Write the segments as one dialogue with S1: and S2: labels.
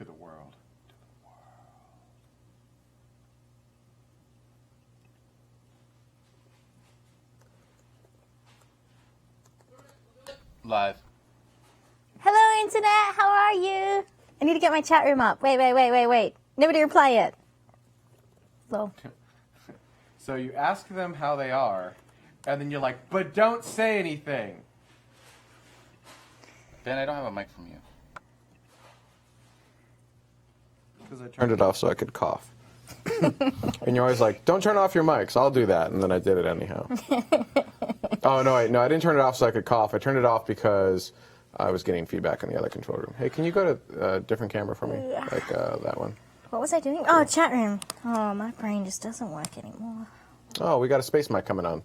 S1: To the world. Live.
S2: Hello, Internet. How are you? I need to get my chat room up. Wait. Nobody reply yet.
S1: So you ask them how they are, and then you're like, but don't say anything.
S3: Ben, I don't have a mic from you.
S4: Because I turned it off so I could cough. And you're always like, don't turn off your mics. I'll do that. And then I did it anyhow. Oh, no, I didn't turn it off so I could cough. I turned it off because I was getting feedback on the other control room. Hey, can you go to a different camera for me? Like that one.
S2: What was I doing? Oh, chat room. Oh, my brain just doesn't work anymore.
S4: Oh, we got a space mic coming on.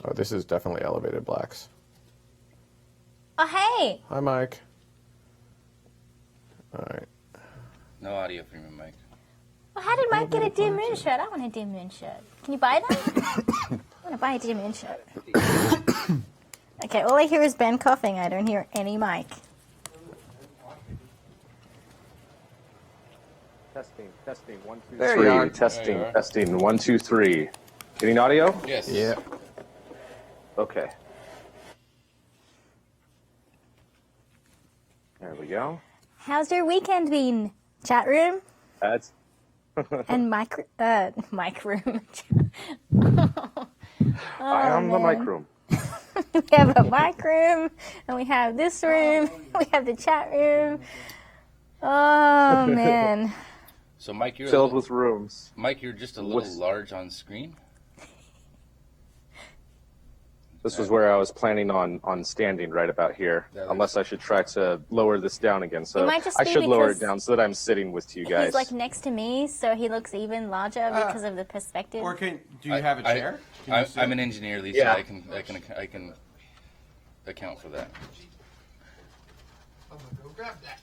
S4: Oh, this is definitely elevated blacks.
S2: Oh, hey.
S4: Hi, Mike. All right.
S3: No audio from your mic.
S2: Well, how did Mike get a Dear Moon shirt? I want a Dear Moon shirt. Can you buy them? I want to buy a Dear Moon shirt. Okay, all I hear is Ben coughing. I don't hear any mic.
S5: Testing, 1, 2,
S4: There you are.
S5: 3. Testing, 1, 2, 3. Getting audio?
S3: Yes.
S4: Yeah.
S5: Okay. There we go.
S2: How's your weekend been? Chat room?
S5: That's
S2: And mic room.
S5: I am the mic room.
S2: We have a mic room, and we have this room. We have the chat room. Oh, man.
S3: So, Mike, you're
S5: Filled with rooms.
S3: Mike, you're just a little large on screen.
S5: This was where I was planning on standing right about here, unless I should try to lower this down again. So
S2: might just
S5: I
S2: be
S5: should lower it
S2: because
S5: down so that I'm sitting with you guys.
S2: He's like next to me, so he looks even larger because of the perspective.
S1: Or do you have a chair?
S3: I'm an engineer, Lisa.
S5: Yeah.
S3: I can account for that.
S1: I'm gonna go grab that.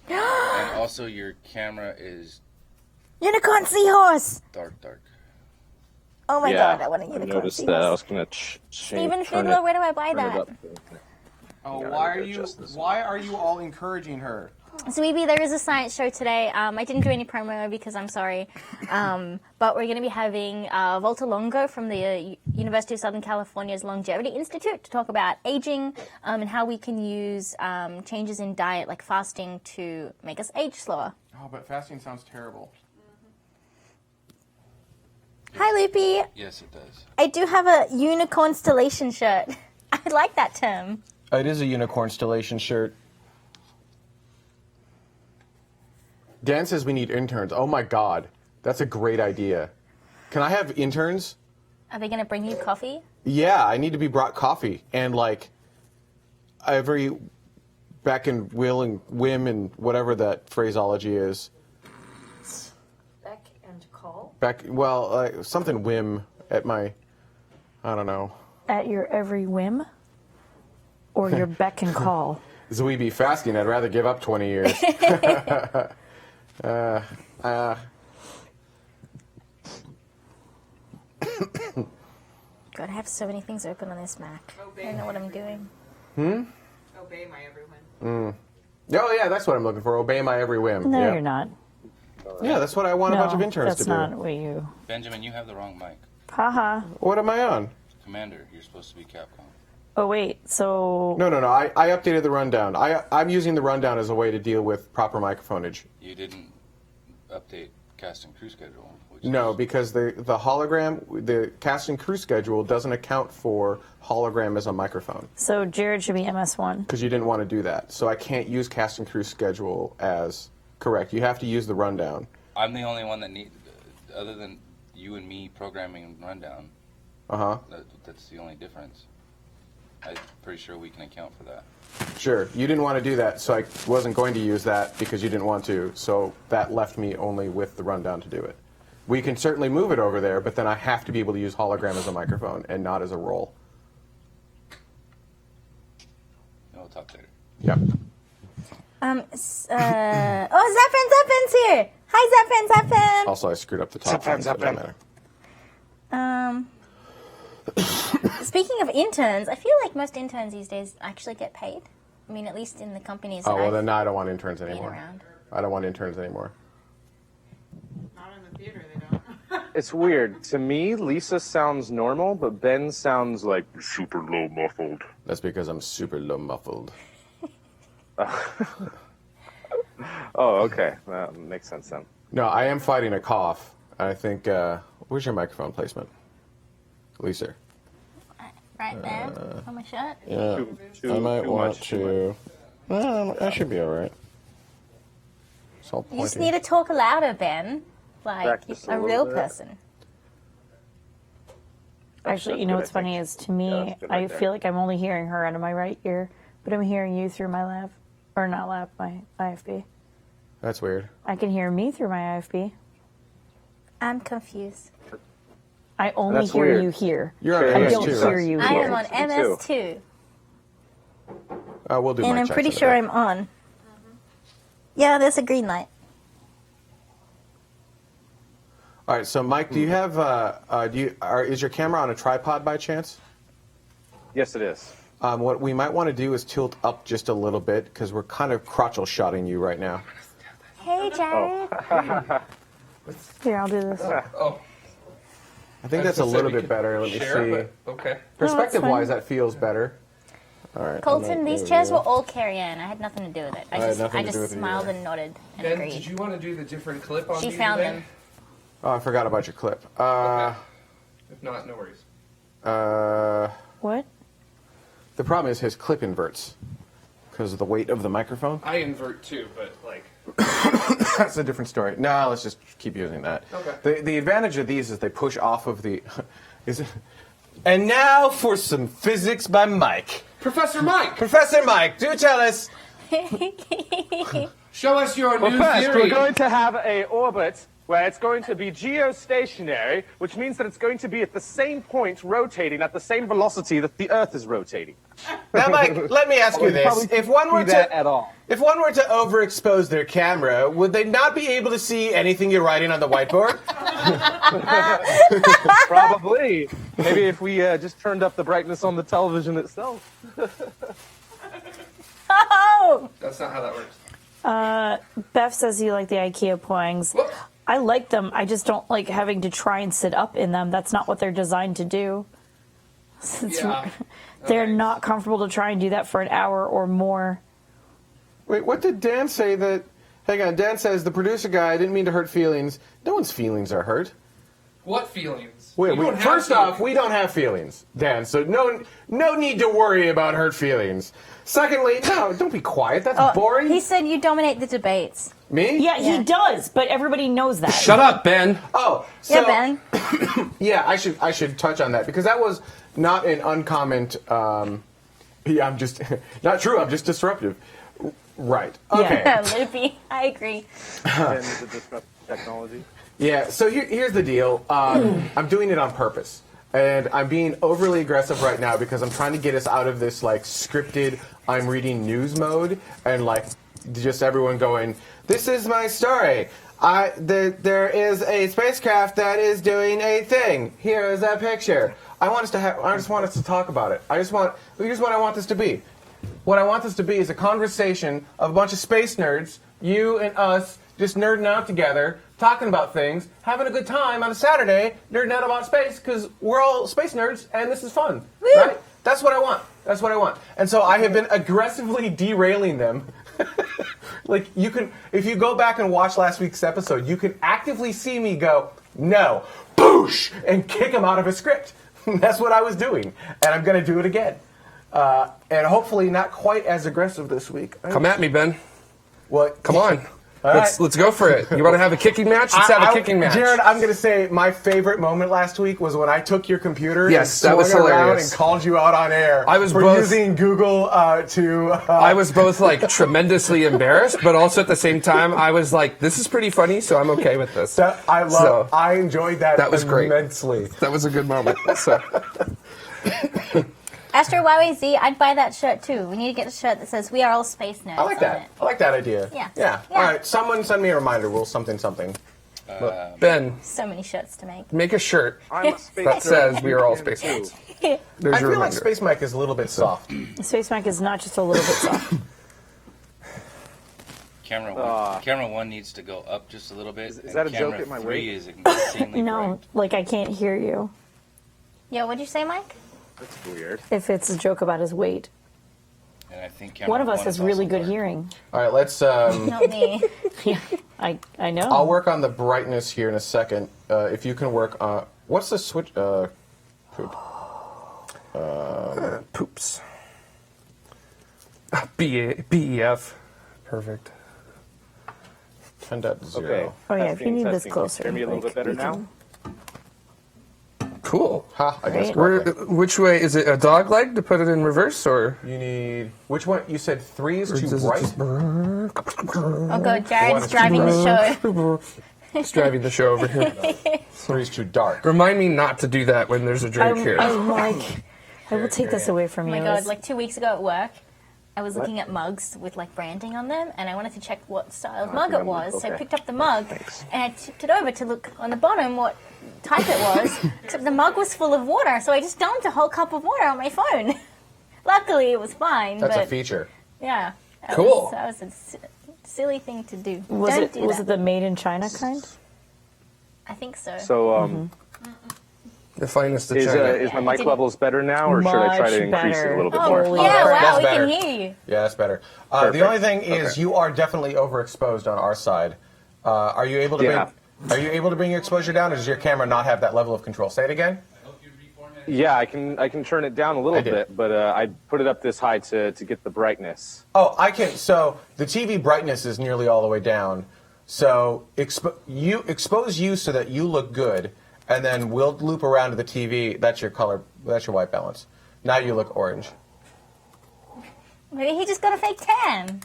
S3: And also, your camera is
S2: Unicorn seahorse!
S3: dark.
S2: Oh my
S5: yeah,
S2: god, I want a
S5: I
S2: unicorn
S5: noticed
S2: seahorse.
S5: that. I was gonna
S2: Steven Fiddler, where do I buy that?
S1: Oh,
S5: Yeah,
S1: why are you all encouraging her?
S2: So, Evie, there is a science show today. I didn't do any promo because I'm sorry. But we're going to be having Volta Longo from the University of Southern California's Longevity Institute to talk about aging and how we can use changes in diet like fasting to make us age slower.
S1: Oh, but fasting sounds terrible.
S2: Hi, Loopy.
S3: Yes, it does.
S2: I do have a unicorn stellation shirt. I like that term.
S4: It is a unicorn stellation shirt. Dan says we need interns. Oh my god. That's a great idea. Can I have interns?
S2: Are they going to bring you coffee?
S4: Yeah, I need to be brought coffee. And like every beck and will and whim and whatever that phraseology is.
S6: Beck and call?
S4: Something whim at my, I don't know.
S6: At your every whim? Or your beck and call?
S4: So we be fasting, I'd rather give up 20 years.
S2: God, I have so many things open on this Mac. I don't know what I'm doing.
S7: Obey my every whim.
S4: Oh yeah, that's what I'm looking for. Obey my every whim.
S6: No,
S4: Yeah.
S6: you're not.
S4: Yeah, that's what I want a bunch of interns to
S6: that's not
S4: do.
S6: what you...
S3: Benjamin, you have the wrong mic.
S6: Haha.
S4: What am I on?
S3: Commander, you're supposed to be Capcom.
S6: Oh, wait, so...
S4: No. I updated the rundown. I'm using the rundown as a way to deal with proper microphoneage.
S3: You didn't update cast and crew schedule.
S4: No, because the hologram, the cast and crew schedule doesn't account for hologram as a microphone.
S6: So Jared should be MS1.
S4: Because you didn't want to do that. So I can't use cast and crew schedule as correct. You have to use the rundown.
S3: I'm the only one that need, other than you and me programming rundown.
S4: Uh-huh.
S3: That's the only difference. I'm pretty sure we can account for that.
S4: Sure. You didn't want to do that, so I wasn't going to use that because you didn't want to. So that left me only with the rundown to do it. We can certainly move it over there, but then I have to be able to use hologram as a microphone and not as a roll.
S3: No, we'll talk later.
S4: Yep.
S2: Zappen's here! Hi, Zappen!
S4: Also, I screwed up the top.
S5: Zappen,
S4: one, so it doesn't
S5: Zappen.
S4: matter.
S2: Speaking of interns, I feel like most interns these days actually get paid. I mean, at least in the companies
S4: Oh,
S2: that
S4: well,
S2: I've
S4: then I don't want interns
S2: been
S4: anymore.
S2: around.
S4: I don't want interns anymore.
S7: Not in the theater, they don't.
S5: It's weird. To me, Lisa sounds normal, but Ben sounds like super low muffled.
S4: That's because I'm super low muffled.
S5: Oh, okay. That makes sense then.
S4: No, I am fighting a cough. I think, where's your microphone placement? Lisa.
S2: Right there on my shirt.
S4: Yeah,
S5: Too-
S4: I might
S5: too
S4: want
S5: much,
S4: to. No, I should be all right. It's all
S2: You just
S4: pointing.
S2: need to talk louder, Ben. Like
S5: Back just a
S2: a
S5: little
S2: real
S5: bit.
S2: person.
S6: Actually, you
S5: that's
S6: know
S5: good,
S6: what's
S5: I
S6: funny
S5: think.
S6: is to me,
S5: Yeah, that's good
S6: I
S5: right there.
S6: feel like I'm only hearing her out of my right ear, but I'm hearing you through my left, or not left, my IFB.
S4: That's weird.
S6: I can hear me through my IFB.
S2: I'm confused.
S6: I only
S5: That's
S6: hear
S5: weird.
S6: you here.
S4: You're on
S5: Okay,
S6: I
S4: MS2,
S6: don't hear
S4: right?
S6: you
S2: I
S6: here.
S2: am on
S5: Me too.
S2: MS2,
S4: We'll do
S2: and
S4: mic
S2: I'm
S4: checks
S2: pretty
S4: in a
S2: sure
S4: bit.
S2: I'm on. Yeah, there's a green light.
S4: All right, so Mike, do you have? Is your camera on a tripod by chance?
S5: Yes, it is.
S4: What we might want to do is tilt up just a little bit because we're kind of crotchel shotting you right now.
S2: Hey, Jared.
S6: Here, I'll do this.
S3: Oh,
S4: I think that's a little bit better. Let me see.
S3: Okay.
S4: Perspective-wise, that feels better. All right.
S2: Colton, these chairs were all Carrie-Ann. I had nothing to do with it. I
S4: had
S2: just,
S4: nothing to do
S2: just
S4: with it
S2: smiled
S4: either.
S2: and nodded and
S3: Ben,
S2: agreed.
S3: did you want to do the different clip on
S2: She
S3: me
S2: found
S3: today?
S2: them.
S4: Oh, I forgot about your clip.
S3: Okay. If not, no worries.
S6: What?
S4: The problem is his clip inverts because of the weight of the microphone.
S3: I invert too, but like.
S4: That's a different story. No, let's just keep using that.
S3: Okay.
S4: The advantage of these is they push off of the. And now for some physics by Mike.
S3: Professor Mike,
S4: Professor Mike, do tell us.
S3: show us your
S5: Well,
S3: new
S5: first,
S3: theory.
S5: we're going to have a orbit where it's going to be geostationary, which means that it's going to be at the same point rotating at the same velocity that the Earth is rotating.
S4: Now, Mike, let me ask you this: if one were
S5: that
S4: to
S5: at all.
S4: if one were to overexpose their camera, would they not be able to see anything you're writing on the whiteboard?
S5: Probably. Maybe if we just turned up the brightness on the television itself.
S2: Oh!
S3: That's not how that works.
S6: Beth says you like the IKEA poings.
S3: Whoop.
S6: I like them. I just don't like having to try and sit up in them. That's not what they're designed to do.
S3: Yeah.
S6: They're
S3: Okay.
S6: not comfortable to try and do that for an hour or more.
S4: Wait, what did Dan say that? Hang on, Dan says the producer guy didn't mean to hurt feelings. No one's feelings are hurt.
S3: What feelings?
S4: Wait,
S3: You don't have
S4: first off,
S3: feelings.
S4: we don't have feelings, Dan. So no need to worry about hurt feelings. Secondly, no, don't be quiet. That's boring.
S2: He said you dominate the debates.
S4: Me?
S6: Yeah,
S2: Yeah.
S6: he does, but everybody knows that.
S3: Shut up, Ben.
S4: Oh, so,
S2: Yeah, Ben.
S4: Yeah, I should touch on that because that was not an uncommon. Yeah, I'm just not true. I'm just disruptive. Right. Okay.
S6: Yeah.
S2: Loopy. I agree.
S5: And the disruptive technology.
S4: Yeah, so here's the deal. I'm doing it on purpose. And I'm being overly aggressive right now because I'm trying to get us out of this, like, scripted, I'm reading news mode and, like, just everyone going, this is my story. There is a spacecraft that is doing a thing. Here is a picture. I just want us to talk about it. Here's what I want this to be. What I want this to be is a conversation of a bunch of space nerds, you and us, just nerding out together, talking about things, having a good time on a Saturday, nerding out about space, because we're all space nerds, and this is fun, right? That's what I want. That's what I want. And so I have been aggressively derailing them. Like, you can, if you go back and watch last week's episode, you can actively see me go, no, boosh, and kick them out of a script. That's what I was doing, and I'm going to do it again. And hopefully not quite as aggressive this week.
S3: Come at me, Ben.
S4: What?
S3: Come on.
S4: All
S3: Let's
S4: right.
S3: go for it. You want to have a kicking match? Let's have a kicking match.
S4: Jared, I'm going to say my favorite moment last week was when I took your computer
S3: Yes,
S4: and
S3: that was
S4: swung it around
S3: hilarious.
S4: and called you out on air
S3: I was
S4: for
S3: both-
S4: using Google to...
S3: I was both like tremendously embarrassed, but also at the same time, I was like, "This is pretty funny," so I'm okay with this.
S4: I enjoyed that.
S3: That was great.
S4: Immensely.
S3: That was a good moment. So,
S2: Astro YYZ, I'd buy that shirt too. We need to get a shirt that says "We are all space nerds."
S4: I like
S2: on
S4: that.
S2: it.
S4: I like that idea.
S2: Yeah.
S4: Yeah.
S2: Yeah.
S4: All right. Someone send me a reminder. We'll something.
S3: Ben,
S2: So many shirts to make.
S3: make a shirt
S5: I'm a space
S3: that
S5: nerd.
S3: says we are all
S5: You
S3: space
S5: can
S3: nuts.
S5: too.
S3: There's
S4: I
S3: your
S4: feel like
S3: reminder.
S4: Space Mike is a little bit soft.
S6: Space Mike is not just a little bit soft.
S8: Camera one needs to go up just a little bit.
S5: Is that a joke
S8: camera
S5: at my
S8: three
S5: weight?
S8: is insanely
S6: No,
S8: bright.
S6: like I can't hear you.
S2: Yeah, what'd you say, Mike?
S5: That's weird.
S6: If it's a joke about his weight.
S8: And I think camera
S6: One of us
S8: one
S6: has
S8: is
S6: really
S8: also
S6: good
S8: bright.
S6: hearing.
S4: All right, let's.
S2: Not me.
S6: Yeah, I know.
S4: I'll work on the brightness here in a second. If you can work on what's the switch? Poop.
S3: Poops. BEF. Perfect.
S4: 10.0.
S5: Okay.
S6: Oh yeah, if you
S5: Testing,
S6: need this
S5: testing.
S6: closer.
S5: Hear me a little
S6: like,
S5: bit better
S6: we
S5: now?
S6: can-
S3: Cool.
S4: Ha! I guess.
S6: Right.
S4: correctly.
S3: Which way is it? A dog leg to put it in reverse, or
S4: You need which one? You said 3 is
S3: or
S4: too
S3: does it
S4: bright.
S3: just-
S2: Oh god,
S4: One
S2: Jared's
S4: is
S2: driving the show.
S3: It's driving the show over here.
S4: 3 is too dark.
S3: Remind me not to do that when there's a drink here.
S6: I'm like, I will take this away from
S2: Oh
S6: you.
S2: my god, like 2 weeks ago at work, I was looking at mugs with like branding on them, and I wanted to check what style of mug it was. So I
S5: Okay.
S2: picked up the mug, and I tipped it over to look on the bottom what type it was. Except the mug was full of water, so I just dumped a whole cup of water on my phone. Luckily, it was fine.
S4: That's
S2: but
S4: a feature.
S2: yeah,
S3: Cool.
S2: That was a silly thing to do.
S6: was
S2: Don't
S6: it
S2: do
S6: was
S2: that.
S6: it the made in China kind?
S2: I think so.
S5: So,
S3: The finest of
S5: is
S3: China.
S5: is my mic levels better now, or should I try to
S6: Much
S5: increase it
S6: better.
S5: a little bit
S2: oh
S5: more?
S2: yeah,
S4: That's
S2: wow, we
S4: better.
S2: can hear you.
S4: Yeah, that's better. The
S5: Perfect.
S4: only thing is,
S5: Okay.
S4: you are definitely overexposed on our side. Are you able to
S5: Yeah.
S4: bring? Are you able to bring your exposure down, or does your camera not have that level of control? Say it again.
S5: Yeah, I can turn it down a little
S4: I did.
S5: bit, but I put it up this high to get the brightness.
S4: Oh, I can. So the TV brightness is nearly all the way down. So expose you so that you look good, and then we'll loop around to the TV. That's your color. That's your white balance. Now you look orange.
S2: Maybe he just got a fake tan.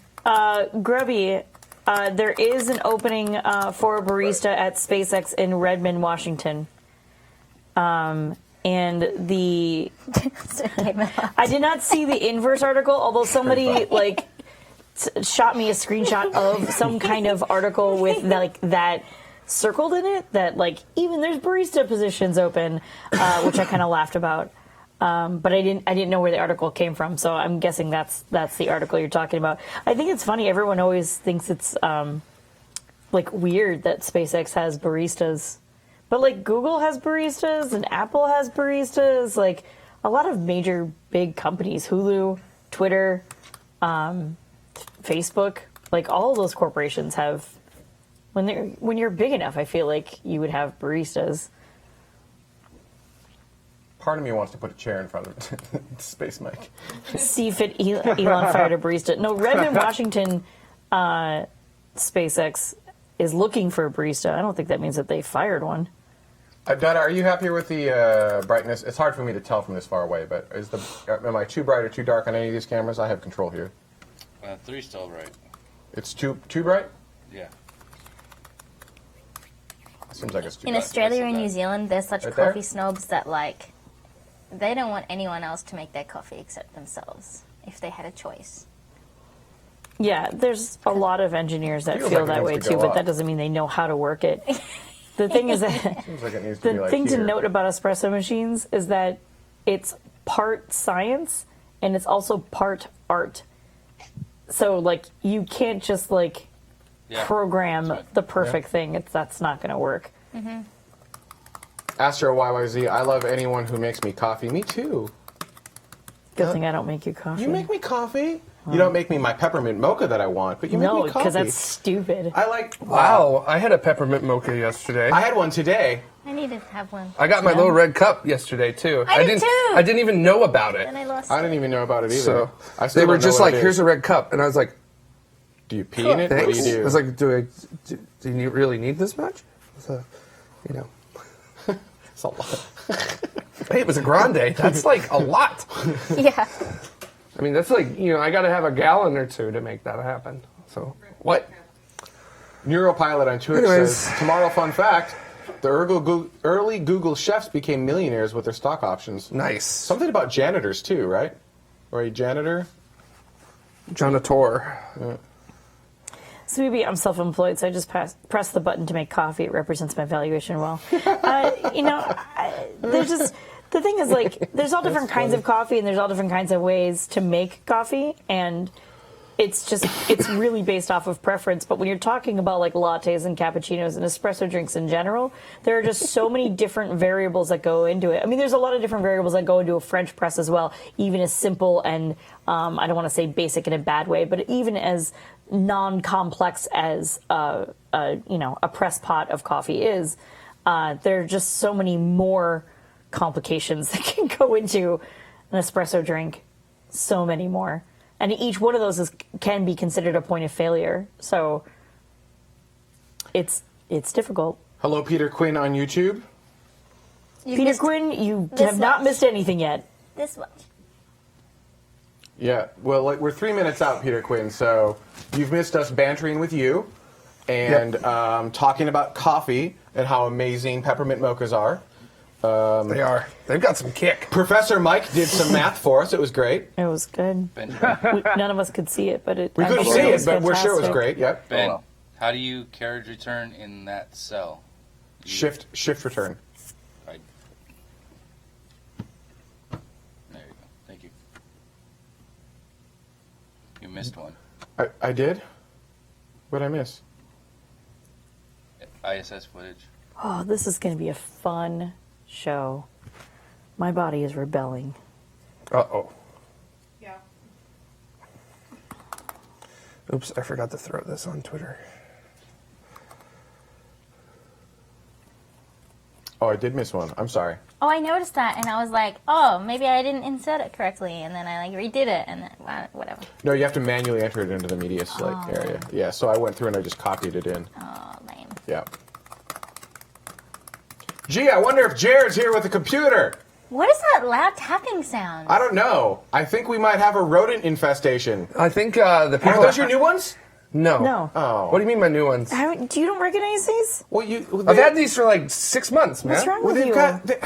S6: Grubby, there is an opening for a barista at SpaceX in Redmond, Washington. And the I did not see the inverse article, although somebody like shot me a screenshot of some kind of article with like that circled in it, that like even there's barista positions open, which I kind of laughed about. But I didn't know where the article came from, so I'm guessing that's the article you're talking about. I think it's funny. Everyone always thinks it's like weird that SpaceX has baristas, but like Google has baristas and Apple has baristas. Like a lot of major big companies, Hulu, Twitter, Facebook, like all of those corporations have. When you're big enough, I feel like you would have baristas.
S4: Part of me wants to put a chair in front of Space Mike.
S6: See if Elon fired a barista. No, Redmond, Washington, SpaceX is looking for a barista. I don't think that means that they fired one.
S4: Donna, are you happier with the brightness? It's hard for me to tell from this far away, but am I too bright or too dark on any of these cameras? I have control here.
S8: 3's still right.
S4: It's too bright?
S8: Yeah.
S4: Seems like it's too
S2: In
S4: bright.
S2: Australia and
S8: that.
S2: New Zealand, they're such
S4: Right there?
S2: coffee snobs that like they don't want anyone else to make their coffee except themselves if they had a choice.
S6: Yeah, there's a lot of engineers that
S4: Feels
S6: feel
S4: like it
S6: that
S4: needs
S6: way
S4: to
S6: too,
S4: go
S6: but
S4: up.
S6: that doesn't mean they know how to work it. The thing is that
S4: Seems like it needs to be
S6: the
S4: like
S6: thing to
S4: here.
S6: note about espresso machines is that it's part science and it's also part art. So like you can't just like
S8: Yeah.
S6: program
S8: That's right.
S6: the perfect thing. That's not going to work.
S4: Astro YYZ, I love anyone who makes me coffee. Me too.
S6: Good thing I don't make you coffee.
S4: You make me coffee. You don't make me my peppermint mocha that I want, but you make
S6: no,
S4: me coffee.
S6: because that's stupid.
S4: I like.
S3: Wow, I had a peppermint mocha yesterday.
S4: I had one today.
S2: I need to have one.
S3: I got my little red cup yesterday too.
S2: I did
S3: didn't.
S2: too.
S3: I didn't even know about it.
S2: And I lost.
S4: I didn't even know about it either.
S3: So
S4: I still
S3: they were
S4: don't know
S3: just
S4: what
S3: like,
S4: it is.
S3: "Here's a red cup," and I was like,
S4: Do you pee in it? What
S3: "Thanks."
S4: do you do?
S3: I was like, "Do you really need this much?" So, you know,
S4: it's a lot.
S3: hey, it was a grande. That's like a lot.
S2: Yeah.
S3: I mean, that's like, you know, I got to have a gallon or two to make that happen. So what?
S4: Neuropilot on Twitch
S3: Anyways.
S4: says, tomorrow, fun fact, the early Google chefs became millionaires with their stock options.
S3: Nice.
S4: Something about janitors, too, right? Or a janitor?
S3: Janitor.
S6: So maybe I'm self-employed, so I just press the button to make coffee. It represents my valuation well. There's just the thing is like there's all different kinds of coffee, and there's all different kinds of ways to make coffee, and it's really based off of preference. But when you're talking about like lattes and cappuccinos and espresso drinks in general, there are just so many different variables that go into it. I mean, there's a lot of different variables that go into a French press as well, even as simple and I don't want to say basic in a bad way, but even as non-complex as a press pot of coffee is. There are just so many more complications that can go into an espresso drink. So many more. And each one of those can be considered a point of failure. So it's difficult.
S4: Hello, Peter Quinn on YouTube.
S6: Peter Quinn, you have not missed anything yet.
S2: This much.
S4: Yeah, well, we're 3 minutes out, Peter Quinn, so you've missed us bantering with you and talking about coffee and how amazing peppermint mochas are.
S3: They are. They've got some kick.
S4: Professor Mike did some math for us. It was great.
S6: It was good. None of us could see it, but
S4: we couldn't see it, but we're sure it was great. Yep.
S8: Ben, how do you carriage return in that cell?
S4: Shift return.
S8: Right. There you go. Thank you. You missed one.
S4: I did? What did I miss?
S8: ISS footage.
S6: Oh, this is going to be a fun show. My body is rebelling.
S3: Uh-oh.
S7: Yeah.
S3: Oops, I forgot to throw this on Twitter.
S4: Oh, I did miss one. I'm sorry.
S2: Oh, I noticed that, and I was like, oh, maybe I didn't insert it correctly, and then I redid it, and then whatever.
S4: No, you have to manually enter it into the media area. Yeah, so I went through and I just copied it in.
S2: Oh, lame.
S4: Yeah. Gee, I wonder if Jared's here with a computer.
S2: What is that loud tapping sound?
S4: I don't know. I think we might have a rodent infestation.
S3: I think the people...
S4: Are those your new ones?
S3: No.
S6: No.
S4: Oh.
S3: What do you mean my new ones?
S6: Do you don't recognize these?
S4: Well,
S3: I've had these for like 6 months, man.
S6: What's wrong
S4: Well,
S6: with you?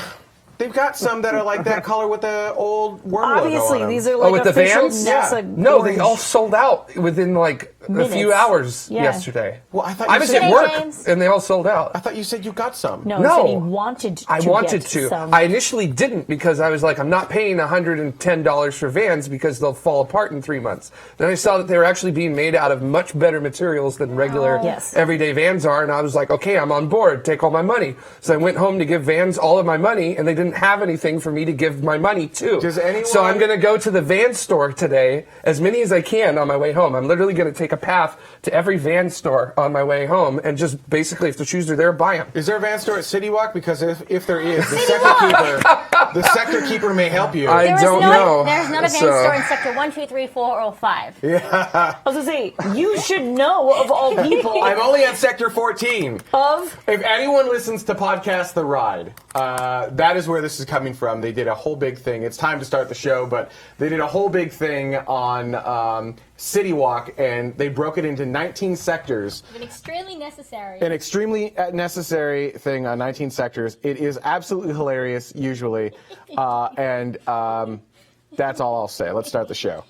S4: they've got some that are like that color with the old worm logo
S6: Obviously,
S4: on them.
S6: these are like
S3: with the
S6: official
S3: Vans?
S6: NASA
S3: No, they
S6: orange.
S3: all sold out within like
S6: Minutes.
S3: a few hours
S6: Yeah.
S3: yesterday.
S4: Well, I thought
S3: I
S4: you
S3: was
S4: said
S3: at work,
S2: James.
S3: and they all sold out.
S4: I thought you said you got some.
S6: No, he
S3: No.
S6: said he wanted to.
S3: I wanted
S6: get
S3: to.
S6: Some.
S3: I initially didn't because I was like, I'm not paying $110 for Vans because they'll fall apart in 3 months. Then I saw that they were actually being made out of much better materials than regular
S6: Yes.
S3: everyday Vans are, and I was like, okay, I'm on board. Take all my money. So I went home to give Vans all of my money, and they didn't have anything for me to give my money to.
S4: Does anyone-
S3: So I'm going to go to the Vans store today, as many as I can on my way home. I'm literally going to take a path to every Vans store on my way home, and just basically, if the shoes are there, buy them.
S4: Is there a van store at City Walk? Because if there is, the sector keeper may help you.
S3: I don't know.
S2: There's not a van
S3: So-
S2: store in sector 1, 2, 3, 4, or 5.
S6: I was gonna say you should know of all people.
S4: I'm only at sector 14.
S6: Of
S4: If anyone listens to podcast The Ride, that is where this is coming from. They did a whole big thing. It's time to start the show, but they did a whole big thing on City Walk, and they broke it into 19 sectors.
S2: But extremely necessary.
S4: An extremely necessary thing on 19 sectors. It is absolutely hilarious, usually, and that's all I'll say. Let's start the show.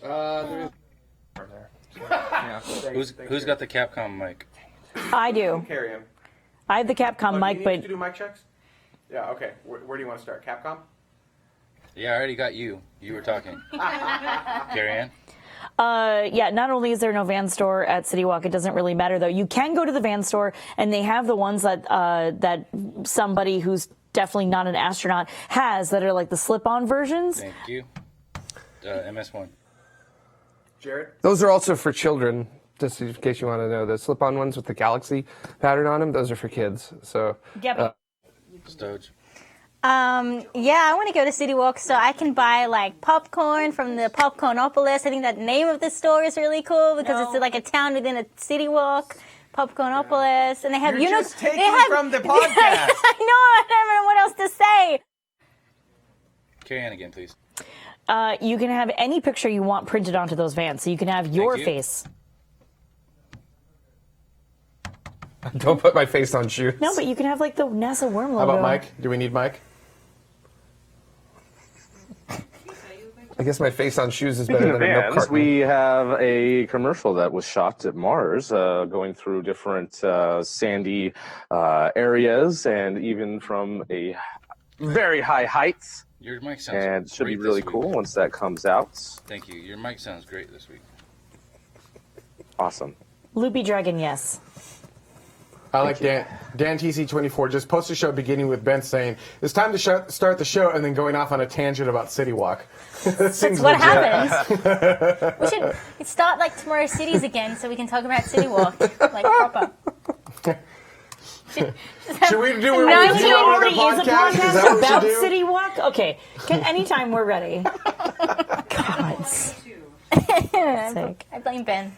S8: Who's got the Capcom mic?
S6: I do.
S4: Carry him.
S6: I have the Capcom mic,
S4: to
S6: but
S4: do mic checks? Yeah, okay. Where do you want to start? Capcom?
S8: Yeah, I already got you. You were talking. Carrie Ann?
S6: yeah, not only is there no van store at City Walk, it doesn't really matter though. You can go to the van store, and they have the ones that that somebody who's definitely not an astronaut has, that are like the slip-on versions.
S8: Thank you. MS1.
S4: Jared?
S3: Those are also for children, just in case you want to know. The slip-on ones with the galaxy pattern on them, those are for kids. So,
S6: Yep.
S8: Stoge.
S2: Yeah, I want to go to City Walk so I can buy like popcorn from the Popcornopolis. I think that name of the store is really cool because it's like a town within a City Walk. Popcornopolis, and they have
S1: You're just taking
S2: they have,
S1: from the podcast.
S2: I know, I don't know what else to say.
S8: Carrie Ann again, please.
S6: You can have any picture you want printed onto those vans, so you can have your
S8: you.
S6: face.
S3: don't put my face on shoes.
S6: No, but you can have like the NASA worm
S4: How
S6: logo.
S4: about Mike? Do we need Mike?
S3: I guess my face on shoes is better
S5: Speaking of
S3: than a milk
S5: vans,
S3: carton.
S5: we have a commercial that was shot at Mars, going through different sandy areas and even from a very high heights.
S8: Your mic sounds
S5: And it should be
S8: great
S5: really
S8: this week.
S5: cool once that comes out.
S8: Thank you. Your mic sounds great this week.
S5: Awesome.
S6: Loopy Dragon, yes.
S4: I like Dan TC24 just post a show beginning with Ben saying it's time to start the show and then going off on a tangent about City Walk.
S2: That's what happens. We should start like Tomorrow Cities again so we can talk about City Walk like proper.
S4: Should we do a
S2: No,
S4: review
S2: it
S4: on
S6: already
S4: the
S6: is a
S4: podcast? Is that
S6: podcast
S4: what we
S6: about
S4: should do?
S6: City Walk? Okay. Anytime we're ready. God's sake.
S2: I blame Ben.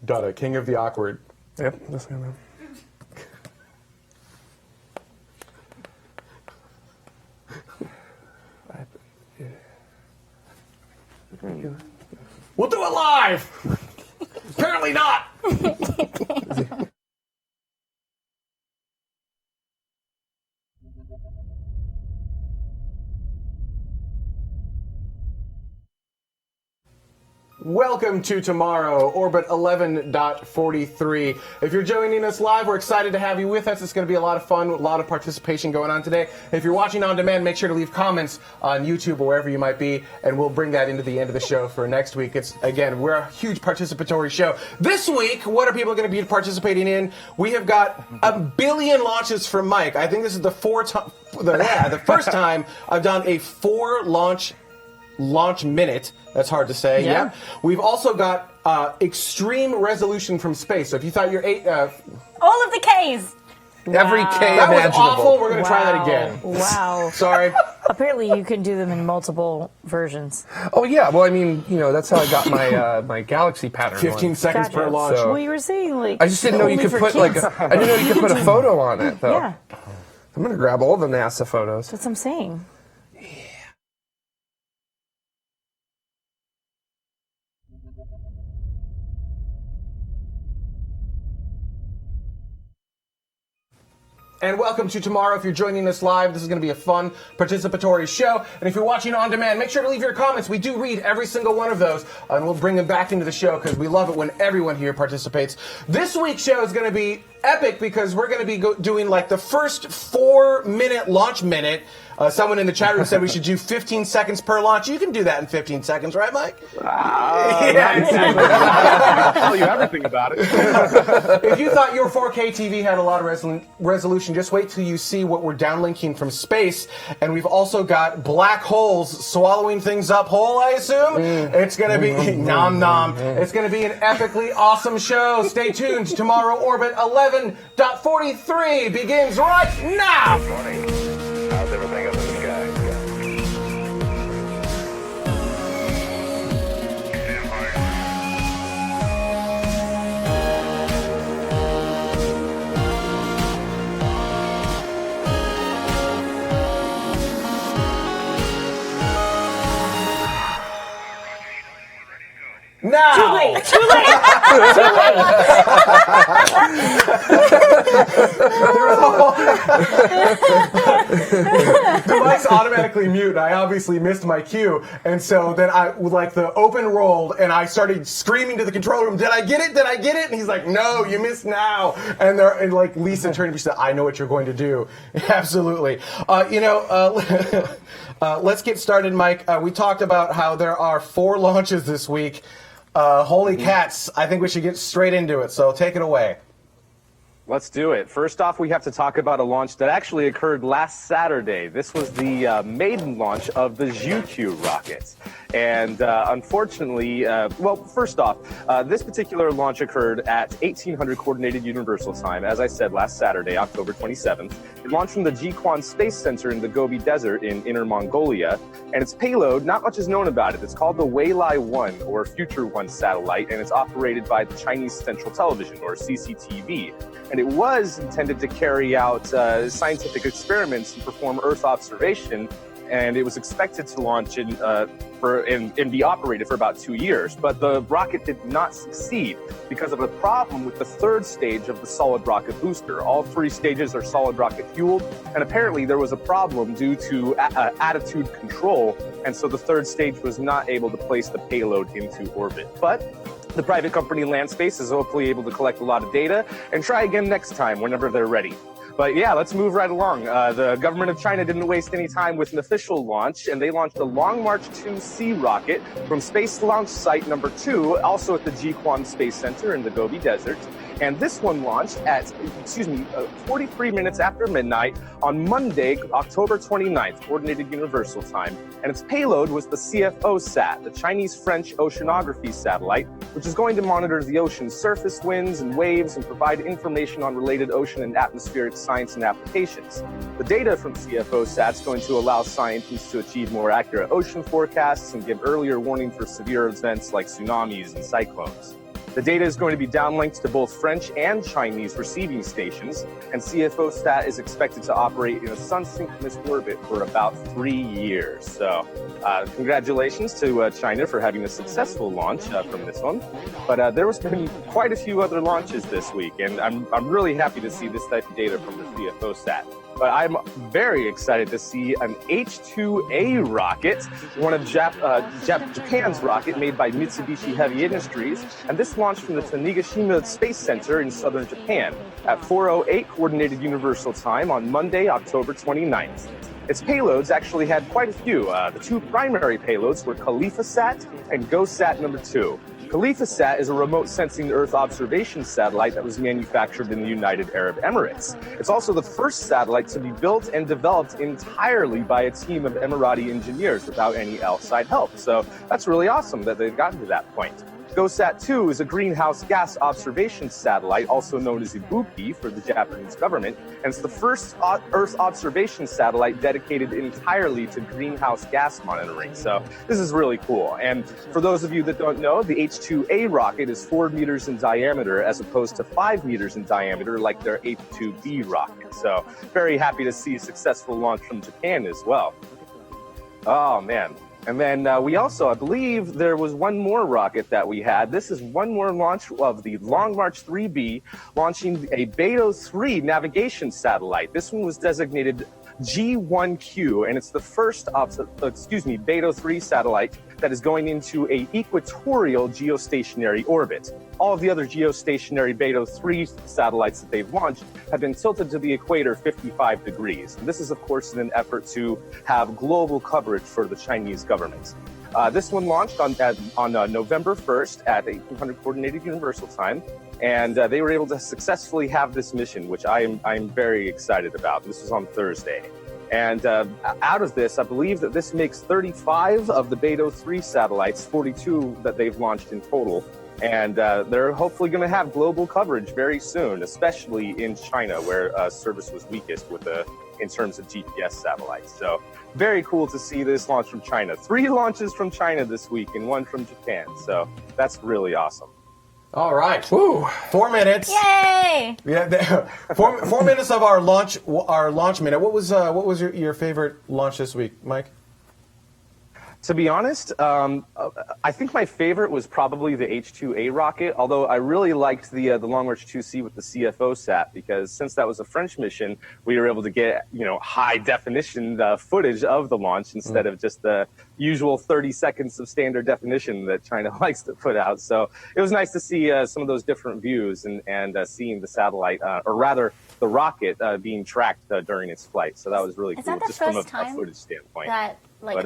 S4: Dada, king of the awkward.
S3: Yep, that's kind of.
S4: We'll do it live! Apparently not! Welcome to Tomorrow, Orbit 11.43. If you're joining us live, we're excited to have you with us. It's going to be a lot of fun, a lot of participation going on today. If you're watching on demand, make sure to leave comments on YouTube or wherever you might be, and we'll bring that into the end of the show for next week. We're a huge participatory show. This week, what are people going to be participating in? We have got 1 billion launches from Mike. I think this is the first time I've done a 4 launch minute. That's hard to say. Yeah. We've also got extreme resolution from space. So if you thought your
S2: All of the Ks.
S3: Every K
S4: that was
S3: imaginable.
S4: awful, we're going to try that again.
S6: Wow.
S4: Sorry.
S6: Apparently you can do them in multiple versions.
S3: Oh yeah, well I mean, that's how I got my my galaxy pattern.
S4: 15
S3: one.
S4: seconds
S6: Gotcha.
S4: per launch.
S3: So-
S6: Well, you were saying like
S3: I just didn't know you
S6: only
S3: could
S6: for
S3: put
S6: kids.
S3: I didn't know you could put a photo on it though.
S6: Yeah,
S3: I'm gonna grab all the NASA photos.
S6: that's what I'm saying.
S4: And welcome to Tomorrow. If you're joining us live, this is going to be a fun, participatory show. And if you're watching on demand, make sure to leave your comments. We do read every single one of those, and we'll bring them back into the show because we love it when everyone here participates. This week's show is going to be epic because we're going to be doing like the first 4-minute launch minute. Someone in the chat room said we should do 15 seconds per launch. You can do that in 15 seconds, right, Mike?
S5: I'll tell you everything about it.
S4: If you thought your 4K TV had a lot of resolution, just wait till you see what we're downlinking from space. And we've also got black holes swallowing things up whole, I assume. It's going to be nom nom. It's going to be an epically awesome show. Stay tuned. Tomorrow Orbit 11.43 begins right now.
S9: How's everything up in the sky?
S4: Now.
S6: Too late. Too late.
S4: The mic's automatically mute. I obviously missed my cue, and so then the open rolled, and I started screaming to the control room, "Did I get it? Did I get it?" And he's like, "No, you missed now." And Lisa turned to me and said, "I know what you're going to do." Absolutely. Let's get started, Mike. We talked about how there are 4 launches this week. Holy cats! I think we should get straight into it. So take it away.
S5: Let's do it. First off, we have to talk about a launch that actually occurred last Saturday. This was the maiden launch of the Zhuqiu rocket. And unfortunately, first off, this particular launch occurred at 1800 Coordinated Universal Time, as I said, last Saturday, October 27th. It launched from the TMRO.Space Center in the Gobi Desert in Inner Mongolia. And its payload, not much is known about it. It's called the Weilai-1, or Future 1 satellite, and it's operated by the Chinese Central Television, or CCTV. And it was intended to carry out scientific experiments and perform Earth observation and it was expected to launch and be operated for about 2 years. But the rocket did not succeed because of a problem with the third stage of the solid rocket booster. All 3 stages are solid rocket fueled, and apparently there was a problem due to attitude control, and so the third stage was not able to place the payload into orbit. But the private company Landspace is hopefully able to collect a lot of data and try again next time whenever they're ready. But yeah, let's move right along. The government of China didn't waste any time with an official launch, and they launched the Long March 2C rocket from Space Launch Site number 2, also at the Jiuquan Space Center in the Gobi Desert. And this one launched at, 43 minutes after midnight on Monday, October 29th, Coordinated Universal Time. And its payload was the CFO-SAT, the Chinese-French oceanography satellite, which is going to monitor the ocean's surface winds and waves and provide information on related ocean and atmospheric science and applications. The data from CFO-SAT is going to allow scientists to achieve more accurate ocean forecasts and give earlier warning for severe events like tsunamis and cyclones. The data is going to be downlinked to both French and Chinese receiving stations, and CFO-SAT is expected to operate in a sun-synchronous orbit for about 3 years. So, congratulations to China for having a successful launch from this one. But there was been quite a few other launches this week, and I'm really happy to see this type of data from the CFO-SAT. But I'm very excited to see an H-2A rocket, one of Japan's rocket made by Mitsubishi Heavy Industries, and this launched from the Tanegashima Space Center in southern Japan at 4:08 Coordinated Universal Time on Monday, October 29th. Its payloads actually had quite a few. The 2 primary payloads were Khalifa-SAT and GoSat number 2. Khalifa-SAT is a remote sensing Earth observation satellite that was manufactured in the United Arab Emirates. It's also the first satellite to be built and developed entirely by a team of Emirati engineers without any outside help. So that's really awesome that they've gotten to that point. GoSat-2 is a greenhouse gas observation satellite, also known as Ibuki for the Japanese government, and it's the first Earth observation satellite dedicated entirely to greenhouse gas monitoring. So this is really cool. And for those of you that don't know, the H-2A rocket is 4 meters in diameter as opposed to 5 meters in diameter like their H-2B rocket. So very happy to see a successful launch from Japan as well. Oh, man. And then we also, I believe there was one more rocket that we had. This is one more launch of the Long March 3B, launching a Beidou 3 navigation satellite. This one was designated G1Q, and it's the first Beidou 3 satellite that is going into a equatorial geostationary orbit. All of the other geostationary Beidou 3 satellites that they've launched have been tilted to the equator 55 degrees. And this is, of course, in an effort to have global coverage for the Chinese government. This one launched on November 1st at 1800 Coordinated Universal Time, and they were able to successfully have this mission, which I'm very excited about. This was on Thursday. And out of this, I believe that this makes 35 of the Beidou 3 satellites, 42 that they've launched in total. And they're hopefully going to have global coverage very soon, especially in China, where service was weakest in terms of GPS satellites. So very cool to see this launch from China. 3 launches from China this week and 1 from Japan. So that's really awesome.
S4: All right.
S3: Woo.
S4: 4 minutes.
S2: Yay!
S4: Yeah, 4 minutes of our launch minute. What was your favorite launch this week, Mike?
S5: To be honest, I think my favorite was probably the H-2A rocket, although I really liked the Long March 2C with the CFO-SAT, because since that was a French mission, we were able to get high-definition footage of the launch instead of just the usual 30 seconds of standard definition that China likes to put out. So it was nice to see some of those different views and seeing the satellite, or rather the rocket, being tracked during its flight. So that was really cool,
S2: that the
S5: just from
S2: first
S5: a
S2: time
S5: footage standpoint.
S2: that, like,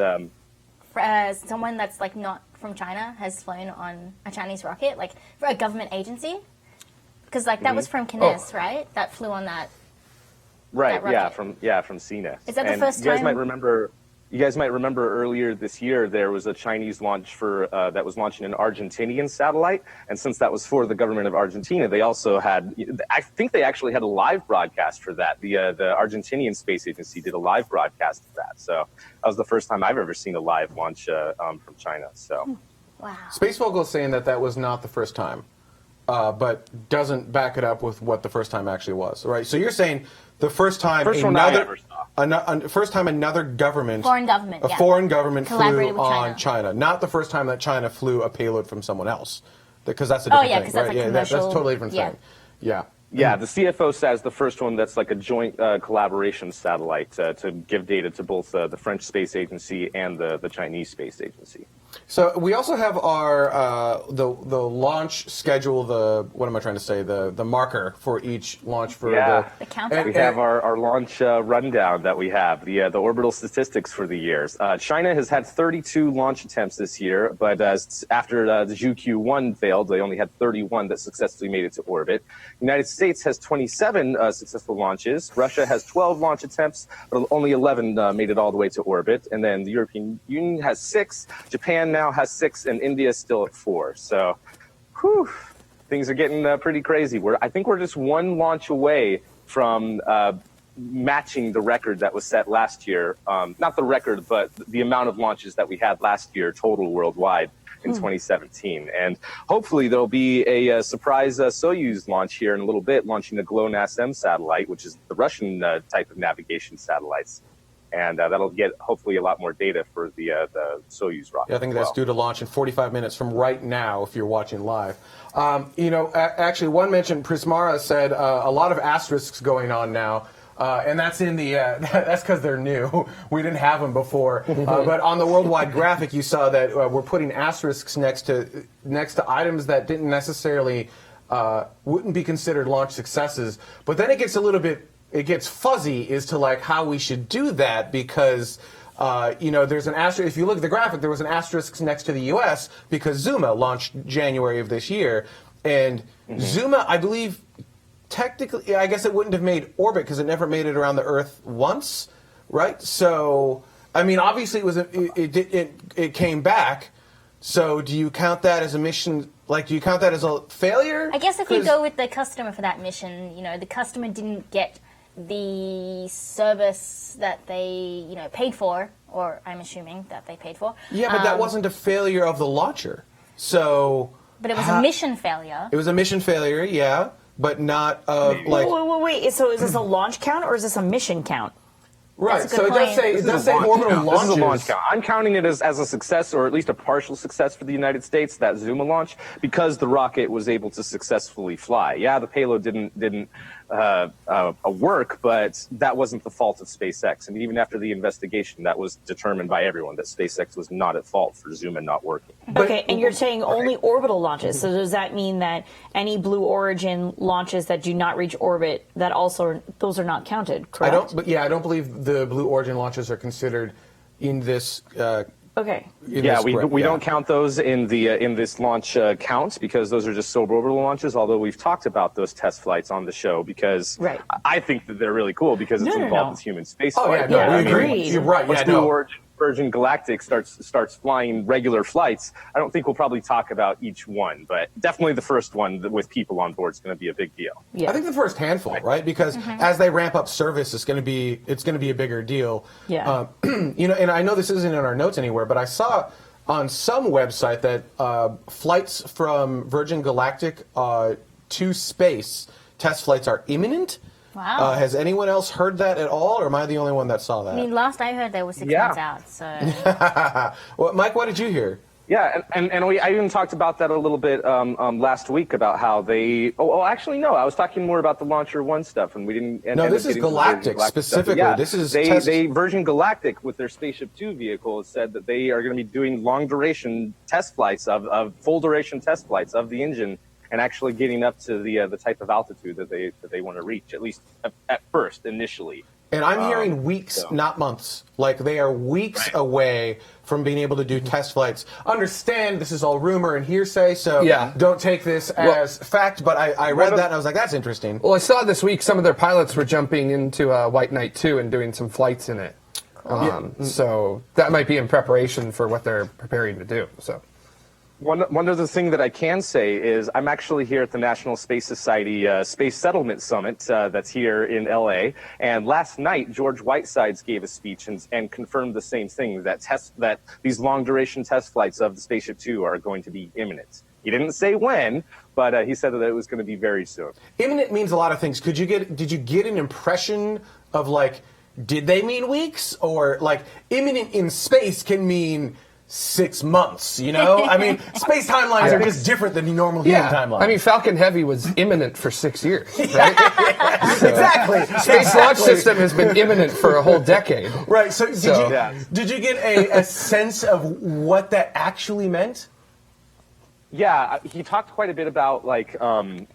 S5: But,
S2: someone that's like not from China has flown on a Chinese rocket, like for a government agency? Because like that was from Kines, right? That flew on that.
S5: Right.
S2: That
S5: From CNES.
S2: Is that the
S5: and
S2: first
S5: you guys
S2: time?
S5: You guys might remember earlier this year there was a Chinese launch for that was launching an Argentinian satellite, and since that was for the government of Argentina, they also had. I think they actually had a live broadcast for that. The Argentinian Space Agency did a live broadcast of that. So that was the first time I've ever seen a live launch from China. So.
S2: Wow.
S4: Space Vogel is saying that was not the first time, but doesn't back it up with what the first time actually was. Right. So you're saying the first time
S5: First one I ever saw.
S4: first time another government,
S2: Foreign government,
S4: a
S2: yeah.
S4: foreign government
S2: Collaborated
S4: flew
S2: with
S4: on
S2: China.
S4: China. Not the first time that China flew a payload from someone else, because that's a
S2: Oh,
S4: different
S2: yeah,
S4: thing,
S2: 'cause that's
S4: right?
S2: a
S4: Yeah, that's a
S2: commercial-
S4: totally different
S2: yeah.
S4: thing. Yeah.
S5: Yeah, the CFO says the first one that's like a joint collaboration satellite to give data to both the French Space Agency and the Chinese Space Agency.
S4: So we also have our the launch schedule. What am I trying to say? The marker for each launch for
S2: The countdown?
S5: We have our launch rundown that we have, the orbital statistics for the years. China has had 32 launch attempts this year, but after the Zhuqiu-1 failed, they only had 31 that successfully made it to orbit. United States has 27 successful launches. Russia has 12 launch attempts, but only 11 made it all the way to orbit. And then the European Union has 6, Japan now has 6, and India is still at 4. So, whew, things are getting pretty crazy. I think we're just one launch away from matching the record that was set last year. Not the record, but the amount of launches that we had last year total worldwide in 2017. And hopefully there'll be a surprise Soyuz launch here in a little bit, launching the GLONASS-M satellite, which is the Russian type of navigation satellites. And that'll get hopefully a lot more data for the Soyuz rocket.
S4: Yeah, I think that's due to launch in 45 minutes from right now if you're watching live. Actually, one mentioned, Prismara said a lot of asterisks going on now. And that's in the that's because they're new. We didn't have them before. But on the worldwide graphic, you saw that we're putting asterisks next to items that didn't necessarily wouldn't be considered launch successes. But then it gets fuzzy as to like how we should do that, because there's an asterisk. If you look at the graphic, there was an asterisk next to the U.S. because Zuma launched January of this year, and Zuma, I believe. Technically, I guess it wouldn't have made orbit because it never made it around the Earth once, right? So, I mean, obviously it came back. So, do you count that as a mission? Like, do you count that as a failure?
S2: I guess if you go with the customer for that mission, the customer didn't get the service that they, paid for, or I'm assuming that they paid for.
S4: Yeah, but that wasn't a failure of the launcher. So.
S2: But it was a mission failure.
S4: It was a mission failure, yeah. But not like.
S6: Wait. So is this a launch count or is this a mission count?
S4: Right. So it does say orbital launches.
S5: This is a launch count. I'm counting it as a success, or at least a partial success for the United States, that Zuma launch, because the rocket was able to successfully fly. Yeah, the payload didn't work, but that wasn't the fault of SpaceX. And even after the investigation, that was determined by everyone that SpaceX was not at fault for Zuma not working.
S6: Okay, and you're saying only orbital launches. So does that mean that any Blue Origin launches that do not reach orbit, those are not counted, correct?
S4: I don't believe the Blue Origin launches are considered in this.
S6: Okay.
S5: We don't count those in this launch count, because those are just suborbital launches. Although we've talked about those test flights on the show, because I think that they're really cool because it's involved with human spaceflight.
S4: Oh yeah, we agree. You're right.
S5: Once Virgin Galactic starts flying regular flights, I don't think we'll probably talk about each one, but definitely the first one with people on board is going to be a big deal.
S6: Yeah.
S4: I think the first handful, right? Because as they ramp up service, it's going to be a bigger deal.
S6: Yeah.
S4: And I know this isn't in our notes anywhere, but I saw on some website that flights from Virgin Galactic to space test flights are imminent.
S2: Wow.
S4: Has anyone else heard that at all, or am I the only one that saw that?
S2: I mean, last I heard, they were 6 months out. So,
S4: well, Mike, what did you hear?
S5: Yeah, and I even talked about that a little bit last week about how they. Actually, no, I was talking more about the Launcher One stuff, and we didn't.
S4: No, this is Galactic specifically.
S5: Yeah,
S4: this is
S5: Virgin Galactic with their Spaceship Two vehicle has said that they are going to be doing long duration test flights of full duration test flights of the engine, and actually getting up to the type of altitude that they want to reach, at least at first, initially.
S4: And I'm hearing weeks, not months. Like, they are weeks away from being able to do test flights. Understand this is all rumor and hearsay, so don't take this as fact, but I read that and I was like, that's interesting.
S3: Well, I saw this week some of their pilots were jumping into White Knight 2 and doing some flights in it. So that might be in preparation for what they're preparing to do. So.
S5: One other thing that I can say is I'm actually here at the National Space Society Space Settlement Summit that's here in LA. And last night, George Whitesides gave a speech and confirmed the same thing, that these long duration test flights of the Spaceship Two are going to be imminent. He didn't say when, but he said that it was going to be very soon.
S4: Imminent means a lot of things. Did you get an impression of, like,
S10: did they mean weeks? Or, like, imminent in space can mean 6 months, you know? I mean, space timelines are just different than the normal human timeline.
S3: I mean, Falcon Heavy was imminent for 6 years, right?
S10: Exactly.
S3: Space Launch System has been imminent for a whole decade.
S10: Right, so did you get a sense of what that actually meant?
S5: Yeah, he talked quite a bit about like doing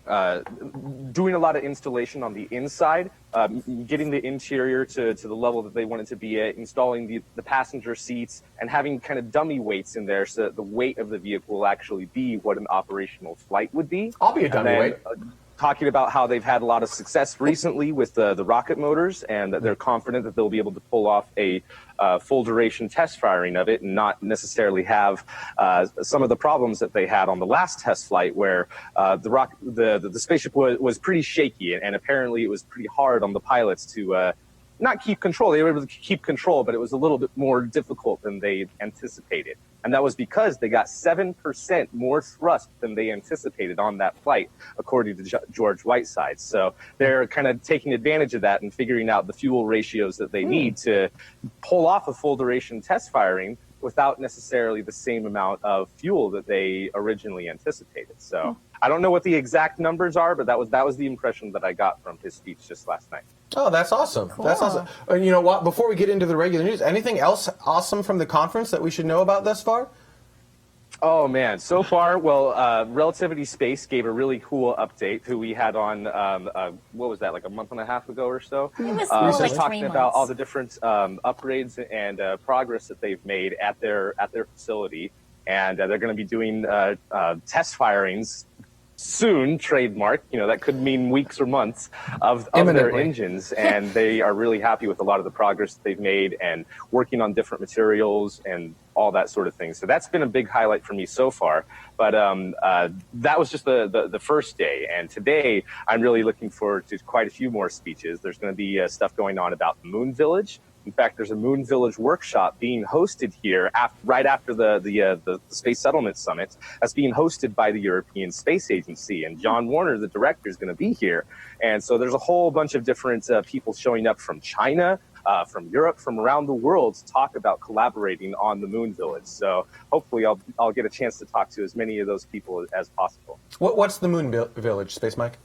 S5: a lot of installation on the inside, getting the interior to the level that they want it to be at, installing the passenger seats, and having kind of dummy weights in there so that the weight of the vehicle will actually be what an operational flight would be.
S10: I'll be a dummy weight.
S5: Talking about how they've had a lot of success recently with the rocket motors, and that they're confident that they'll be able to pull off a full duration test firing of it and not necessarily have some of the problems that they had on the last test flight, where the spaceship was pretty shaky, and apparently it was pretty hard on the pilots to not keep control. They were able to keep control, but it was a little bit more difficult than they anticipated. And that was because they got 7% more thrust than they anticipated on that flight, according to George Whiteside. So they're kind of taking advantage of that and figuring out the fuel ratios that they need to pull off a full duration test firing without necessarily the same amount of fuel that they originally anticipated. So I don't know what the exact numbers are, but that was the impression that I got from his speech just last night.
S10: Oh, that's awesome. Cool. That's awesome. You know what? Before we get into the regular news, anything else awesome from the conference that we should know about thus far?
S5: Oh, man. So far, well, Relativity.Space gave a really cool update, who we had on, what was that, like a month and a half ago or so?
S2: It was more like 3
S5: talking
S2: months.
S5: about all the different upgrades and progress that they've made at their facility. And they're going to be doing test firings soon, trademark, you know, that could mean weeks or months of their engines. And they are really happy with a lot of the progress that they've made and working on different materials and all that sort of thing. So that's been a big highlight for me so far. But that was just the first day. And today, I'm really looking forward to quite a few more speeches. There's going to be stuff going on about the Moon Village. In fact, there's a Moon Village workshop being hosted here right after the Space Settlement Summit. That's being hosted by the European Space Agency. And John Warner, the director, is going to be here. And so there's a whole bunch of different people showing up from China, from Europe, from around the world to talk about collaborating on the Moon Village. So hopefully I'll get a chance to talk to as many of those people as possible.
S10: What's the Moon Village, Space Mike?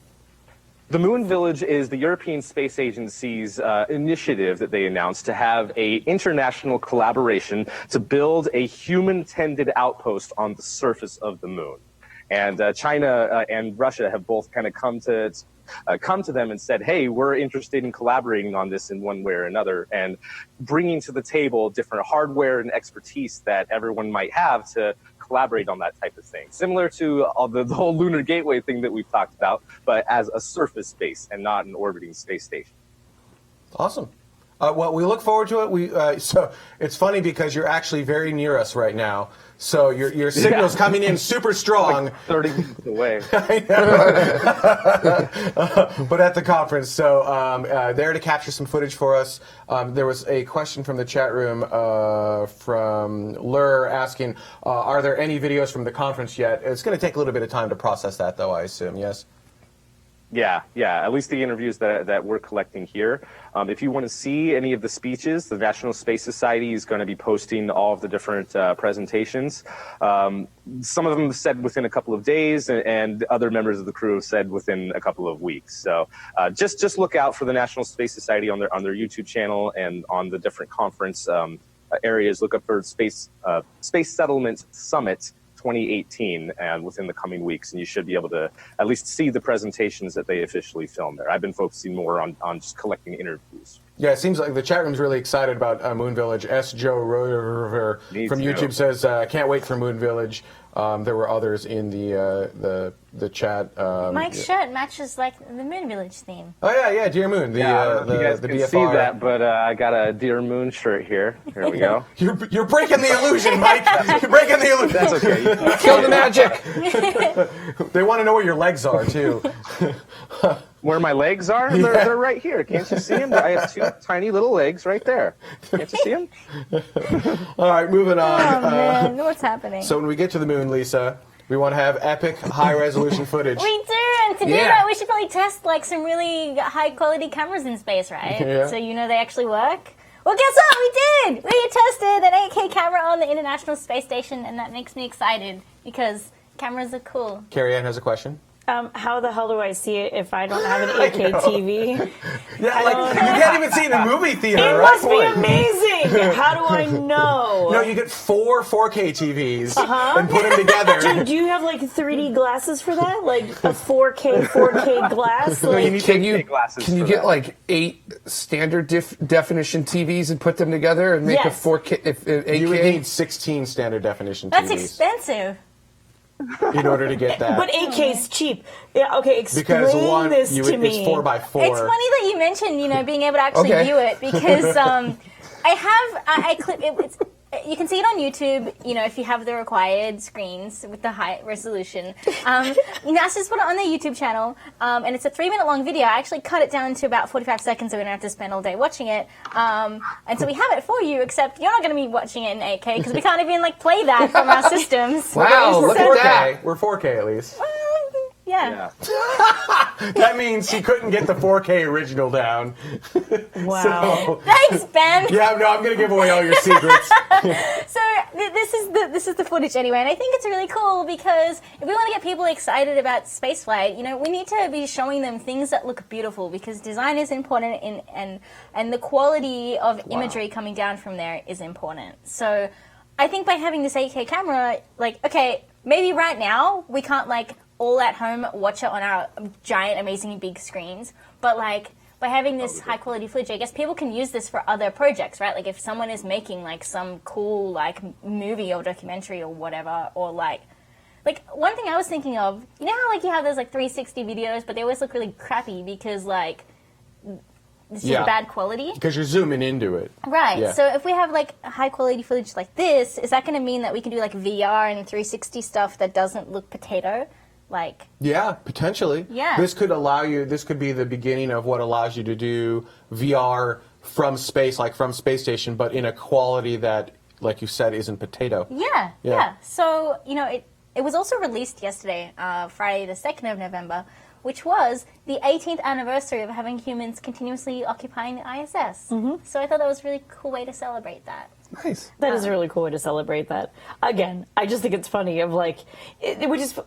S5: The Moon Village is the European Space Agency's initiative that they announced to have a international collaboration to build a human-tended outpost on the surface of the moon. And China and Russia have both kind of come to them and said, hey, we're interested in collaborating on this in one way or another, and bringing to the table different hardware and expertise that everyone might have to collaborate on that type of thing. Similar to the whole Lunar Gateway thing that we've talked about, but as a surface base and not an orbiting space station.
S10: Awesome. Well, we look forward to it. So it's funny because you're actually very near us right now. So your signal's coming in super strong.
S5: Like 30 minutes away.
S10: But at the conference. So there to capture some footage for us. There was a question from the chat room from Lur asking, are there any videos from the conference yet? It's going to take a little bit of time to process that, though, I assume, yes?
S5: Yeah, at least the interviews that we're collecting here. If you want to see any of the speeches, the National Space Society is going to be posting all of the different presentations. Some of them said within a couple of days, and other members of the crew have said within a couple of weeks. So just look out for the National Space Society on their YouTube channel and on the different conference areas. Look up for Space Settlement Summit 2018 and within the coming weeks, and you should be able to at least see the presentations that they officially filmed there. I've been focusing more on just collecting interviews.
S10: Yeah, it seems like the chat room's really excited about Moon Village. S. Joe Rover from YouTube says, can't wait for Moon Village. There were others in the chat.
S2: Mike's shirt matches like the Moon Village theme.
S10: Oh yeah, Dear Moon.
S5: You guys
S10: the
S5: can
S10: BFR.
S5: see that, but I got a Dear Moon shirt here. Here we go.
S10: You're breaking the illusion, Mike. You're breaking the illusion.
S5: That's okay.
S3: Kill the magic.
S10: They want to know where your legs are too.
S5: Where my legs are? They're right here. Can't you see them? I have 2 tiny little legs right there. Can't you see them?
S10: All right, moving on.
S2: Oh man, what's happening?
S10: So when we get to the moon, Lisa, we want to have epic, high-resolution footage.
S2: We do, and to do that, we should probably test like some really high quality cameras in space, right?
S10: Yeah.
S2: So they actually work. Well, guess what? We did! We tested an 8K camera on the International Space Station, and that makes me excited because cameras are cool.
S10: Carrie Ann has a question.
S6: How the hell do I see it if I don't have an 8K TV?
S10: Yeah, like you can't even see it in a movie theater.
S6: It
S10: right?
S6: must be amazing. How do I know?
S10: No, you get 4 4K TVs and put them together.
S6: Do you have like 3D glasses for that? Like a 4K glass?
S10: No, you need
S3: Can you
S5: glasses
S3: can you
S5: for
S3: get
S5: that.
S3: like 8 standard definition TVs and put them together and make a
S6: Yes.
S3: 4K, 8K?
S10: You would need 16 standard definition
S2: That's
S10: TVs
S2: expensive.
S10: in order to get that.
S6: But 8K's cheap. Yeah, okay, explain
S10: because one,
S6: this to me.
S10: it's 4x4.
S2: It's funny that you mentioned, being able to actually
S3: Okay.
S2: view it because I clip it. You can see it on YouTube, if you have the required screens with the high resolution. NASA's put it on their YouTube channel, and it's a 3-minute long video. I actually cut it down to about 45 seconds so we don't have to spend all day watching it. And so we have it for you, except you're not going to be watching it in 8K because we can't even play that from our systems.
S3: Wow,
S10: We're
S3: look
S10: 4K.
S3: at that.
S10: We're 4K at least.
S2: Yeah.
S10: That means he couldn't get the 4K original down.
S6: Wow.
S2: Thanks, Ben.
S10: Yeah, no, I'm going to give away all your secrets.
S2: So this is the footage anyway, and I think it's really cool because if we want to get people excited about spaceflight, we need to be showing them things that look beautiful because design is important and the quality of imagery coming down from there is important. So I think by having this 8K camera, maybe right now we can't all at home watch it on our giant, amazing big screens, but by having this high quality footage, I guess people can use this for other projects, right? Like if someone is making some cool movie or documentary or whatever, or one thing I was thinking of, how you have those 360 videos, but they always look really crappy because it's just bad quality.
S10: Because you're zooming into it.
S2: Right.
S10: Yeah.
S2: So if we have high quality footage like this, is that going to mean that we can do VR and 360 stuff that doesn't look potato?
S10: Yeah, potentially.
S2: Yeah.
S10: This could be the beginning of what allows you to do VR from space, from Space Station, but in a quality that, like you said, isn't potato.
S2: Yeah. So, it was also released yesterday, Friday the 2nd of November, which was the 18th anniversary of having humans continuously occupying the ISS. Mm-hmm. So I thought that was a really cool way to celebrate that.
S3: Nice.
S6: That is a really cool way to celebrate that. Again, I just think it's funny which is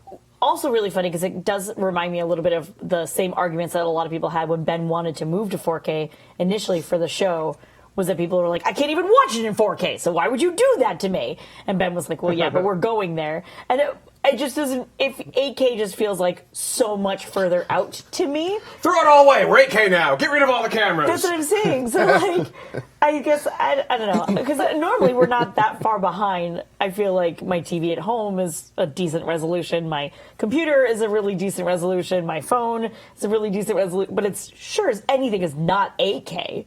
S6: also really funny because it does remind me a little bit of the same arguments that a lot of people had when Ben wanted to move to 4K initially for the show, was that people were like, I can't even watch it in 4K, so why would you do that to me? And Ben was like, well, yeah, but we're going there. And it just doesn't, if 8K just feels so much further out to me.
S10: Throw it all away. We're 8K now. Get rid of all the cameras.
S6: That's what I'm saying. So, I guess, I don't know. Because normally we're not that far behind. I feel like my TV at home is a decent resolution. My computer is a really decent resolution. My phone is a really decent resolution. But it's sure as anything is not 8K.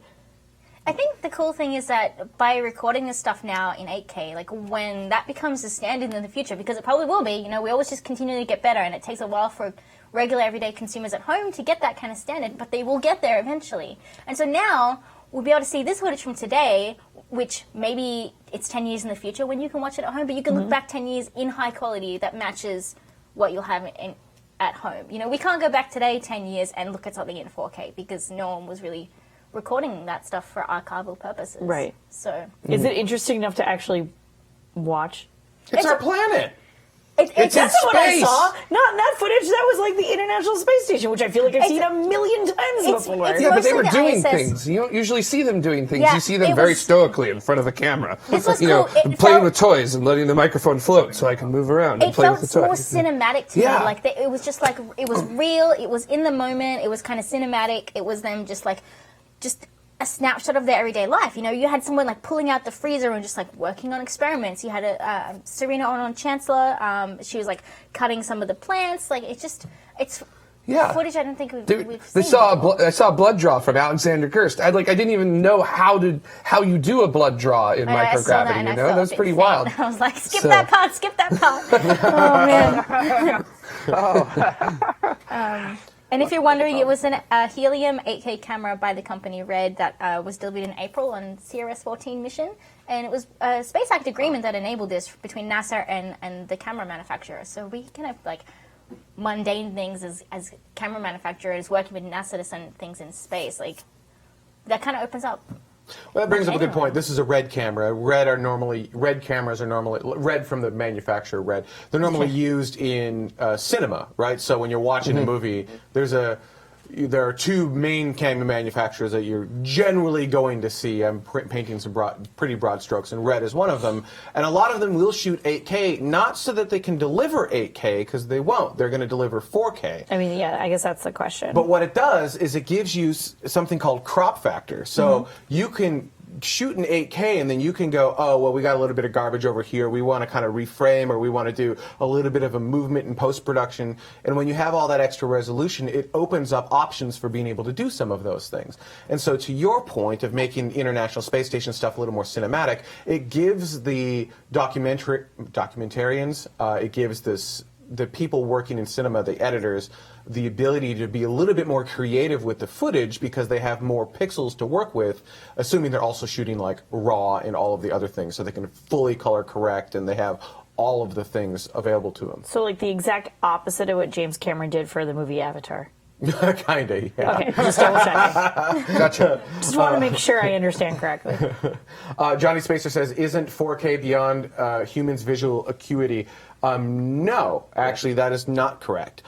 S2: I think the cool thing is that by recording this stuff now in 8K, when that becomes the standard in the future, because it probably will be, we always just continually get better, and it takes a while for regular everyday consumers at home to get that kind of standard, but they will get there eventually. And so now we'll be able to see this footage from today, which maybe it's 10 years in the future when you can watch it at home, but you can look back 10 years in high quality that matches what you'll have at home. We can't go back today 10 years and look at something in 4K because no one was really recording that stuff for archival purposes.
S6: Right.
S2: So
S6: is it interesting enough to actually watch?
S10: It's our planet.
S2: It's
S6: That's what I
S3: space.
S6: saw. Not in that footage. That was the International Space Station, which I feel like I've seen a million times before.
S2: it's
S3: Yeah, but they
S2: mostly
S3: were
S2: the
S3: doing
S2: ISS.
S3: things. You don't usually see them doing things.
S2: Yeah,
S3: You see them
S2: it
S3: very
S2: was-
S3: stoically in front of a camera.
S2: This was
S3: you know,
S2: cool. It
S3: playing
S2: felt-
S3: with toys and letting the microphone float so I can move around and
S2: It
S3: play
S2: felt
S3: with the
S2: more
S3: toys.
S2: cinematic to
S3: Yeah.
S2: me. It was just it was real. It was in the moment. It was kind of cinematic. It was them just a snapshot of their everyday life. You had someone pulling out the freezer and just working on experiments. You had Serena on Chancellor. She was cutting some of the plants. It's
S3: Yeah.
S2: footage I don't think we've
S3: They
S2: seen.
S3: I saw a blood draw from Alexander Gerst. I didn't even know how you do a blood draw in
S2: I saw that
S3: microgravity.
S2: and I
S3: You know,
S2: felt
S3: that was
S2: a bit
S3: pretty
S2: faint.
S3: wild.
S2: I was like, skip
S3: So-
S2: that part, skip that part. Oh man. And if you're wondering, it was a helium 8K camera by the company Red that was delivered in April on CRS-14 mission, and it was a Space Act agreement that enabled this between NASA and the camera manufacturer. So we kind of mundane things as camera manufacturers working with NASA to send things in space. Like, that kind of opens up.
S10: Well, that brings up a good point. This is a red camera. Red cameras are normally red from the manufacturer. Red. They're normally used in cinema, right? So when you're watching a movie, there are two main camera manufacturers that you're generally going to see. I'm painting some pretty broad strokes, and Red is one of them. And a lot of them will shoot 8K, not so that they can deliver 8K, because they won't. They're going to deliver 4K.
S6: I mean, yeah, I guess that's the question.
S10: But what it does is it gives you something called crop factor. So you can shoot in 8K, and then you can go, oh, well, we got a little bit of garbage over here. We want to kind of reframe, or we want to do a little bit of a movement in post-production. And when you have all that extra resolution, it opens up options for being able to do some of those things. And so to your point of making the International Space Station stuff a little more cinematic, it gives the documentarians, it gives the people working in cinema, the editors, the ability to be a little bit more creative with the footage because they have more pixels to work with, assuming they're also shooting like RAW and all of the other things, so they can fully color correct and they have all of the things available to them.
S6: So like the exact opposite of what James Cameron did for the movie Avatar.
S10: Kinda, yeah.
S6: Okay, just double checking.
S3: Gotcha.
S6: Just want to make sure I understand correctly.
S10: Johnny Spacer says, isn't 4K beyond humans' visual acuity? No, actually, that is not correct.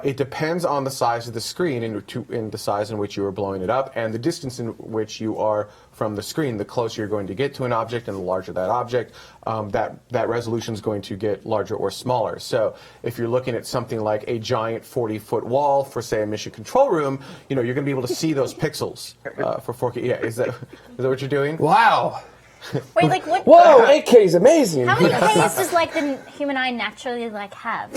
S10: It depends on the size of the screen and the size in which you are blowing it up and the distance in which you are from the screen. The closer you're going to get to an object and the larger that object, that resolution is going to get larger or smaller. So if you're looking at something like a giant 40-foot wall for, say, a mission control room, you're going to be able to see those pixels for 4K. Yeah, is that what you're doing?
S3: Wow.
S2: Wait, like what?
S3: Whoa, 8K is amazing.
S2: How many Ks does like the human eye naturally like have?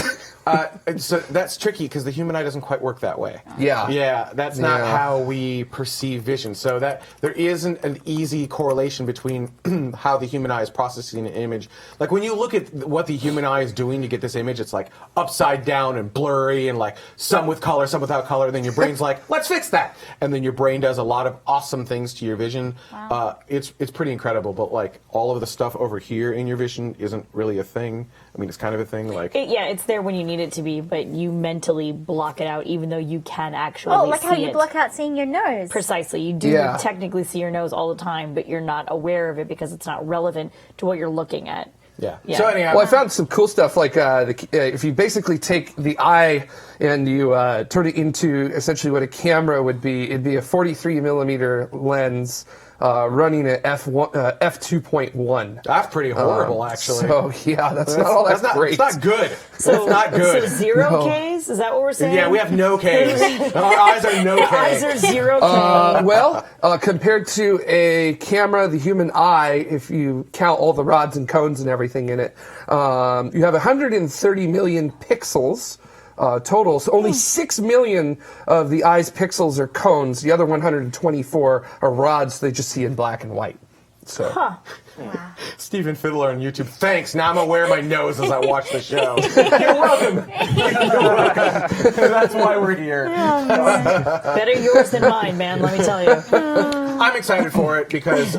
S10: So that's tricky because the human eye doesn't quite work that way.
S3: Yeah.
S10: Yeah, that's not how we perceive vision. So that there isn't an easy correlation between how the human eye is processing an image. Like when you look at what the human eye is doing to get this image, it's like upside down and blurry and like some with color, some without color. Then your brain's like, let's fix that. And then your brain does a lot of awesome things to your vision. Wow. It's pretty incredible. But like all of the stuff over here in your vision isn't really a thing. I mean, it's kind of a thing. Like
S6: it's there when you need it to be, but you mentally block it out, even though you can actually.
S2: Oh, like
S6: see
S2: how you
S6: it.
S2: block out seeing your nose.
S6: Precisely, you do technically see your nose all the time, but you're not aware of it because it's not relevant to what you're looking at.
S10: Yeah.
S3: So anyhow, I found some cool stuff like if you basically take the eye and you turn it into essentially what a camera would be, it'd be a 43 millimeter lens. Running at f2.1.
S10: That's pretty horrible, actually.
S3: So yeah, that's not all that great.
S10: It's not good. So, it's not good.
S6: So 0 Ks? Is that what we're saying?
S10: Yeah, we have no Ks. Our eyes are no Ks.
S6: Our eyes are 0 K.
S3: Well, compared to a camera, the human eye, if you count all the rods and cones and everything in it, you have 130 million pixels. Total. So only 6 million of the eye's pixels are cones. The other 124 are rods they just see in black and white. So.
S2: Wow.
S10: Stephen Fiddler on YouTube. Thanks. Now I'm gonna wear my nose as I watch the show. You're welcome. You're welcome. That's why we're here.
S6: Better yours than mine, man. Let me tell you.
S10: I'm excited for it because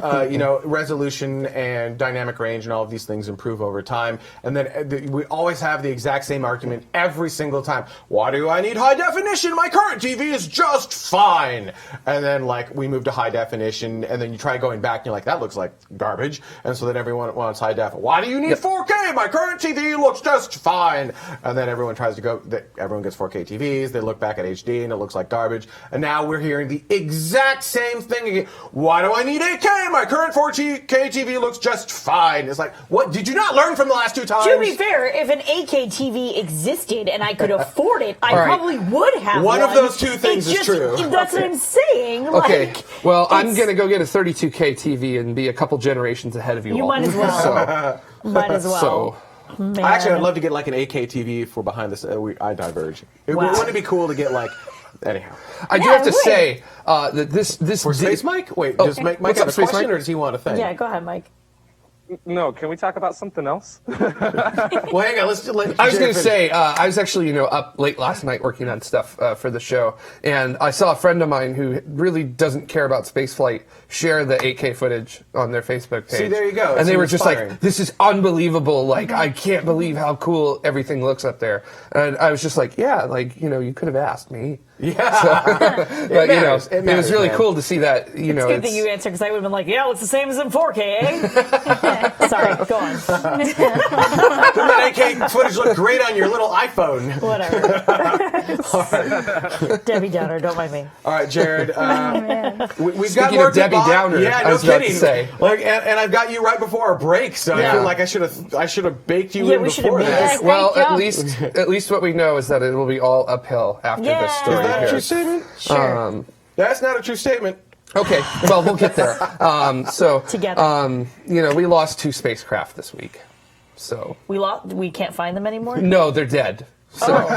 S10: resolution and dynamic range and all of these things improve over time. And then we always have the exact same argument every single time. Why do I need high definition? My current TV is just fine. And then like we move to high definition, and then you try going back, and you're like, that looks like garbage. And so then everyone wants high def. Why do you need 4K? My current TV looks just fine. And then everyone tries to go. Everyone gets 4K TVs. They look back at HD and it looks like garbage. And now we're hearing the exact same thing again. Why do I need 8K? My current 4K TV looks just fine. It's like, what? Did you not learn from the last two times?
S6: To be fair, if an 8K TV existed and I could afford it, I probably would have one.
S10: One of those two things is true.
S6: That's what I'm saying.
S3: Okay.
S6: Like,
S3: well, I'm going to go get a 32K TV and be a couple generations ahead of you all.
S6: You might as well. Might as well.
S3: So.
S6: Man.
S10: Actually, I'd love to get like an 8K TV for behind this. I diverge. Wouldn't it be cool to get like? Anyhow,
S3: I do have to say that this
S10: for Space Mike. Wait, does Mike have a question, or does he want a thing?
S6: Yeah, go ahead, Mike.
S5: No, can we talk about something else?
S10: Well, hang on. Let's let
S3: I was
S10: Jared
S3: going to
S10: finish.
S3: say, I was actually, up late last night working on stuff for the show, and I saw a friend of mine who really doesn't care about spaceflight share the 8K footage on their Facebook page.
S10: See, there you go.
S3: And
S10: It's
S3: they were just
S10: inspiring.
S3: like, "This is unbelievable! Like, I can't believe how cool everything looks up there." And I was just like, "Yeah, like, you could have asked me."
S10: Yeah.
S3: But
S10: matters.
S3: it was
S10: matters,
S3: really
S10: man.
S3: cool to see that.
S6: It's good that you answered because I would have been like, yeah, it's the same as in 4K, eh? Sorry, go on.
S10: Doesn't that 8K footage look great on your little iPhone?
S6: Whatever. Debbie Downer, don't mind me.
S10: All right, Jared. We've got
S3: Speaking
S10: more
S3: of Debbie
S10: good
S3: Downer,
S10: Yeah,
S3: I
S10: no
S3: was about to
S10: kidding.
S3: say.
S10: Like, and I've got you right before our break, so I feel like I should have baked you
S6: Yeah,
S10: in
S6: we should have
S10: before
S6: made
S10: this.
S6: this.
S3: Well,
S2: Great
S3: at least what we know is that it will be all uphill after
S6: Yeah.
S3: this
S6: Is
S3: story.
S10: Is that a
S3: here.
S10: true statement?
S6: Sure.
S10: That's not a true statement.
S3: Okay, well, we'll get there.
S6: Together.
S3: We lost 2 spacecraft this week. So
S6: We can't find them anymore?
S3: no, they're dead. So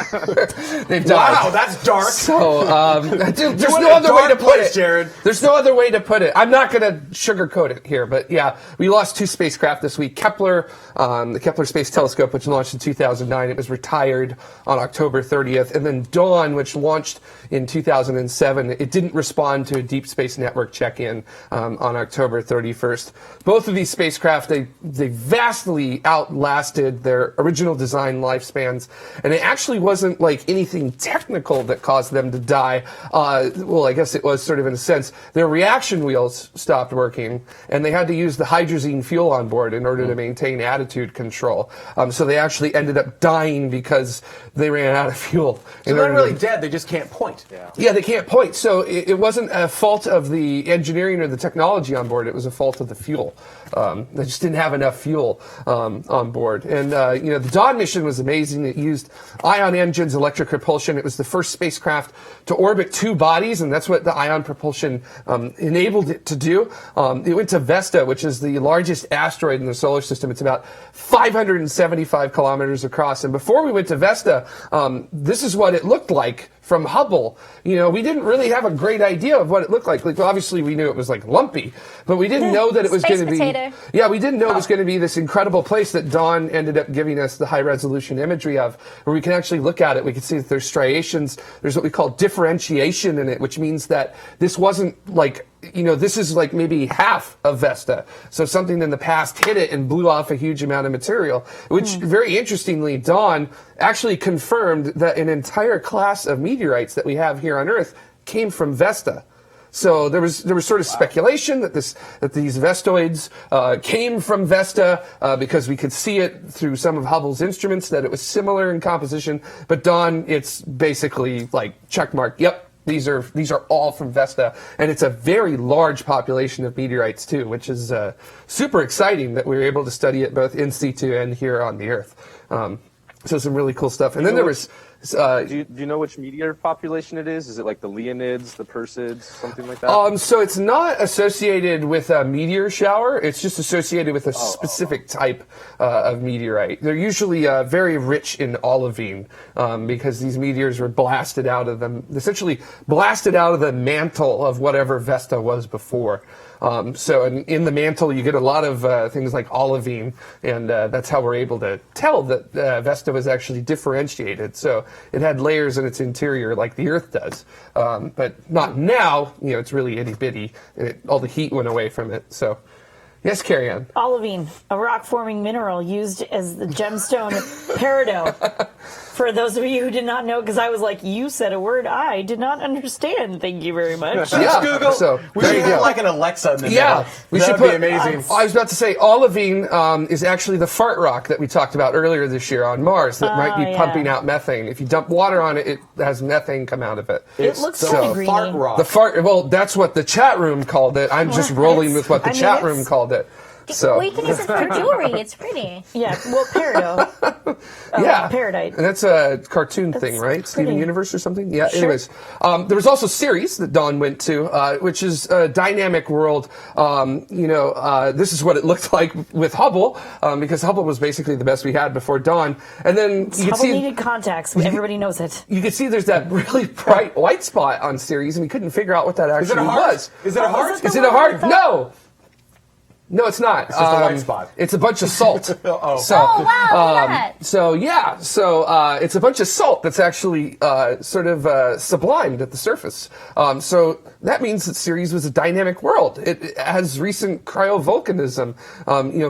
S3: they've died.
S10: Wow, that's dark.
S3: So there's
S10: went
S3: no
S10: a
S3: other way to
S10: dark
S3: put
S10: place,
S3: it,
S10: Jared.
S3: There's no other way to put it. I'm not going to sugarcoat it here, but yeah, we lost 2 spacecraft this week. Kepler, the Kepler Space Telescope, which launched in 2009, it was retired on October 30th, and then Dawn, which launched in 2007, it didn't respond to a Deep Space Network check-in on October 31st. Both of these spacecraft, they vastly outlasted their original design lifespans, and it actually wasn't like anything technical that caused them to die. Well, I guess it was sort of in a sense. Their reaction wheels stopped working, and they had to use the hydrazine fuel on board in order to maintain attitude control. So they actually ended up dying because they ran out of fuel.
S10: So they're not really dead. They just can't point.
S3: Yeah, they can't point. So it wasn't a fault of the engineering or the technology on board. It was a fault of the fuel. They just didn't have enough fuel on board. And, the Dawn mission was amazing. It used ion engines, electric propulsion. It was the first spacecraft to orbit 2 bodies, and that's what the ion propulsion enabled it to do. It went to Vesta, which is the largest asteroid in the solar system. It's about 575 kilometers across. And before we went to Vesta, this is what it looked like from Hubble. We didn't really have a great idea of what it looked like. Like, obviously, we knew it was like lumpy, but we didn't know that it was going to be.
S2: Potato.
S3: Yeah, we didn't know it was going to be this incredible place that Dawn ended up giving us the high resolution imagery of, where we can actually look at it. We can see that there's striations. There's what we call differentiation in it, which means that this wasn't like, this is like maybe half of Vesta. So something in the past hit it and blew off a huge amount of material, which very interestingly, Dawn actually confirmed that an entire class of meteorites that we have here on Earth came from Vesta. So there was sort of speculation that these Vestoids came from Vesta because we could see it through some of Hubble's instruments, that it was similar in composition. But Dawn, it's basically like checkmark. Yep. These are all from Vesta, and it's a very large population of meteorites too, which is super exciting that we were able to study it both in situ and here on the Earth. So some really cool stuff. And then there was.
S5: Do you know which meteor population it is? Is it like the Leonids, the Perseids, something like that?
S3: So it's not associated with a meteor shower. It's just associated with a specific type of meteorite. They're usually very rich in olivine because these meteors were essentially blasted out of the mantle of whatever Vesta was before. So in the mantle, you get a lot of things like olivine, and that's how we're able to tell that Vesta was actually differentiated. So it had layers in its interior like the Earth does, but not now. It's really itty bitty, and all the heat went away from it. So, yes, carry on.
S6: Olivine, a rock-forming mineral used as the gemstone peridot. For those of you who did not know, because I was like, you said a word I did not understand. Thank you very much.
S3: Yeah,
S10: Google.
S3: so
S10: We
S3: there
S10: should
S3: you
S10: have
S3: go.
S10: like an Alexa in the
S3: Yeah,
S10: middle.
S3: we
S10: That
S3: should
S10: would
S3: put.
S10: be amazing.
S3: I was about to say, olivine is actually the fart rock that we talked about earlier this year on Mars that might be pumping out methane. If you dump water on it, it has methane come out of it.
S6: It looks
S10: the
S6: kind of greeny.
S10: fart rock.
S3: The fart. Well, that's what the chat room called it. I'm just rolling with what the chat room called it. So
S2: Well, you can use it for jewelry. It's pretty.
S6: Yeah, well, peridot.
S3: yeah,
S6: Peridot.
S3: And that's a cartoon thing, right? Steven
S6: pretty.
S3: Universe or something. Yeah.
S6: Sure.
S3: Anyways, there was also Ceres that Dawn went to, which is a dynamic world. This is what it looked like with Hubble, because Hubble was basically the best we had before Dawn. And then you can
S6: Hubble
S3: see
S6: needed contacts. Everybody knows it.
S3: you can see there's that really bright white spot on Ceres, and we couldn't figure out what that
S10: Is it
S3: actually
S10: a heart?
S3: was.
S10: Is it a heart?
S3: Is it a heart? No. No, it's not.
S10: It's just a white spot.
S3: It's a bunch of salt. So,
S2: Oh, wow, look at that.
S3: So it's a bunch of salt that's actually sort of sublimed at the surface. So that means that Ceres was a dynamic world. It has recent cryovolcanism,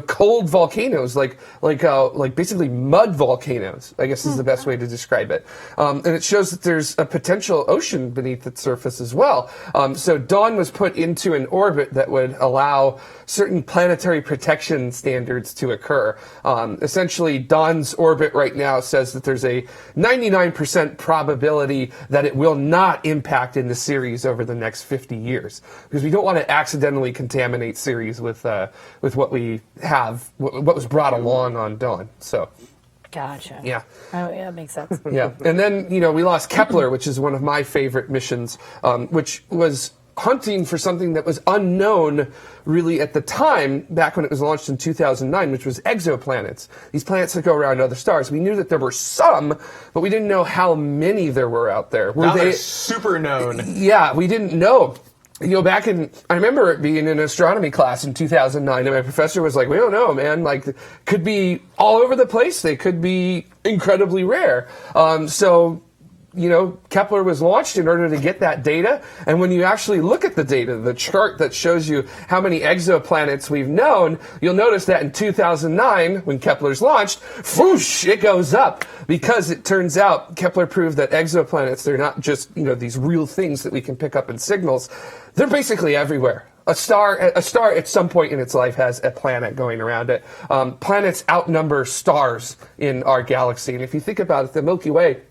S3: cold volcanoes, like basically mud volcanoes, I guess is the best way to describe it. And it shows that there's a potential ocean beneath its surface as well. So Dawn was put into an orbit that would allow certain planetary protection standards to occur. Essentially, Dawn's orbit right now says that there's a 99% probability that it will not impact into Ceres over the next 50 years, because we don't want to accidentally contaminate Ceres with what we have, what was brought along on Dawn. So.
S6: Gotcha.
S3: Yeah.
S6: Oh, yeah, that makes sense.
S3: Yeah. And then, we lost Kepler, which is one of my favorite missions, which was hunting for something that was unknown really at the time, back when it was launched in 2009, which was exoplanets. These planets that go around other stars. We knew that there were some, but we didn't know how many there were out there.
S10: Now they're super known.
S3: Yeah, we didn't know. I remember it being in astronomy class in 2009, and my professor was like, we don't know, man. Like, could be all over the place. They could be incredibly rare. Kepler was launched in order to get that data. And when you actually look at the data, the chart that shows you how many exoplanets we've known, you'll notice that in 2009, when Kepler's launched, whoosh, it goes up. Because it turns out Kepler proved that exoplanets, they're not just, these real things that we can pick up in signals. They're basically everywhere. A star at some point in its life has a planet going around it. Planets outnumber stars in our galaxy. And if you think about it, the Milky Way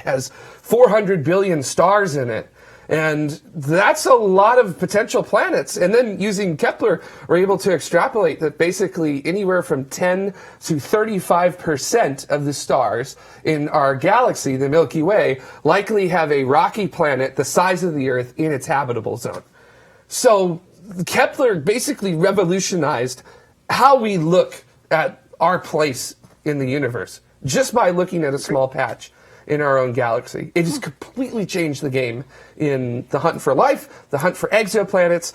S3: has 400 billion stars in it. And that's a lot of potential planets. And then using Kepler, we're able to extrapolate that basically anywhere from 10 to 35% of the stars in our galaxy, the Milky Way, likely have a rocky planet the size of the Earth in its habitable zone. So Kepler basically revolutionized how we look at our place in the universe just by looking at a small patch in our own galaxy. It just completely changed the game in the hunt for life, the hunt for exoplanets.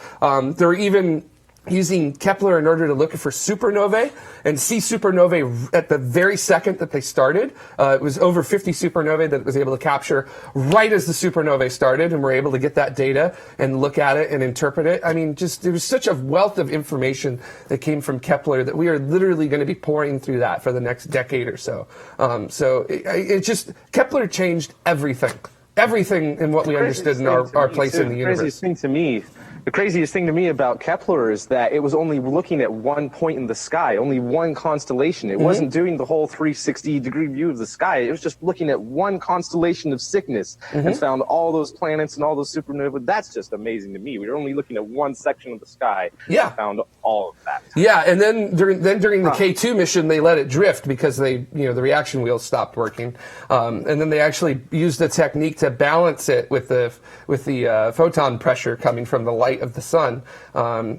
S3: They're even using Kepler in order to look for supernovae and see supernovae at the very second that they started. It was over 50 supernovae that it was able to capture right as the supernovae started, and we're able to get that data and look at it and interpret it. I mean, there was such a wealth of information that came from Kepler that we are literally going to be pouring through that for the next decade or so. Kepler changed everything. Everything in what we understood in our place in the universe.
S5: The craziest thing to me about Kepler is that it was only looking at one point in the sky, only one constellation. It wasn't doing the whole 360-degree view of the sky. It was just looking at one constellation of Cygnus and found all those planets and all those supernovae. That's just amazing to me. We were only looking at one section of the sky and found all of that.
S3: Yeah, and then during the K2 mission, they let it drift because the reaction wheels stopped working. And then they actually used a technique to balance it with the photon pressure coming from the light of the sun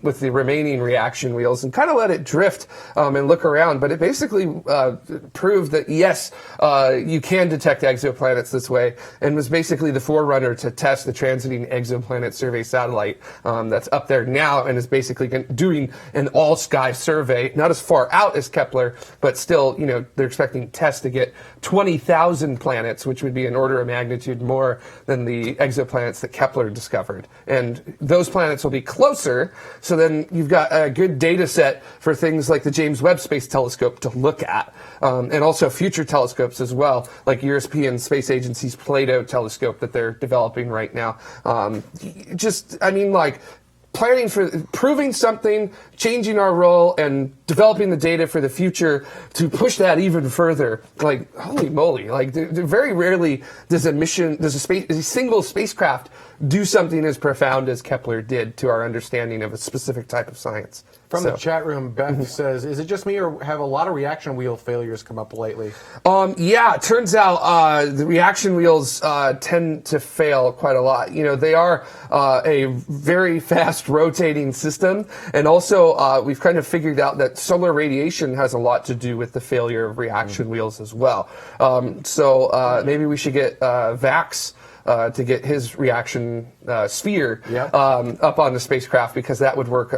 S3: with the remaining reaction wheels, and kind of let it drift and look around. But it basically proved that, yes, you can detect exoplanets this way, and was basically the forerunner to test the Transiting Exoplanet Survey satellite that's up there now and is basically doing an all-sky survey, not as far out as Kepler, but still, they're expecting tests to get 20,000 planets, which would be an order of magnitude more than the exoplanets that Kepler discovered. And those planets will be closer, so then you've got a good data set for things like the James Webb Space Telescope to look at, and also future telescopes as well, like European Space Agency's Plato telescope that they're developing right now. Planning for proving something, changing our role, and developing the data for the future to push that even further. Like, holy moly! Like, very rarely does a single spacecraft do something as profound as Kepler did to our understanding of a specific type of science.
S10: From the chat room, Beth says, is it just me, or have a lot of reaction wheel failures come up lately?
S3: Yeah, it turns out the reaction wheels tend to fail quite a lot. They are a very fast rotating system, and also we've kind of figured out that solar radiation has a lot to do with the failure of reaction wheels as well. Maybe we should get VAX to get his reaction sphere
S10: Yep.
S3: up on the spacecraft, because that would work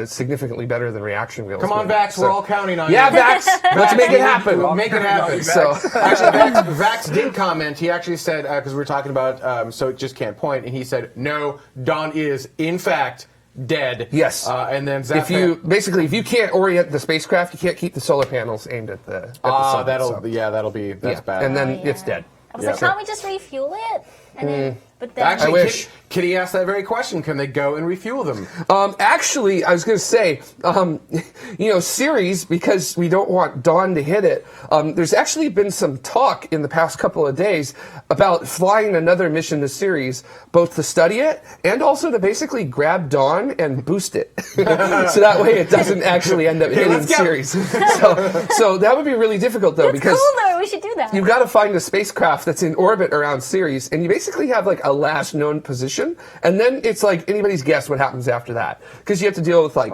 S3: significantly better than reaction wheels.
S10: Come on,
S3: would.
S10: Vax, we're all counting on
S3: Yeah,
S10: you.
S3: Vax, let's make it happen.
S10: We'll make it happen.
S3: So,
S10: Actually, Vax did comment. He actually said, because we were talking about, so it just can't point, and he said, no, Don is, in fact, dead.
S3: yes.
S10: And then Zap
S3: if you can't orient the spacecraft, you can't keep the solar panels aimed at the sun.
S10: That's bad.
S3: And then
S2: Oh, yeah.
S3: it's dead.
S2: I was like, can't we just refuel it? And then, but then
S10: Actually,
S3: I wish.
S10: Kitty asked that very question. Can they go and refuel them?
S3: Actually, I was going to say, Ceres, because we don't want Dawn to hit it, there's actually been some talk in the past couple of days about flying another mission to Ceres, both to study it and also to basically grab Dawn and boost it. So that way it doesn't actually end up hitting
S10: let's go.
S3: Ceres. So that would be really difficult, though,
S2: it's
S3: because
S2: cool though. We should do that.
S3: you've got to find a spacecraft that's in orbit around Ceres, and you basically have like a last known position, and then it's like anybody's guess what happens after that, because you have to deal with like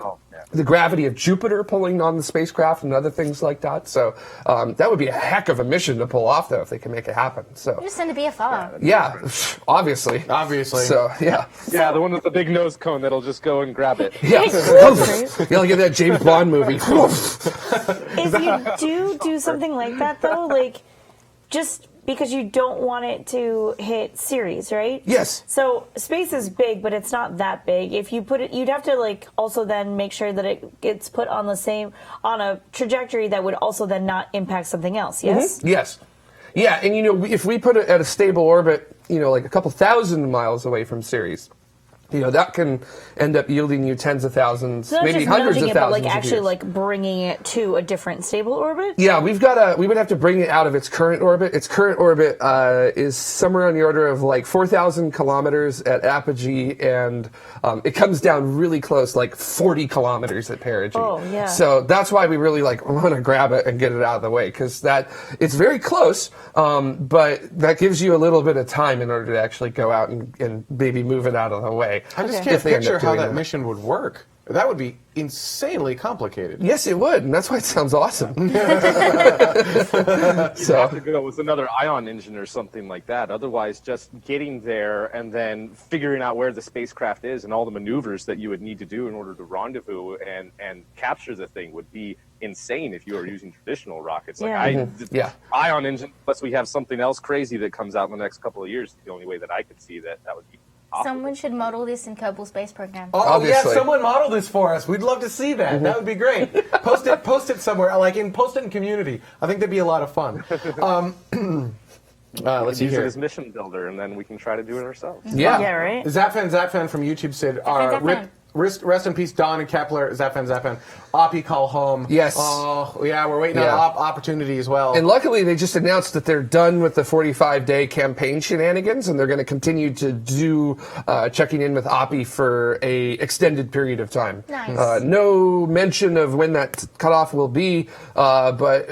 S3: the gravity of Jupiter pulling on the spacecraft and other things like that. So that would be a heck of a mission to pull off, though, if they can make it happen. So
S2: You just send a BFR.
S3: yeah, obviously.
S10: So
S3: yeah.
S5: Yeah, the one with the big nose cone that'll just go and grab it.
S3: Yeah. You'll get that James Bond movie.
S6: If you do something like that, though, like, just because you don't want it to hit Ceres, right?
S3: Yes.
S6: So space is big, but it's not that big. If you put it, you'd have to like also then make sure that it gets put on on a trajectory that would also then not impact something else. Yes.
S3: Yes. Yeah, and if we put it at a stable orbit, like a couple thousand miles away from Ceres, that can end up yielding you tens of thousands,
S6: So not
S3: maybe
S6: just
S3: hundreds
S6: nudging
S3: of
S6: it, but
S3: thousands
S6: like
S3: of
S6: actually
S3: years.
S6: like bringing it to a different stable orbit.
S3: Yeah, we would have to bring it out of its current orbit. Its current orbit is somewhere on the order of like 4,000 kilometers at apogee, and it comes down really close, like 40 kilometers at perigee.
S6: Oh, yeah.
S3: So that's why we really want to grab it and get it out of the way, because it's very close, but that gives you a little bit of time in order to actually go out and maybe move it out of the way.
S10: I just
S3: If
S10: can't
S3: they end
S10: picture
S3: up
S10: how
S3: doing
S10: that mission would work. That would be insanely complicated.
S3: Yes, it would, and that's why it sounds awesome.
S5: You'd have to go with another ion engine or something like that. Otherwise, just getting there and then figuring out where the spacecraft is and all the maneuvers that you would need to do in order to rendezvous and capture the thing would be insane if you were using traditional rockets.
S6: Yeah.
S5: Ion engine, unless we have something else crazy that comes out in the next couple of years, is the only way that I could see that would be possible.
S2: Someone should model this in Kerbal Space Program.
S10: Oh
S3: Obviously.
S10: yeah, someone model this for us. We'd love to see that. That would be great. Post it somewhere, post it in community. I think that'd be a lot of fun. Let's see
S5: Use it
S10: here.
S5: as mission builder, and then we can try to do it ourselves.
S3: Yeah.
S6: Yeah. Right.
S10: Zapfan from YouTube said,
S2: Zapfan.
S10: rest in peace, Don and Kepler. Zapfan. Oppie call home.
S3: Yes.
S10: Oh yeah, we're waiting
S3: Yeah.
S10: on opportunity as well.
S3: And luckily, they just announced that they're done with the 45-day campaign shenanigans, and they're going to continue to do checking in with Oppie for a extended period of time.
S2: Nice.
S3: No mention of when that cutoff will be, but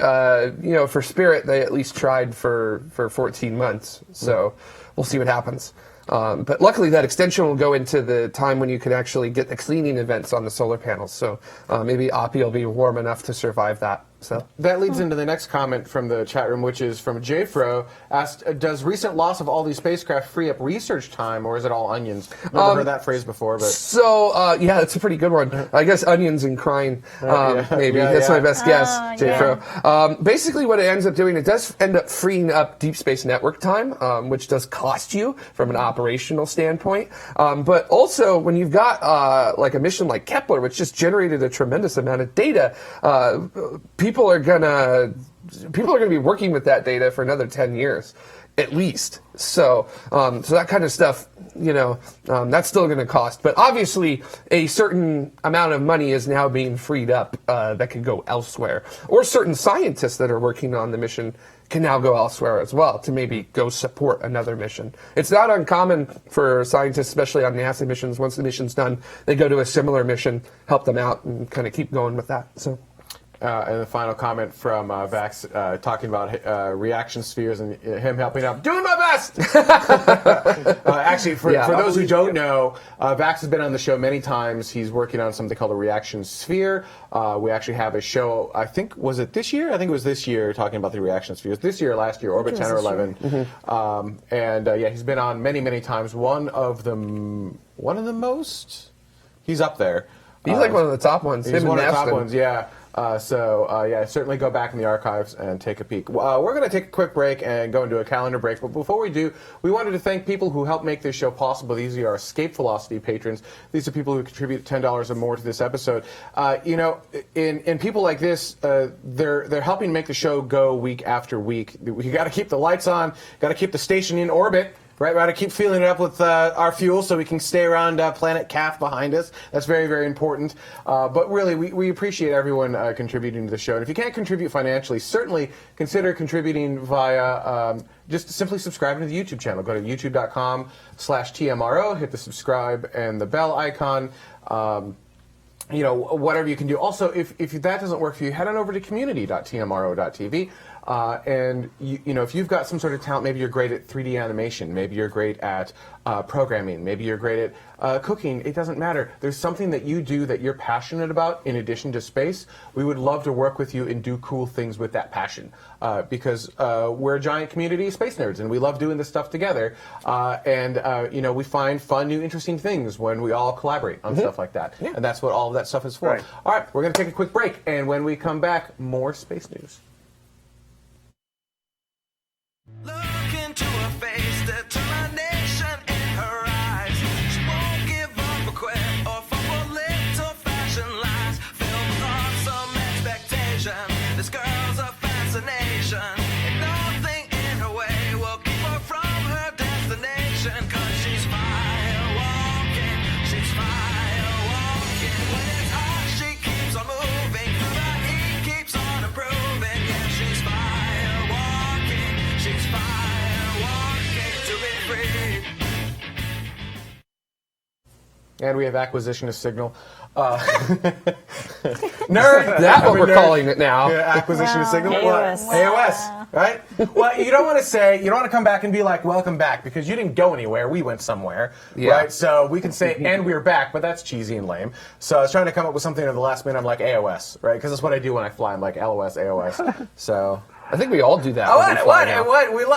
S3: for Spirit, they at least tried for 14 months. So we'll see what happens. But luckily, that extension will go into the time when you can actually get the cleaning events on the solar panels. So maybe Oppie will be warm enough to survive that. So
S10: that leads into the next comment from the chat room, which is from Jfro. Asked, does recent loss of all these spacecraft free up research time, or is it all onions? I've never heard that phrase before, but
S3: yeah, it's a pretty good one. I guess onions and crying, maybe.
S10: Yeah,
S3: That's
S10: yeah.
S3: my best guess, Jfro. Basically, what it ends up doing, it does end up freeing up Deep Space Network time, which does cost you from an operational standpoint. But also, when you've got like a mission like Kepler, which just generated a tremendous amount of data, people are gonna be working with that data for another 10 years, at least. So that kind of stuff, that's still going to cost. But obviously, a certain amount of money is now being freed up that could go elsewhere, or certain scientists that are working on the mission can now go elsewhere as well to maybe go support another mission. It's not uncommon for scientists, especially on NASA missions. Once the mission's done, they go to a similar mission, help them out, and kind of keep going with that. So.
S10: And the final comment from Vax talking about reaction spheres and him helping out. Doing my best! Actually, for those who don't know, Vax has been on the show many times. He's working on something called a reaction sphere. We actually have a show, I think, was it this year? I think it was this year, talking about the reaction spheres. This year, last year, Orbit 10 or 11. Mm-hmm. He's been on many, many times. One of the most? He's up there.
S3: He's like one of the top ones.
S10: He's one of the top ones, yeah. Certainly go back in the archives and take a peek. We're going to take a quick break and go into a calendar break. But before we do, we wanted to thank people who help make this show possible. These are our Escape Velocity patrons. These are people who contribute $10 or more to this episode. In people like this, they're helping make the show go week after week. You got to keep the lights on. Got to keep the station in orbit. Right, to keep filling it up with our fuel so we can stay around planet Calf behind us. That's very, very important. But really, we appreciate everyone contributing to the show. And if you can't contribute financially, certainly consider contributing via just simply subscribing to the YouTube channel. Go to youtube.com/TMRO, hit the subscribe and the bell icon. Whatever you can do. Also, if that doesn't work for you, head on over to community.tmro.tv. And if you've got some sort of talent, maybe you're great at 3D animation, maybe you're great at programming, maybe you're great at cooking, it doesn't matter. There's something that you do that you're passionate about in addition to space. We would love to work with you and do cool things with that passion because we're a giant community of space nerds and we love doing this stuff together. We find fun, new, interesting things when we all collaborate on stuff like that. Yeah. And that's what all of that stuff is for. Right. All right, we're going to take a quick break, and when we come back, more space news.
S11: Look into her face, determination in her eyes. She won't give up or quit or fall for little fashion lies. Filled with awesome expectation, this girl's a fascination. And nothing in her way will keep her from her destination. 'Cause she's fire walking, she's fire walking. When it's hot, she keeps on moving. Through the heat, keeps on improving. Yeah, she's fire walking, she's fire walking to be free.
S10: And we have acquisition of signal.
S3: Nerd! That's what we're calling it now.
S10: Yeah, acquisition of signal.
S6: AOS.
S10: What? AOS, right? Well, you don't want to come back and be like, welcome back, because you didn't go anywhere. We went somewhere, right? So we can say, and we're back, but that's cheesy and lame. So I was trying to come up with something at the last minute. I'm like, AOS, right? Because that's what I do when I fly. I'm like, LOS, AOS. So...
S3: I think we all do that.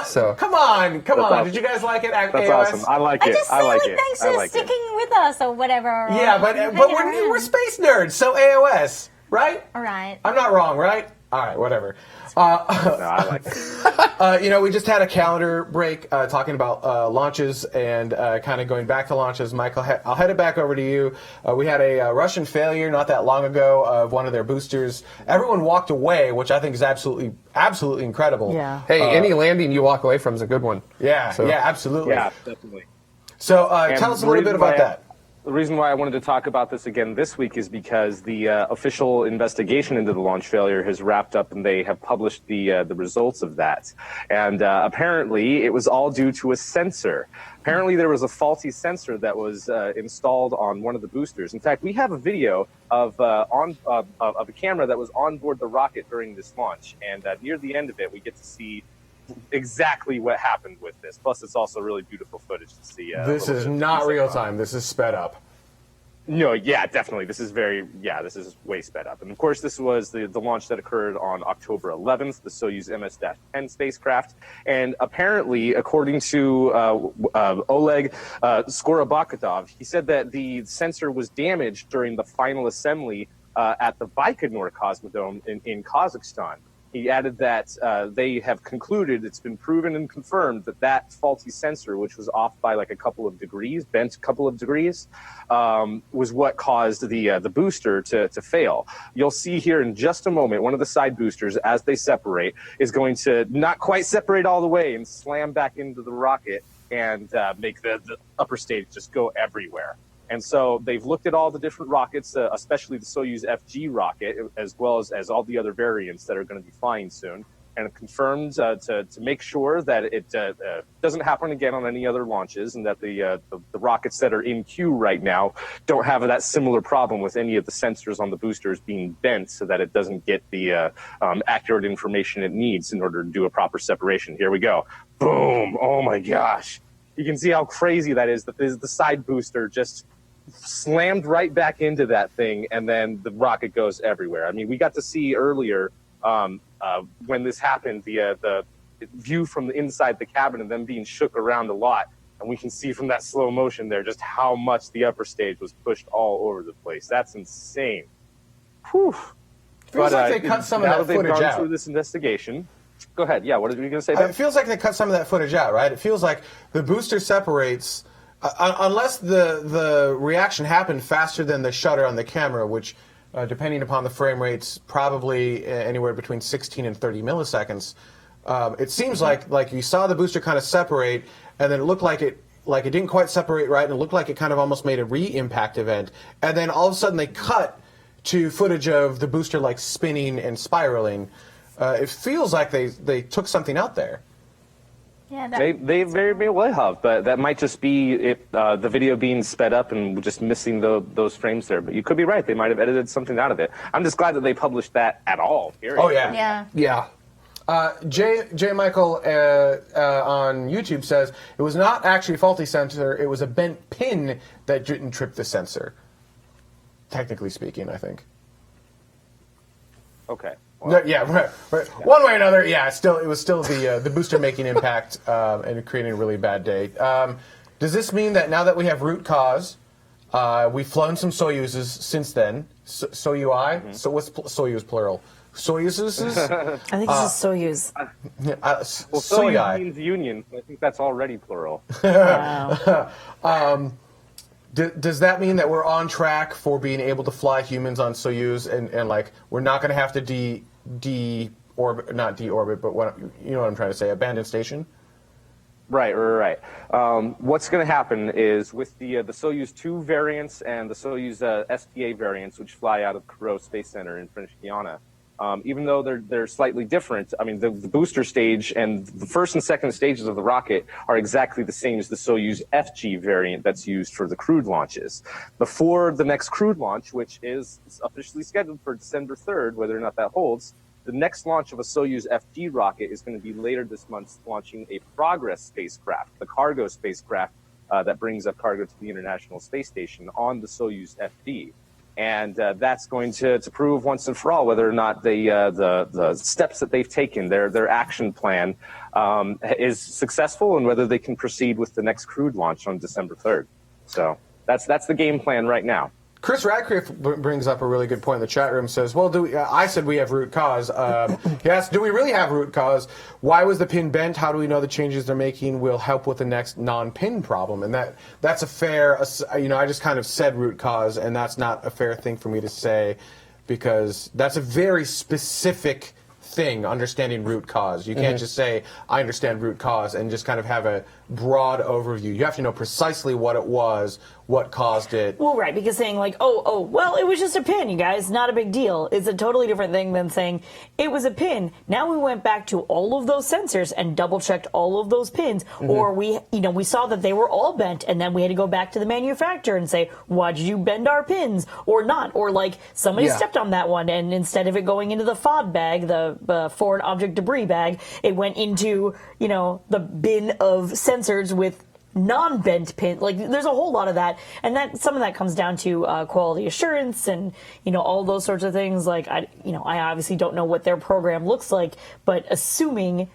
S10: So. Come on.
S5: Awesome.
S10: Did you guys like it?
S5: That's
S10: AOS?
S5: awesome. I like it.
S2: I like it. Thanks for sticking with us or whatever.
S10: Yeah, but we're space nerds, so AOS, right?
S2: All right.
S10: I'm not wrong, right? All right, whatever.
S5: No, I like it.
S10: We just had a calendar break talking about launches and kind of going back to launches. Mike, I'll head it back over to you. We had a Russian failure not that long ago of one of their boosters. Everyone walked away, which I think is absolutely incredible.
S6: Yeah.
S3: Hey, any landing you walk away from is a good one.
S10: Yeah, yeah, absolutely.
S5: Yeah, definitely.
S10: So tell us a little bit about that.
S5: The reason why I wanted to talk about this again this week is because the official investigation into the launch failure has wrapped up, and they have published the results of that. And apparently, it was all due to a sensor. Apparently, there was a faulty sensor that was installed on one of the boosters. In fact, we have a video of a camera that was on board the rocket during this launch, and near the end of it, we get to see exactly what happened with this. Plus, it's also really beautiful footage to see.
S10: This is not real time. This is sped up.
S5: No, yeah, definitely. This is way sped up. And of course, this was the launch that occurred on October 11th, the Soyuz MS-10 spacecraft. And apparently, according to Oleg Skorobakodov, he said that the sensor was damaged during the final assembly at the Baikonur Cosmodrome in Kazakhstan. He added that they have concluded, it's been proven and confirmed that faulty sensor, which was off by like a couple of degrees, bent a couple of degrees, was what caused the booster to fail. You'll see here in just a moment, one of the side boosters, as they separate, is going to not quite separate all the way and slam back into the rocket and make the upper stage just go everywhere. And so they've looked at all the different rockets, especially the Soyuz FG rocket, as well as all the other variants that are going to be flying soon. and confirmed to make sure that it doesn't happen again on any other launches, and that the rockets that are in queue right now don't have that similar problem with any of the sensors on the boosters being bent, so that it doesn't get the accurate information it needs in order to do a proper separation. Here we go. Boom. Oh my gosh. You can see how crazy that is. That the side booster just slammed right back into that thing, and then the rocket goes everywhere. I mean, we got to see earlier when this happened, the view from the inside the cabin and them being shook around a lot, and we can see from that slow motion there just how much the upper stage was pushed all over the place. That's insane. Whew.
S10: Feels like they cut some of that
S5: they've
S10: footage
S5: gone
S10: out.
S5: through this investigation. Go ahead. Yeah, what are you going to say, Ben?
S10: It feels like they cut some of that footage out, right? It feels like the booster separates, unless the reaction happened faster than the shutter on the camera, which, depending upon the frame rates, probably anywhere between 16 and 30 milliseconds. It seems like you saw the booster kind of separate, and then it looked like it didn't quite separate right, and it looked like it kind of almost made a re-impact event, and then all of a sudden they cut to footage of the booster like spinning and spiraling. It feels like they took something out there.
S2: Yeah,
S5: They very well have, but that might just be the video being sped up and just missing those frames there. But you could be right; they might have edited something out of it. I'm just glad that they published that at all. Period.
S10: Oh yeah,
S2: yeah.
S10: J. Michael on YouTube says it was not actually a faulty sensor; it was a bent pin that didn't trip the sensor. Technically speaking, I think.
S5: Okay.
S10: No, yeah, right. One way or another, yeah. It was still the booster making impact and creating a really bad day. Does this mean that now that we have root cause, we've flown some Soyuzes since then? Soyuz? So what's Soyuz plural? Soyuzes?
S6: I think this is Soyuz.
S5: Well, Soyuz means union. I think that's already plural.
S6: Wow.
S10: Does that mean that we're on track for being able to fly humans on Soyuz and like we're not going to have to deorbit, not deorbit, but you know what I'm trying to say, abandon station?
S5: Right. What's going to happen is with the Soyuz 2 variants and the Soyuz SPA variants, which fly out of Kourou Space Center in French Guiana, even though they're slightly different, I mean, the booster stage and the first and second stages of the rocket are exactly the same as the Soyuz FG variant that's used for the crewed launches. Before the next crewed launch, which is officially scheduled for December 3rd, whether or not that holds, the next launch of a Soyuz FG rocket is going to be later this month, launching a Progress spacecraft, the cargo spacecraft that brings up cargo to the International Space Station on the Soyuz FD. And that's going to prove once and for all whether or not the steps that they've taken, their action plan, is successful, and whether they can proceed with the next crewed launch on December 3rd. So that's the game plan right now.
S10: Chris Radcliffe brings up a really good point in the chat room. Says, well, I said we have root cause. He asked, do we really have root cause? Why was the pin bent? How do we know the changes they're making will help with the next non-pin problem? And that's a fair, I just kind of said root cause, and that's not a fair thing for me to say, because that's a very specific thing, understanding root cause. You can't just say, I understand root cause, and just kind of have a broad overview. You have to know precisely what it was, what caused it.
S6: Well, right, because saying like, well, it was just a pin, you guys, not a big deal, is a totally different thing than saying it was a pin. Now we went back to all of those sensors and double checked all of those pins, or we saw that they were all bent, and then we had to go back to the manufacturer and say, why did you bend our pins or not? Or like somebody stepped on that one, and instead of it going into the FOD bag, the foreign object debris bag, it went into the bin of sensors with non-bent pin. Like there's a whole lot of that, and that some of that comes down to quality assurance and all those sorts of things. Like I obviously don't know what their program looks like, but assuming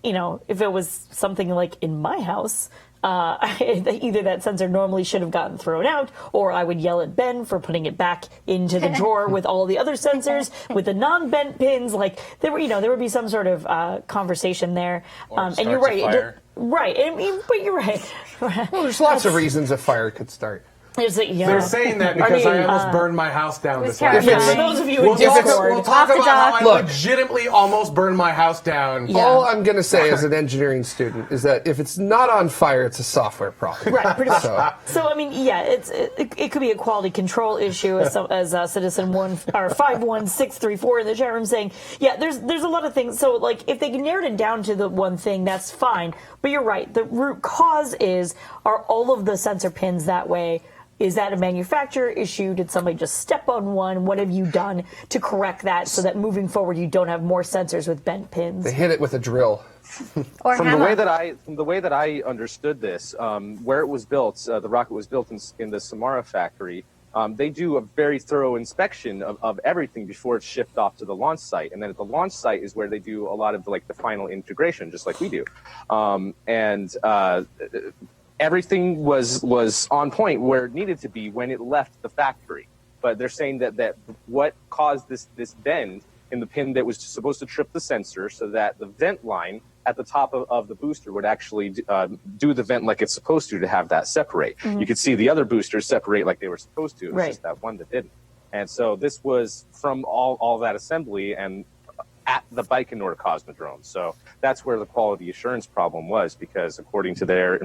S6: if it was something like in my house, either that sensor normally should have gotten thrown out, or I would yell at Ben for putting it back into the drawer with all the other sensors with the non-bent pins. Like there would be some sort of conversation there. And you're right. Right, but you're right.
S3: Well, there's lots of reasons a fire could start.
S10: They're saying that because I almost burned my house down this last
S2: terrifying.
S10: night.
S6: For those of you
S10: We'll
S6: in Discord,
S10: talk about how I
S3: Look.
S10: legitimately almost burned my house down.
S3: All I'm going to say as an engineering student is that if it's not on fire, it's a software problem.
S6: Right, pretty much. So I mean, yeah, it could be a quality control issue, as Citizen 51634 in the chat room saying, yeah, there's a lot of things. So like, if they can narrow it down to the one thing, that's fine. But you're right. The root cause are all of the sensor pins that way. Is that a manufacturer issue? Did somebody just step on one? What have you done to correct that so that moving forward you don't have more sensors with bent pins?
S3: They hit it with a drill.
S2: Or
S5: From
S2: hammer.
S5: the way that I understood this, where it was built, the rocket was built in the Samara factory. They do a very thorough inspection of everything before it's shipped off to the launch site, and then at the launch site is where they do a lot of the final integration, just like we do. Everything was on point where it needed to be when it left the factory. But they're saying that what caused this bend in the pin that was supposed to trip the sensor so that the vent line at the top of the booster would actually do the vent like it's supposed to have that separate. You could see the other boosters separate like they were supposed to. It was just that one that didn't. And so this was from all that assembly and at the Baikonur Cosmodrome. So that's where the quality assurance problem was, because according to their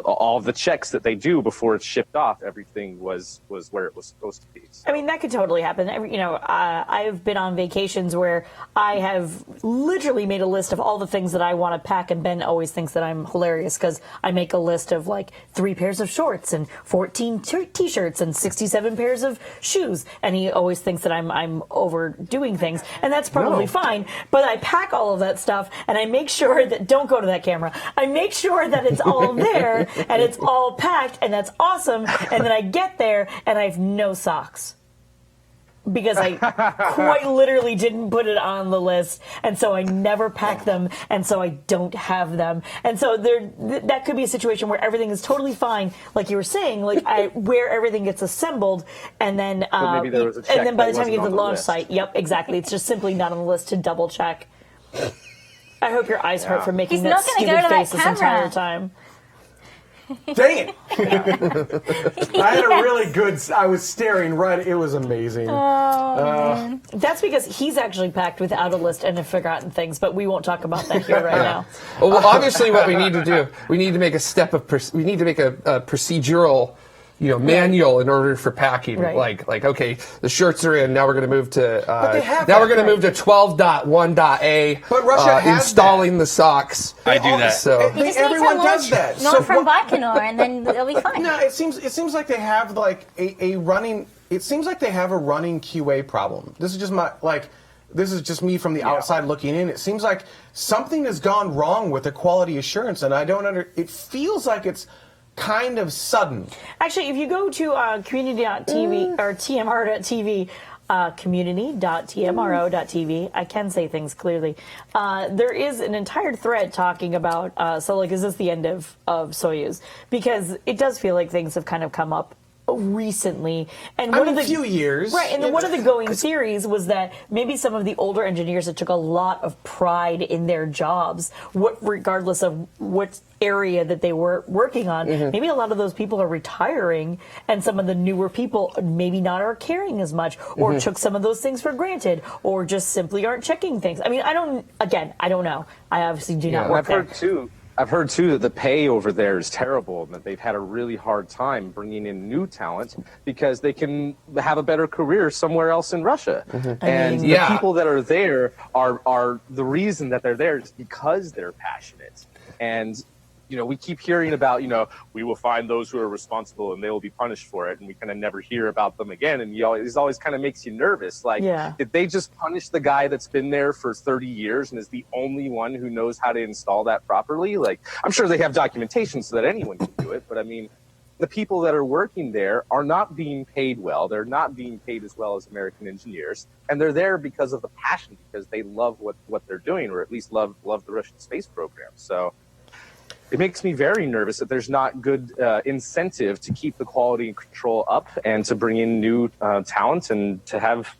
S5: all the checks that they do before it's shipped off, everything was where it was supposed to be. So.
S6: I mean, that could totally happen. I've been on vacations where I have literally made a list of all the things that I want to pack, and Ben always thinks that I'm hilarious because I make a list of like 3 pairs of shorts and 14 t-shirts and 67 pairs of shoes, and he always thinks that I'm overdoing things, and that's probably fine. But I pack all of that stuff, and I make sure that don't go to that camera. I make sure that it's all there and it's all packed, and that's awesome. And then I get there and I have no socks. Because I quite literally didn't put it on the list, and so I never pack them, and so I don't have them. And so that could be a situation where everything is totally fine, like you were saying, where everything gets assembled, and then
S5: maybe there was a check
S6: and then by the
S5: that
S6: time you get to
S5: wasn't
S6: the
S5: on the
S6: launch
S5: list.
S6: site, yep, exactly, it's just simply not on the list to double check. I hope your eyes hurt from making
S2: He's
S6: that
S2: not gonna
S6: stupid
S2: go to that
S6: face this entire
S2: camera.
S6: time.
S10: Dang it! I had a really good. I was staring right. It was amazing.
S6: That's because he's actually packed without a list and have forgotten things, but we won't talk about that here right now.
S3: Well, obviously, what we need to do, we need to make we need to make a procedural, manual in order for packing.
S6: Right.
S3: Like, okay, the shirts are in. Now we're going to move to.
S10: they have
S3: now
S10: that,
S3: we're going to move to 12.1.a.
S10: But Russia has
S3: installing the socks.
S8: I do that.
S3: So
S2: You just
S10: everyone
S2: need to
S10: does
S2: launch
S10: that.
S2: not
S10: So
S2: from
S10: what-
S2: Baikonur, and then it'll be fine.
S10: No, it seems like they have like a running. It seems like they have a running QA problem. This is just me from the outside looking in. It seems like something has gone wrong with the quality assurance, and I don't It feels like it's kind of sudden.
S6: Actually, if you go to community.tv or TMR.tv, community.tmro.tv, I can say things clearly. There is an entire thread talking about, is this the end of Soyuz? Because it does feel like things have kind of come up recently, and
S10: a few years,
S6: right? And one of the going theories was that maybe some of the older engineers that took a lot of pride in their jobs, regardless of what area that they were working on, maybe a lot of those people are retiring, and some of the newer people maybe not are caring as much, or took some of those things for granted, or just simply aren't checking things. I mean, I don't know. I obviously do not work there.
S5: I've heard too that the pay over there is terrible, and that they've had a really hard time bringing in new talent because they can have a better career somewhere else in Russia. And the people that are there are the reason that they're there is because they're passionate. And we keep hearing about, we will find those who are responsible and they will be punished for it, and we kind of never hear about them again. And it always kind of makes you nervous. Like, did they just punish the guy that's been there for 30 years and is the only one who knows how to install that properly? Like, I'm sure they have documentation so that anyone can do it, but I mean, the people that are working there are not being paid well. They're not being paid as well as American engineers, and they're there because of the passion, because they love what they're doing, or at least love the Russian space program. So it makes me very nervous that there's not good incentive to keep the quality and control up, and to bring in new talent, and to have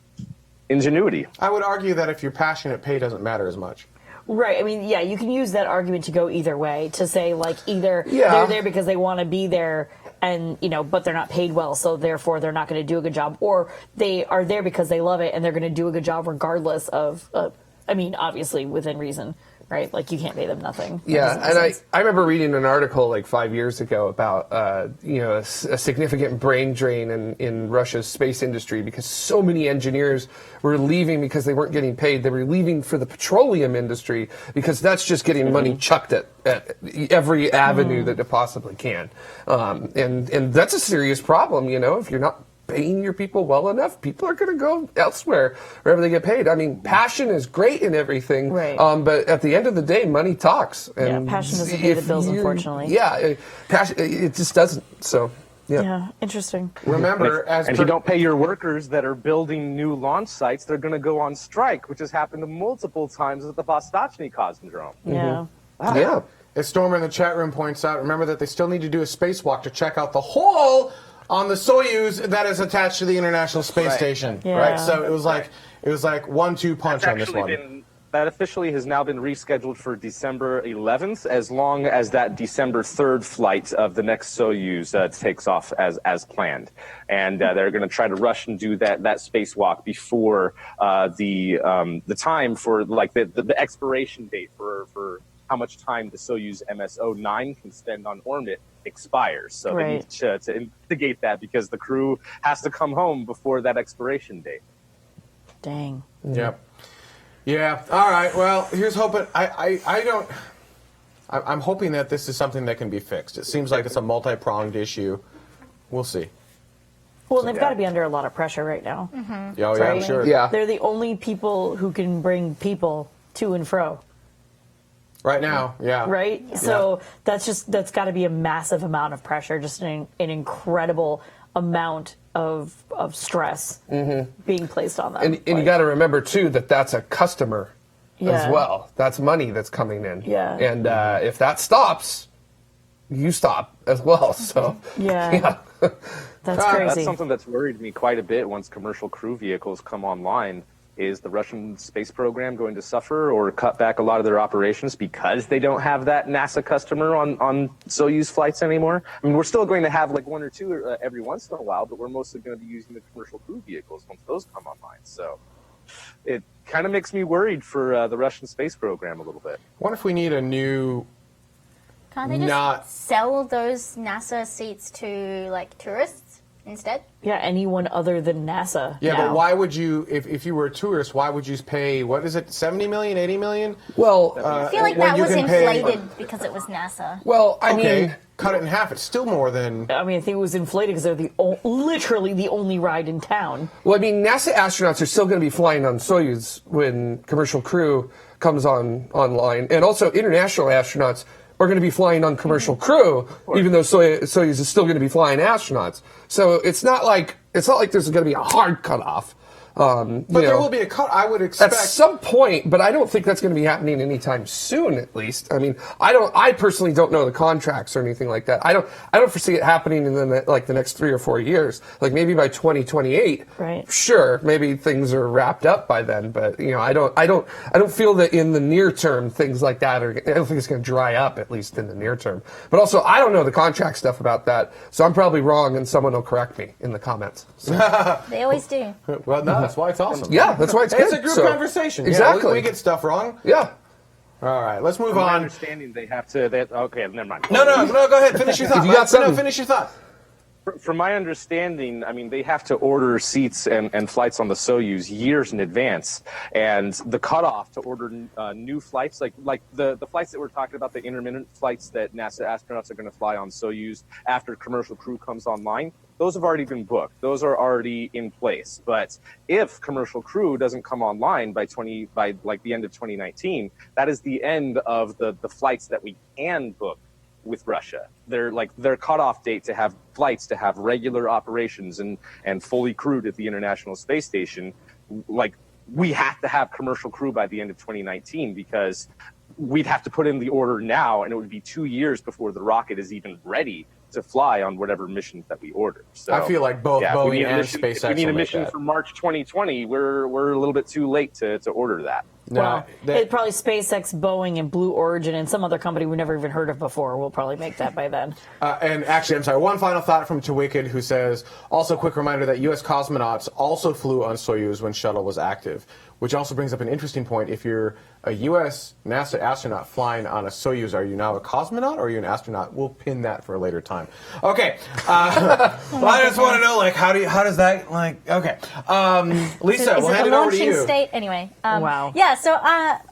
S5: ingenuity.
S10: I would argue that if you're passionate, pay doesn't matter as much.
S6: Right. I mean, you can use that argument to go either way, to say, like, either they're there because they want to be there and but they're not paid well, so therefore they're not going to do a good job, or they are there because they love it and they're going to do a good job regardless of. Obviously within reason, right? Like you can't pay them nothing.
S3: Yeah, and I remember reading an article like 5 years ago about a significant brain drain in Russia's space industry because so many engineers were leaving because they weren't getting paid. They were leaving for the petroleum industry because that's just getting money chucked at every avenue that it possibly can, and that's a serious problem. If you're not paying your people well enough, people are going to go elsewhere wherever they get paid. Passion is great and everything,
S6: right.
S3: But at the end of the day, money talks. And
S6: passion doesn't pay the bills, unfortunately.
S3: Yeah, passion, it just doesn't. So,
S6: yeah, interesting.
S10: Remember,
S5: if you don't pay your workers that are building new launch sites, they're going to go on strike, which has happened multiple times at the Vostochny Cosmodrome.
S6: Yeah.
S3: Yeah.
S10: As Stormer in the chat room points out, remember that they still need to do a spacewalk to check out the hole on the Soyuz that is attached to the International Space Station, right? So it was like 1-2 punch on this one.
S5: That officially has now been rescheduled for December 11th, as long as that December 3rd flight of the next Soyuz takes off as planned. And they're going to try to rush and do that spacewalk before the time for the expiration date for how much time the Soyuz MS-09 can spend on orbit expires. So they need to investigate that because the crew has to come home before that expiration date.
S6: Dang.
S10: Yep. Yeah. All right. Well, here's hoping. I'm hoping that this is something that can be fixed. It seems like it's a multi-pronged issue. We'll see.
S6: Well, they've got to be under a lot of pressure right now.
S2: Mm-hmm.
S10: Yeah, I'm sure.
S3: Yeah.
S6: They're the only people who can bring people to and fro.
S10: Right now, yeah.
S6: Right? Yeah. So that's got to be a massive amount of pressure, just an incredible amount of stress being placed on them.
S3: And you got to remember, too, that that's a customer as well. That's money that's coming in.
S6: Yeah.
S3: And if that stops, you stop as well. So,
S6: yeah. That's crazy.
S5: That's something that's worried me quite a bit once commercial crew vehicles come online. Is the Russian space program going to suffer or cut back a lot of their operations because they don't have that NASA customer on Soyuz flights anymore? I mean, we're still going to have like one or two every once in a while, but we're mostly going to be using the commercial crew vehicles once those come online. So it kind of makes me worried for the Russian space program a little bit.
S10: What if we need a new...
S2: Can't they just sell those NASA seats to like tourists instead?
S6: Yeah, anyone other than NASA.
S10: Yeah,
S6: now.
S10: but why would you, if you were a tourist, why would you pay, what is it, 70 million, 80 million?
S3: Well,
S2: I feel like that was inflated because it was NASA.
S3: Well, I mean,
S10: cut it in half. It's still more than...
S6: I mean, I think it was inflated because they're literally the only ride in town.
S3: Well, I mean, NASA astronauts are still going to be flying on Soyuz when commercial crew comes online. And also, international astronauts are going to be flying on commercial crew, even though Soyuz is still going to be flying astronauts. So it's not like there's going to be a hard cutoff.
S10: But there will be a cut. I would expect
S3: at some point, but I don't think that's going to be happening anytime soon. At least, I mean, I personally don't know the contracts or anything like that. I don't foresee it happening in the next 3 or 4 years. Like maybe by 2028.
S6: Right.
S3: Sure, maybe things are wrapped up by then. But I don't feel that in the near term things like that are. I don't think it's going to dry up, at least in the near term. But also, I don't know the contract stuff about that, so I'm probably wrong, and someone will correct me in the comments. So.
S2: They always do.
S10: Well, no, that's why it's awesome.
S3: Yeah, that's why it's good.
S10: It's a group conversation.
S3: Exactly.
S10: Yeah, we get stuff wrong.
S3: Yeah.
S10: All right, let's move
S5: From my
S10: on.
S5: understanding, they have to. Okay, never mind.
S10: No, go ahead. Finish your thought.
S3: If you got something.
S10: No, finish your thought.
S5: From my understanding, I mean, they have to order seats and flights on the Soyuz years in advance, and the cutoff to order new flights, like the flights that we're talking about, the intermittent flights that NASA astronauts are going to fly on Soyuz after commercial crew comes online, those have already been booked. Those are already in place. But if commercial crew doesn't come online by the end of 2019, that is the end of the flights that we can book with Russia. Their cutoff date to have flights to have regular operations and fully crewed at the International Space Station, like we have to have commercial crew by the end of 2019 because we'd have to put in the order now, and it would be 2 years before the rocket is even ready to fly on whatever missions that we order. So
S10: I feel like both Boeing and SpaceX
S5: if we need a
S10: will make
S5: mission
S10: that.
S5: for March 2020, we're a little bit too late to order that.
S10: No,
S6: Well, it's probably SpaceX, Boeing, and Blue Origin, and some other company we've never even heard of before. We'll probably make that by then.
S10: and actually, I'm sorry, one final thought from Tawicked, who says, also quick reminder that U.S. cosmonauts also flew on Soyuz when shuttle was active, which also brings up an interesting point. If you're a U.S. NASA astronaut flying on a Soyuz, are you now a cosmonaut or are you an astronaut? We'll pin that for a later time. Okay. Well, I just want to know, like, how does that, like, okay. Lisa,
S2: Is
S10: we'll
S2: it
S10: hand
S2: the
S10: it over to
S2: launching
S10: you.
S2: state? Anyway.
S6: Wow.
S2: Yeah, so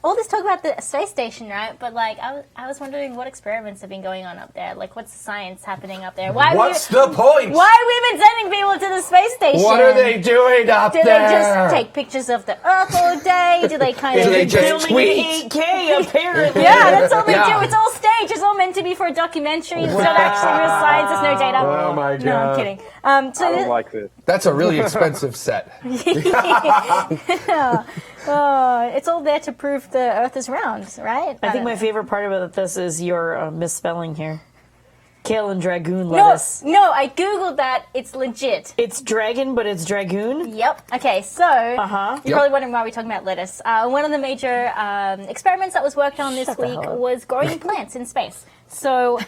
S2: all this talk about the space station, right? But, like, I was wondering what experiments have been going on up there. Like, what's the science happening up there?
S10: What's the point?
S2: Why have we been sending people to the space station?
S3: What are they doing up
S2: Do
S3: there?
S2: they just take pictures of the Earth all day? Do they kind
S3: Do
S2: of...
S3: they just
S6: Filming
S3: tweet?
S6: 8K, apparently.
S2: Yeah, that's all they
S3: Yeah.
S2: do. It's all staged. It's all meant to be for a documentary. It's not actually real science. There's no data.
S10: Oh, my God.
S2: No, I'm kidding. So
S5: I don't like this.
S3: That's a really expensive set.
S2: it's all there to prove the Earth is round, right?
S6: I think my favorite part about this is your misspelling here. Kale and Dragoon
S2: No,
S6: lettuce.
S2: no, I googled that. It's legit.
S6: It's dragon, but it's Dragoon.
S2: Yep. Okay, so
S6: Uh-huh.
S2: you're probably wondering why we're talking about lettuce. One of the major experiments that was worked on this
S6: Shut the
S2: week
S6: hell up.
S2: was growing plants in space. So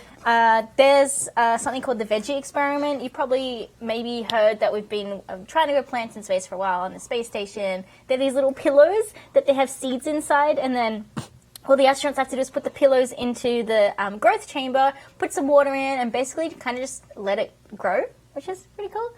S2: there's something called the veggie experiment. You probably maybe heard that we've been trying to grow plants in space for a while on the space station. They're these little pillows that they have seeds inside, and then all the astronauts have to do is put the pillows into the growth chamber, put some water in, and basically kind of just let it grow, which is pretty cool.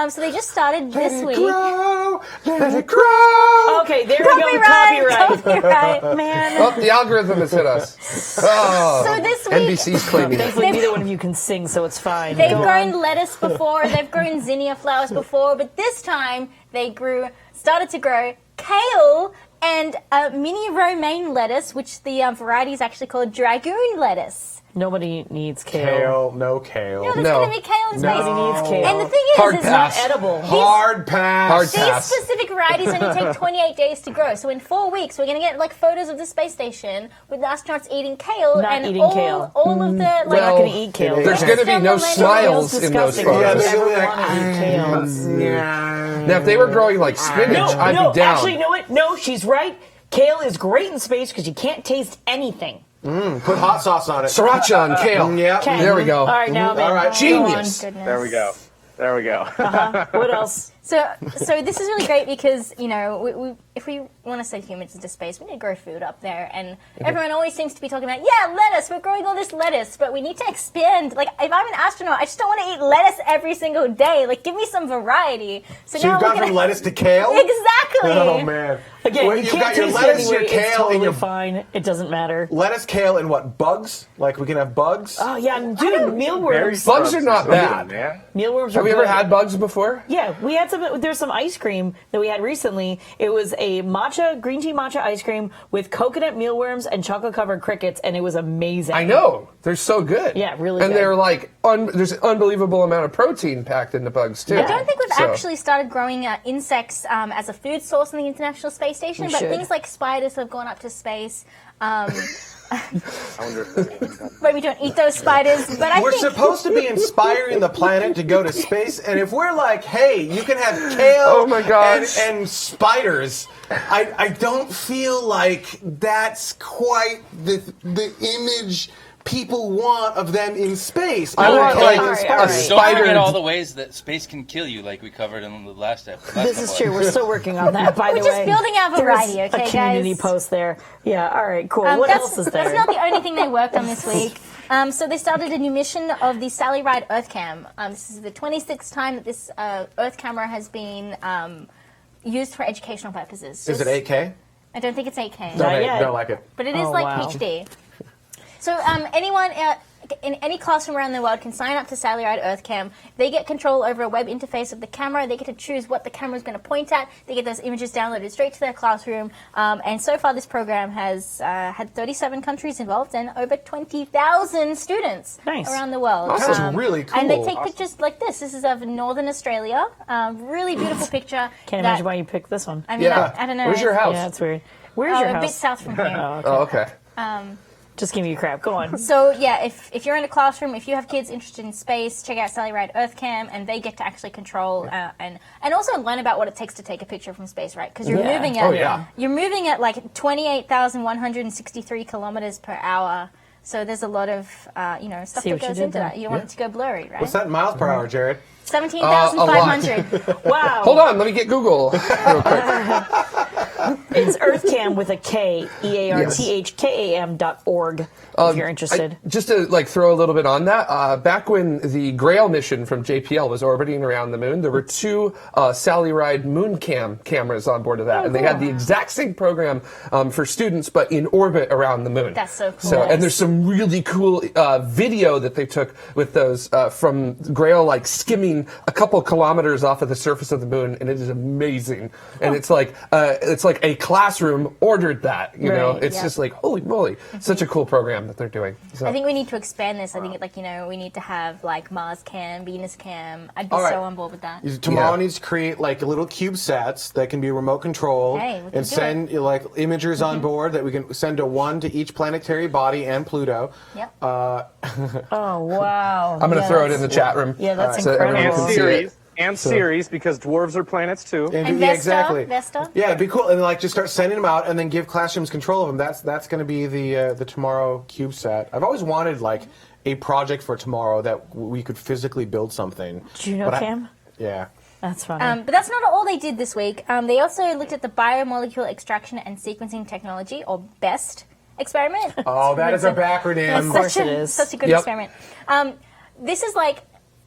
S2: So they just started this week.
S10: Let it grow.
S6: Okay, there we go with copyright.
S2: Copyright.
S6: Man.
S3: Oh, the algorithm has hit us. Oh,
S2: So this week-
S3: NBC's claiming it.
S6: Thankfully, neither one of you can sing, so it's fine.
S2: They've
S6: Go
S2: grown
S6: on.
S2: lettuce before, they've grown zinnia flowers before, but this time they started to grow kale and mini romaine lettuce, which the variety is actually called dragoon lettuce.
S6: Nobody needs kale.
S10: Kale, no kale.
S2: No, there's
S3: No.
S2: going to be kale in space.
S6: Nobody needs kale.
S2: And the thing
S3: Hard
S2: is,
S3: pass.
S6: Not edible.
S10: Hard pass.
S3: Hard
S2: these
S3: pass.
S2: specific varieties only take 28 days to grow. So in 4 weeks, we're going to get like photos of the space station with the astronauts eating kale
S6: Not
S2: and
S6: eating
S2: all,
S6: kale.
S2: all of the like.
S6: We're not
S3: Well,
S6: going to eat kale.
S3: There's going to be no
S2: Kale's
S3: smiles in those
S6: disgusting.
S10: Yeah,
S3: photos.
S10: they're gonna be like,
S6: Everyone eat kale.
S3: Now, if they were growing like spinach, I'd
S6: No,
S3: be down.
S6: actually, you know what? No, she's right. Kale is great in space because you can't taste anything.
S10: Put hot sauce on it.
S3: Sriracha on kale.
S10: Yeah.
S6: Okay.
S3: There we go.
S6: All right, now, man.
S10: All right.
S3: Genius.
S2: Goodness.
S5: There we go. There we go.
S6: What else?
S2: So this is really great because, you know, if we want to send humans into space, we need to grow food up there. And everyone always seems to be talking about, yeah, lettuce, we're growing all this lettuce, but we need to expand. Like, if I'm an astronaut, I just don't want to eat lettuce every single day. Like, give me some variety.
S10: So you've gone from lettuce to kale?
S2: Exactly.
S10: Oh, man.
S6: Again,
S10: Well,
S6: you
S10: you've
S6: can't
S10: got your
S6: taste
S10: lettuce,
S6: it
S10: your
S6: anyway.
S10: kale,
S6: It's
S10: and
S6: totally
S10: your
S6: fine. It doesn't matter.
S10: lettuce, kale, and what? Bugs? Like we can have bugs?
S6: Oh, yeah, dude, mealworms.
S3: Bugs are not bad.
S5: man.
S6: Mealworms
S3: Have
S6: are
S3: you ever
S6: good.
S3: had bugs before?
S6: Yeah, we had some. There's some ice cream that we had recently. It was a green tea matcha ice cream with coconut mealworms and chocolate covered crickets, and it was amazing.
S3: I know. They're so good.
S6: Yeah, really
S3: And
S6: good.
S3: they're like, there's an unbelievable amount of protein packed into bugs, too.
S2: I don't think we've
S3: So-
S2: actually started growing insects as a food source on the International Space Station,
S6: We
S2: but
S6: should.
S2: things like spiders have gone up to space.
S5: I wonder if there's anything done.
S2: But we don't eat those spiders. But I
S10: We're
S2: think
S10: supposed to be inspiring the planet to go to space, and if we're like, hey, you can have kale
S3: Oh my gosh.
S10: and spiders, I don't feel like that's quite the image people want of them in space.
S3: I want
S10: Kale
S3: like
S10: and
S6: all right,
S3: a
S6: all right.
S8: Don't
S3: spider.
S8: forget all the ways that space can kill you, like we covered in the last episode.
S6: This is true. We're still working on that, by the
S2: We're
S6: way.
S2: just building our variety,
S6: There's
S2: okay,
S6: a community
S2: guys?
S6: post there. Yeah, all right, cool. What
S2: that's,
S6: else is there?
S2: That's not the only thing they worked on this week. So they started a new mission of the Sally Ride Earth Cam. This is the 26th time that this Earth camera has been used for educational purposes.
S10: Is it 8K?
S2: I don't think it's 8K.
S6: Not yet.
S10: Don't like it.
S2: But it is
S6: Oh,
S2: like
S6: wow.
S2: HD. So anyone in any classroom around the world can sign up to Sally Ride EarthCam. They get control over a web interface of the camera. They get to choose what the camera is going to point at. They get those images downloaded straight to their classroom. And so far, this program has had 37 countries involved and over 20,000 students around the world.
S10: That's really cool.
S2: And they take pictures like this. This is of Northern Australia. Really beautiful picture.
S6: Can't imagine why you picked this one.
S2: I mean, I don't know.
S3: Where's your house?
S6: Yeah, that's weird. Where's your
S2: A
S6: house?
S2: bit south from here.
S3: Oh, okay.
S6: Just give me crap. Go on.
S2: So yeah, if you're in a classroom, if you have kids interested in space, check out Sally Ride EarthCam, and they get to actually control and also learn about what it takes to take a picture from space, right? Because you're moving at you're moving at like 28,163 kilometers per hour. So there's a lot of stuff that goes into that. You don't want it to go blurry, right?
S10: What's that in miles per hour, Jared?
S2: 17,500.
S6: Wow.
S3: Hold on, let me get Google real quick.
S6: It's EarthCam with a K, EARTHKAM.org, if you're interested.
S3: Just to throw a little bit on that, back when the Grail mission from JPL was orbiting around the moon, there were two Sally Ride moon cameras on board of that, and they had the exact same program for students, but in orbit around the moon.
S2: That's so cool.
S3: And there's some really cool video that they took with those from Grail, skimming a couple kilometers off of the surface of the moon, and it is amazing. And it's like a classroom ordered that. You know, it's just like holy moly, such a cool program that they're doing. So.
S2: I think we need to expand this. I think we need to have Mars Cam, Venus Cam. I'd be so on board with that.
S10: Tomorrow needs to create little CubeSats that can be remote controlled and send imagers on board that we can send one to each planetary body and Pluto.
S2: Yep.
S6: Oh wow!
S3: I'm going to throw it in the chat room.
S6: Yeah, that's incredible.
S5: And Ceres, because dwarves are planets too.
S2: And Vesta.
S10: Yeah, it'd be cool. And just start sending them out and then give classrooms control of them. That's going to be the Tomorrow CubeSat. I've always wanted a project for tomorrow that we could physically build something.
S6: Cam?
S10: Yeah.
S6: That's funny.
S2: But that's not all they did this week. They also looked at the biomolecule extraction and sequencing technology, or BEST experiment.
S10: Oh, that is a backronym.
S6: Of course it is.
S2: Such a good experiment. This is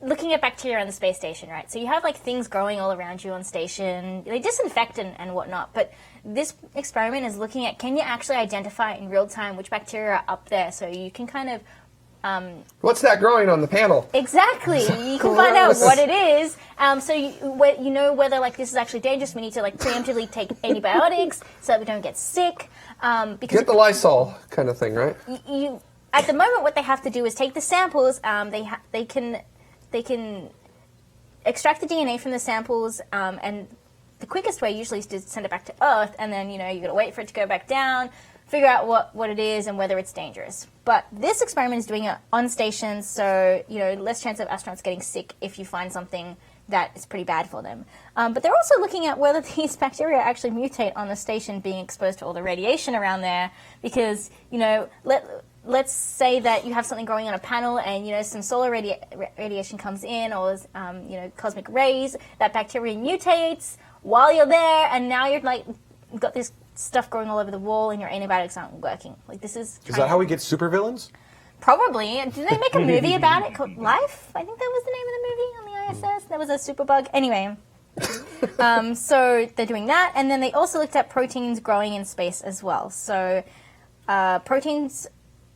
S2: looking at bacteria on the space station, right? So you have things growing all around you on station. They disinfect and whatnot, but this experiment is looking at, can you actually identify in real time which bacteria are up there, so you can kind of
S3: what's that growing on the panel?
S2: Exactly. You can find out what it is. So you know whether this is actually dangerous. We need to preemptively take antibiotics so that we don't get sick. Because
S3: get the Lysol kind of thing, right?
S2: You at the moment, what they have to do is take the samples. They can extract the DNA from the samples, and the quickest way usually is to send it back to Earth, and then you got to wait for it to go back down, figure out what it is and whether it's dangerous. But this experiment is doing it on stations, so less chance of astronauts getting sick if you find something that is pretty bad for them. But they're also looking at whether these bacteria actually mutate on the station being exposed to all the radiation around there, because let's say that you have something growing on a panel and some solar radiation comes in, or cosmic rays. That bacteria mutates while you're there, and now you're got this stuff growing all over the wall, and your antibiotics aren't working. This is
S10: that how we get supervillains?
S2: Probably. Did they make a movie about it called Life? I think that was the name of the movie on the ISS. That was a superbug. Anyway. So they're doing that, and then they also looked at proteins growing in space as well. So proteins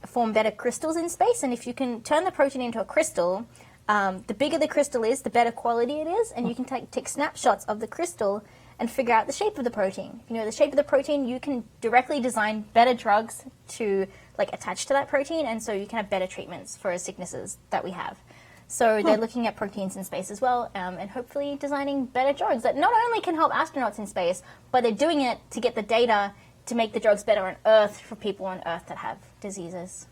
S2: form better crystals in space, and if you can turn the protein into a crystal, the bigger the crystal is, the better quality it is, and you can take snapshots of the crystal and figure out the shape of the protein. If you know the shape of the protein, you can directly design better drugs to attach to that protein, and so you can have better treatments for sicknesses that we have. So they're looking at proteins in space as well, and hopefully designing better drugs that not only can help astronauts in space, but they're doing it to get the data to make the drugs better on Earth for people on Earth that have diseases.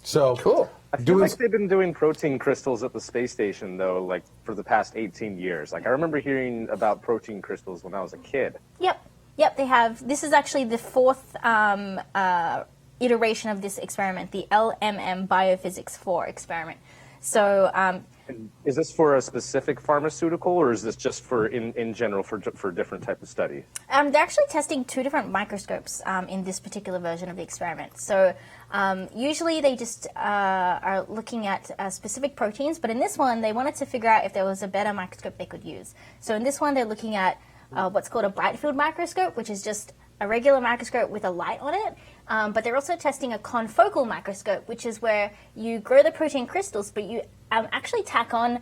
S10: So
S3: cool.
S5: I feel like they've been doing protein crystals at the space station, though, for the past 18 years. I remember hearing about protein crystals when I was a kid.
S2: Yep, they have. This is actually the fourth iteration of this experiment, the LMM Biophysics 4 experiment. So,
S5: is this for a specific pharmaceutical, or is this just for in general for different type of studies?
S2: They're actually testing two different microscopes in this particular version of the experiment. So usually they just are looking at specific proteins, but in this one they wanted to figure out if there was a better microscope they could use. So in this one they're looking at what's called a bright field microscope, which is just a regular microscope with a light on it. But they're also testing a confocal microscope, which is where you grow the protein crystals, but you actually tack on,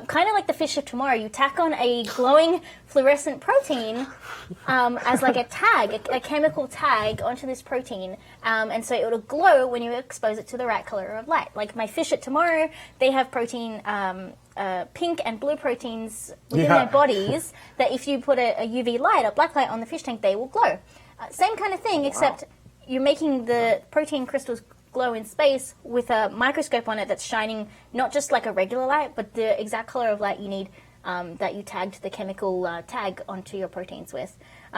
S2: kind of like the fish of tomorrow, you tack on a glowing fluorescent protein as a tag, a chemical tag onto this protein. And so it'll glow when you expose it to the right color of light. Like my fish at tomorrow, they have protein, pink and blue proteins within their bodies that if you put a UV light, a black light on the fish tank, they will glow. Same kind of thing, except you're making the protein crystals glow in space with a microscope on it that's shining not just like a regular light, but the exact color of light you need that you tagged the chemical tag onto your proteins with.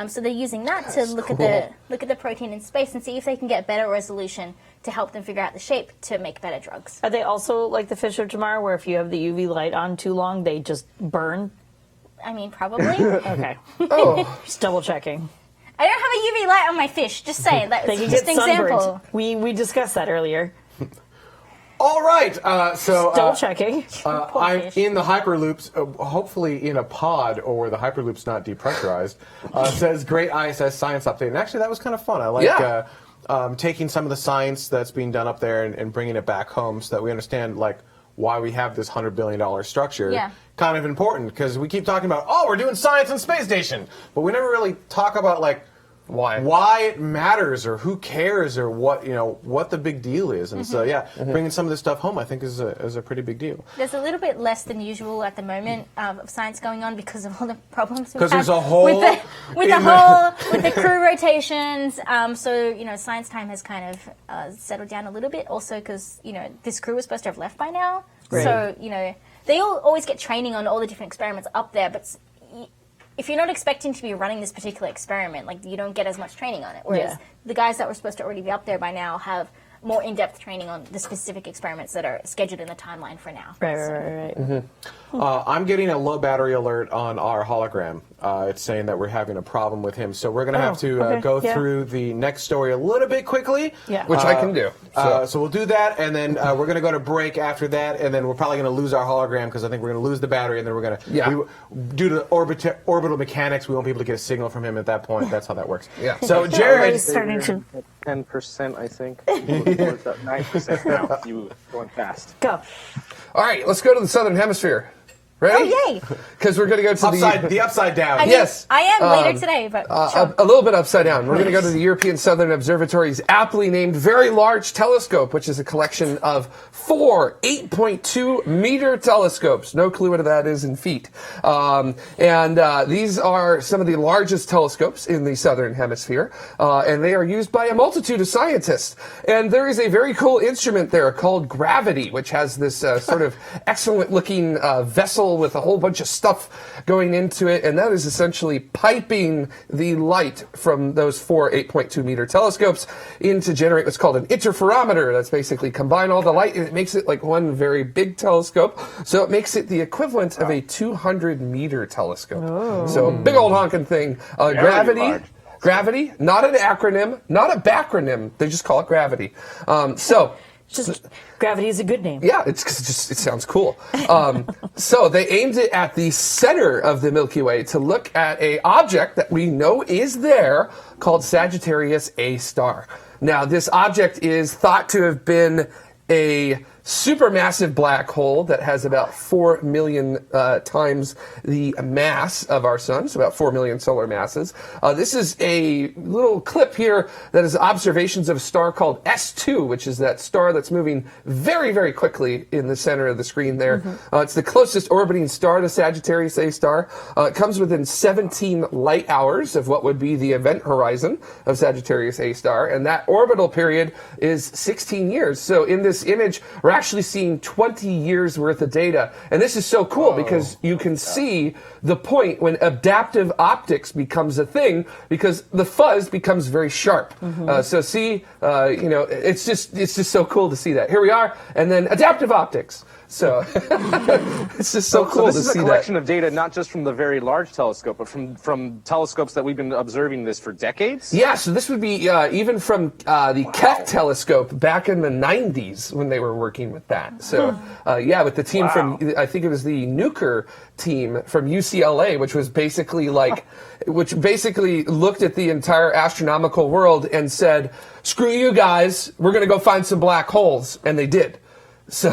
S2: So they're using that to look at the protein in space and see if they can get better resolution to help them figure out the shape to make better drugs.
S6: Are they also like the fish of tomorrow, where if you have the UV light on too long, they just burn?
S2: I mean, probably.
S6: Okay.
S3: Oh,
S6: Just double checking.
S2: I don't have a UV light on my fish. Just saying. That's
S6: They can
S2: just
S6: get
S2: an example.
S6: sunburned. We discussed that earlier.
S10: All right. So
S6: Double checking.
S10: I'm
S2: fish.
S10: in the Hyperloops, hopefully in a pod or where the Hyperloop's not depressurized. Says great ISS science update, and actually that was kind of fun. I like taking some of the science that's being done up there and bringing it back home so that we understand like why we have this $100 billion structure.
S2: Yeah.
S10: Kind of important because we keep talking about we're doing science on space station, but we never really talk about like why it matters or who cares or what the big deal is. And so bringing some of this stuff home I think is a pretty big deal.
S2: There's a little bit less than usual at the moment of science going on because of all the problems we've
S10: Because
S2: had
S10: there's a hole
S2: with the crew rotations. So science time has kind of settled down a little bit. Also because this crew was supposed to have left by now.
S6: Right.
S2: So they always get training on all the different experiments up there, but if you're not expecting to be running this particular experiment, like you don't get as much training on it. Whereas the guys that were supposed to already be up there by now have more in-depth training on the specific experiments that are scheduled in the timeline for now.
S6: Right.
S10: I'm getting a low battery alert on our hologram. It's saying that we're having a problem with him. So we're going to have to go through the next story a little bit quickly.
S6: Yeah.
S3: which I can do.
S10: So we'll do that, and then we're going to go to break after that, and then we're probably going to lose our hologram because I think we're going to lose the battery, and then we're going to, due to orbital mechanics, we won't be able to get a signal from him at that point. That's how that works.
S3: Yeah.
S10: So Jared,
S6: It's starting to
S5: 10%, I think. It's up 9% now. You going fast.
S6: go.
S3: All right, let's go to the Southern Hemisphere. Ready?
S2: Oh, yay!
S3: Because we're going to go to
S10: the upside down.
S2: I mean,
S3: Yes.
S2: I am later today, but sure.
S3: a little bit upside down. We're going to go to the European Southern Observatory's aptly named Very Large Telescope, which is a collection of 4 8.2 meter telescopes. No clue what that is in feet. These are some of the largest telescopes in the Southern Hemisphere, and they are used by a multitude of scientists. And there is a very cool instrument there called gravity, which has this sort of excellent-looking vessel with a whole bunch of stuff going into it, and that is essentially piping the light from those 4 8.2 meter telescopes in to generate what's called an interferometer. That's basically combine all the light, and it makes it like one very big telescope. So it makes it the equivalent of a 200 meter telescope. So a big old honking thing. Gravity, not an acronym, not a backronym. They just call it gravity.
S6: Just gravity is a good name.
S3: Yeah, it sounds cool. So they aimed it at the center of the Milky Way to look at a object that we know is there called Sagittarius A star. Now, this object is thought to have been a supermassive black hole that has about 4 million times the mass of our sun, so about 4 million solar masses. This is a little clip here that is observations of a star called S2, which is that star that's moving very, very quickly in the center of the screen there. It's the closest orbiting star to Sagittarius A star. It comes within 17 light hours of what would be the event horizon of Sagittarius A star, and that orbital period is 16 years. So in this image, we're actually seeing 20 years worth of data. And this is so cool because you can see the point when adaptive optics becomes a thing because the fuzz becomes very sharp. So see, it's just so cool to see that. Here we are, and then adaptive optics. So it's just so cool to see that.
S5: This is a collection of data not just from the Very Large Telescope, but from telescopes that we've been observing this for decades?
S3: Yeah, so this would be even from the Keck telescope back in the 90s when they were working with that. So, with the team from, I think it was the Nuker team from UCLA, which was basically which basically looked at the entire astronomical world and said, screw you guys, we're going to go find some black holes. And they did. So,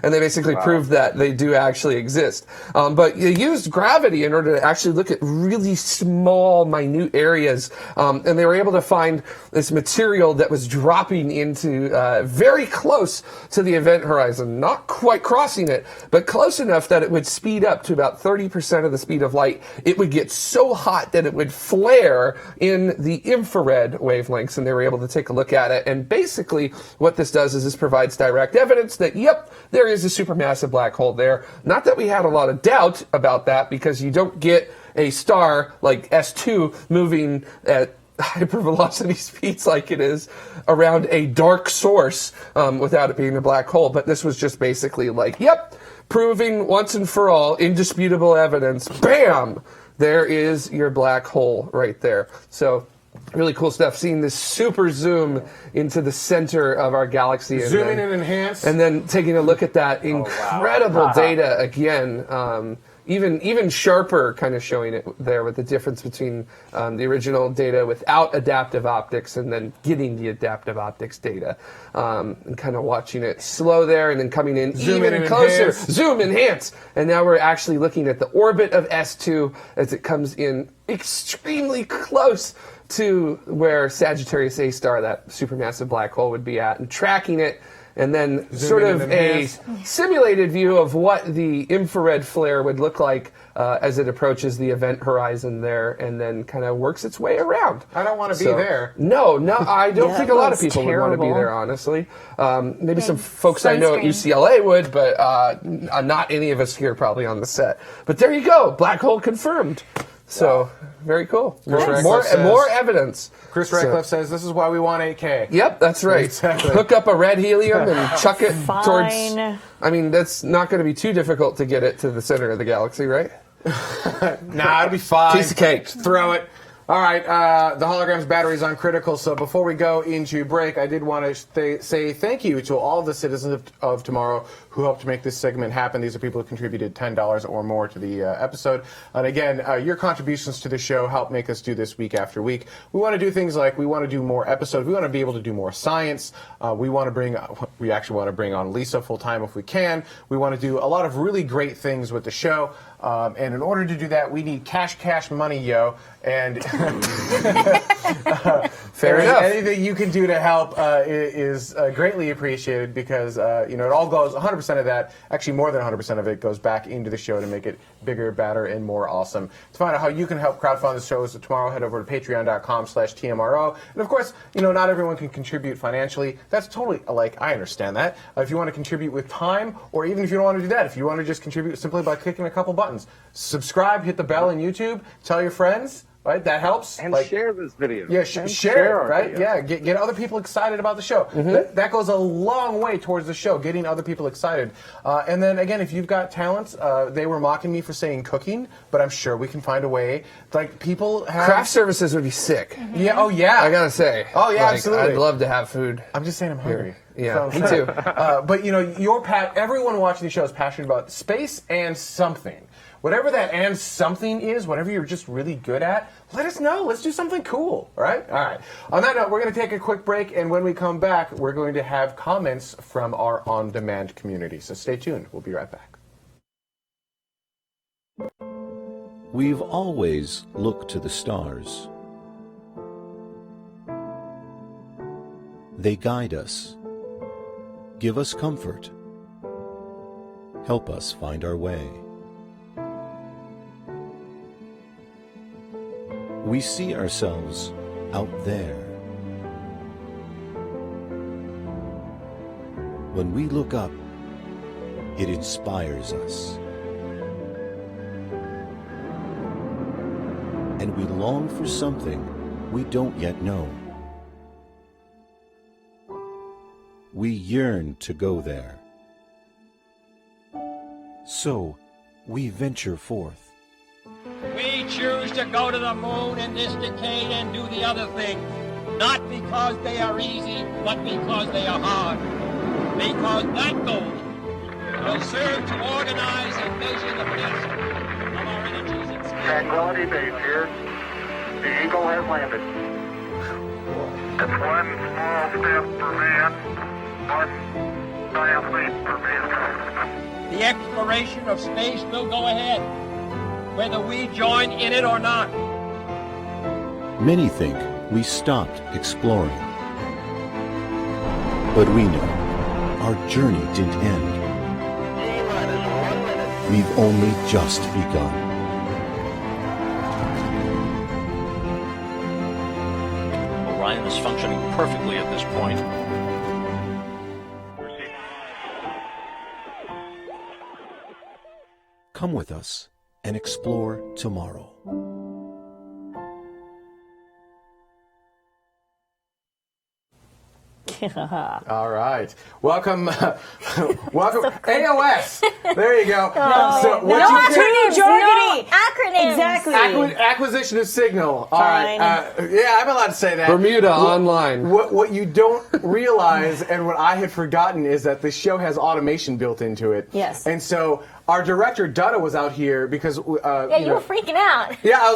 S3: and they basically proved that they do actually exist. But you used gravity in order to actually look at really small, minute areas. And they were able to find this material that was dropping into very close to the event horizon. Not quite crossing it, but close enough that it would speed up to about 30% of the speed of light. It would get so hot that it would flare in the infrared wavelengths. And they were able to take a look at it. And basically, what this does is this provides direct evidence that, yep, there is a supermassive black hole there. Not that we had a lot of doubt about that, because you don't get a star like S2 moving at hypervelocity speeds like it is around a dark source without it being a black hole. But this was just basically like, yep, proving once and for all, indisputable evidence. Bam! There is your black hole right there. So really cool stuff. Seeing this super zoom into the center of our galaxy.
S10: Zooming and enhance.
S3: And then taking a look at that incredible data again. Even sharper, kind of showing it there with the difference between the original data without adaptive optics and then getting the adaptive optics data. And kind of watching it slow there and then coming in even closer. Zoom, enhance. And now we're actually looking at the orbit of S2 as it comes in extremely close to where Sagittarius A star, that supermassive black hole, would be at, and tracking it, and then sort of a simulated view of what the infrared flare would look like as it approaches the event horizon there, and then kind of works its way around.
S10: I don't want to be there.
S3: No, I don't think a lot of people would want to be there, honestly. Maybe some folks I know at UCLA would, but not any of us here probably on the set. But there you go, black hole confirmed. So, very cool. More evidence.
S10: Chris Radcliffe says, this is why we want 8K.
S3: Yep, that's right.
S10: Exactly.
S3: Hook up a red helium and chuck it towards...
S6: Fine.
S3: I mean, that's not going to be too difficult to get it to the center of the galaxy, right?
S10: Nah, it'll be fine.
S3: Piece of cake.
S10: Throw it. All right, the hologram's battery is on critical, so before we go into break, I did want to say thank you to all the citizens of tomorrow who helped to make this segment happen. These are people who contributed $10 or more to the episode. And again, your contributions to the show help make us do this week after week. We want to do things like we want to do more episodes. We want to be able to do more science. We actually want to bring on Lisa full-time if we can. We want to do a lot of really great things with the show. And in order to do that, we need cash money, yo. And
S3: fair enough.
S10: Anything you can do to help is greatly appreciated, because it all goes 100% of that, actually more than 100% of it, goes back into the show to make it bigger, better, and more awesome. To find out how you can help crowdfund the show tomorrow, head over to patreon.com/TMRO. And of course, not everyone can contribute financially. That's totally I understand that. If you want to contribute with time, or even if you don't want to do that, if you want to just contribute simply by clicking a couple buttons, subscribe, hit the bell on YouTube, tell your friends. Right, that helps.
S5: And share this video.
S10: Yeah, share it, right? Yeah, get other people excited about the show.
S3: Mm-hmm.
S10: That goes a long way towards the show, getting other people excited. And then, again, if you've got talents, they were mocking me for saying cooking, but I'm sure we can find a way. People have...
S3: Craft services would be sick.
S10: Mm-hmm. Yeah, oh, yeah.
S3: I gotta say.
S10: Oh, yeah, absolutely.
S3: I'd love to have food.
S10: I'm just saying I'm hungry.
S3: Yeah, me too.
S10: But, everyone watching the show is passionate about space and something. Whatever that and something is, whatever you're just really good at, let us know. Let's do something cool, all right? All right. On that note, we're going to take a quick break, and when we come back, we're going to have comments from our on-demand community. So stay tuned. We'll be right back.
S12: We've always looked to the stars. They guide us, give us comfort, help us find our way. We see ourselves out there. When we look up, it inspires us. And we long for something we don't yet know. We yearn to go there. So, we venture forth.
S13: We choose to go to the moon in this decade and do the other things, not because they are easy, but because they are hard. Because that goal will serve to organize and measure the best of our energies and skills.
S9: Tranquility Base here. The Eagle has landed. It's one small step for man, one
S13: The exploration of space will go ahead, whether we join in it or not.
S12: Many think we stopped exploring. But we know our journey didn't end. We've only just begun.
S14: Orion is functioning perfectly at this point.
S12: Come with us and explore tomorrow.
S10: All right. Welcome. Welcome. AOS. There you go. So what
S2: no
S10: you
S2: acronyms. No acronyms.
S6: Exactly.
S10: acquisition of signal. All right.
S6: Fine.
S10: Yeah, I'm allowed to say that.
S3: Bermuda online.
S10: What you don't realize, and what I had forgotten, is that the show has automation built into it.
S6: Yes.
S10: And so our director Dutta was out here because
S2: Yeah, you were freaking out.
S10: Yeah, I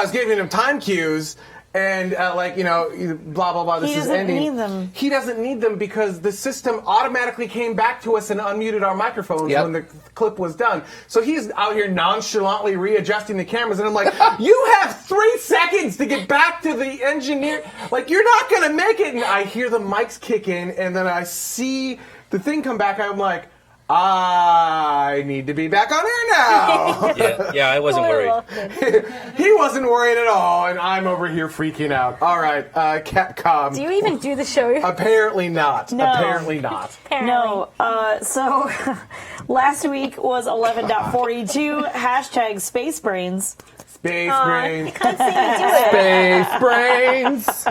S10: was giving him time cues. And blah blah blah. This
S6: He
S10: is
S6: doesn't
S10: ending.
S6: need them.
S10: He doesn't need them because the system automatically came back to us and unmuted our microphones when the clip was done. So he's out here nonchalantly readjusting the cameras, and I'm like, "You have 3 seconds to get back to the engineer. Like, you're not gonna make it." And I hear the mics kick in, and then I see the thing come back. I'm like, I need to be back on air now.
S8: Yeah, I wasn't worried.
S10: He wasn't worried at all, and I'm over here freaking out. All right, Capcom.
S2: Do you even do the show?
S10: Apparently not.
S6: No.
S10: Apparently not.
S6: No. So last week was 11.42. Hashtag Space Brains.
S10: Space Brains.
S2: Can't see you do it.
S3: Space brains.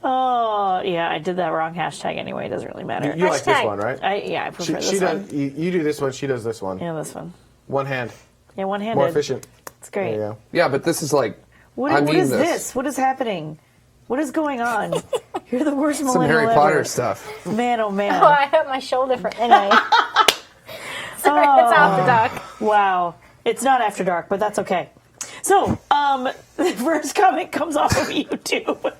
S6: Oh, yeah, I did that wrong hashtag anyway. It doesn't really matter.
S10: You like this one, right?
S6: I prefer this
S10: she
S6: one.
S10: does. You do this one. She does this one.
S6: Yeah, this one.
S10: One hand.
S6: Yeah, one-handed.
S10: More efficient.
S6: It's great.
S10: There you go.
S3: Yeah, but this is like.
S6: What is this? What is happening? What is going on? You're the worst
S3: Some
S6: millennial
S3: Harry
S6: ever.
S3: Potter stuff.
S6: Man, oh man.
S2: Oh, I hurt my shoulder for anyway. Sorry, it's after dark.
S6: Wow. It's not after dark, but that's okay. So, the first comment comes off of YouTube.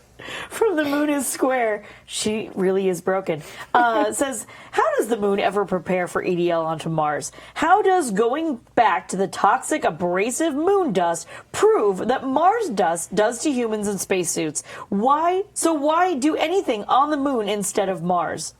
S6: From the moon is square. She really is broken. Says, how does the moon ever prepare for EDL onto Mars? How does going back to the toxic, abrasive moon dust prove that Mars dust does to humans in spacesuits? Why do anything on the moon instead of Mars?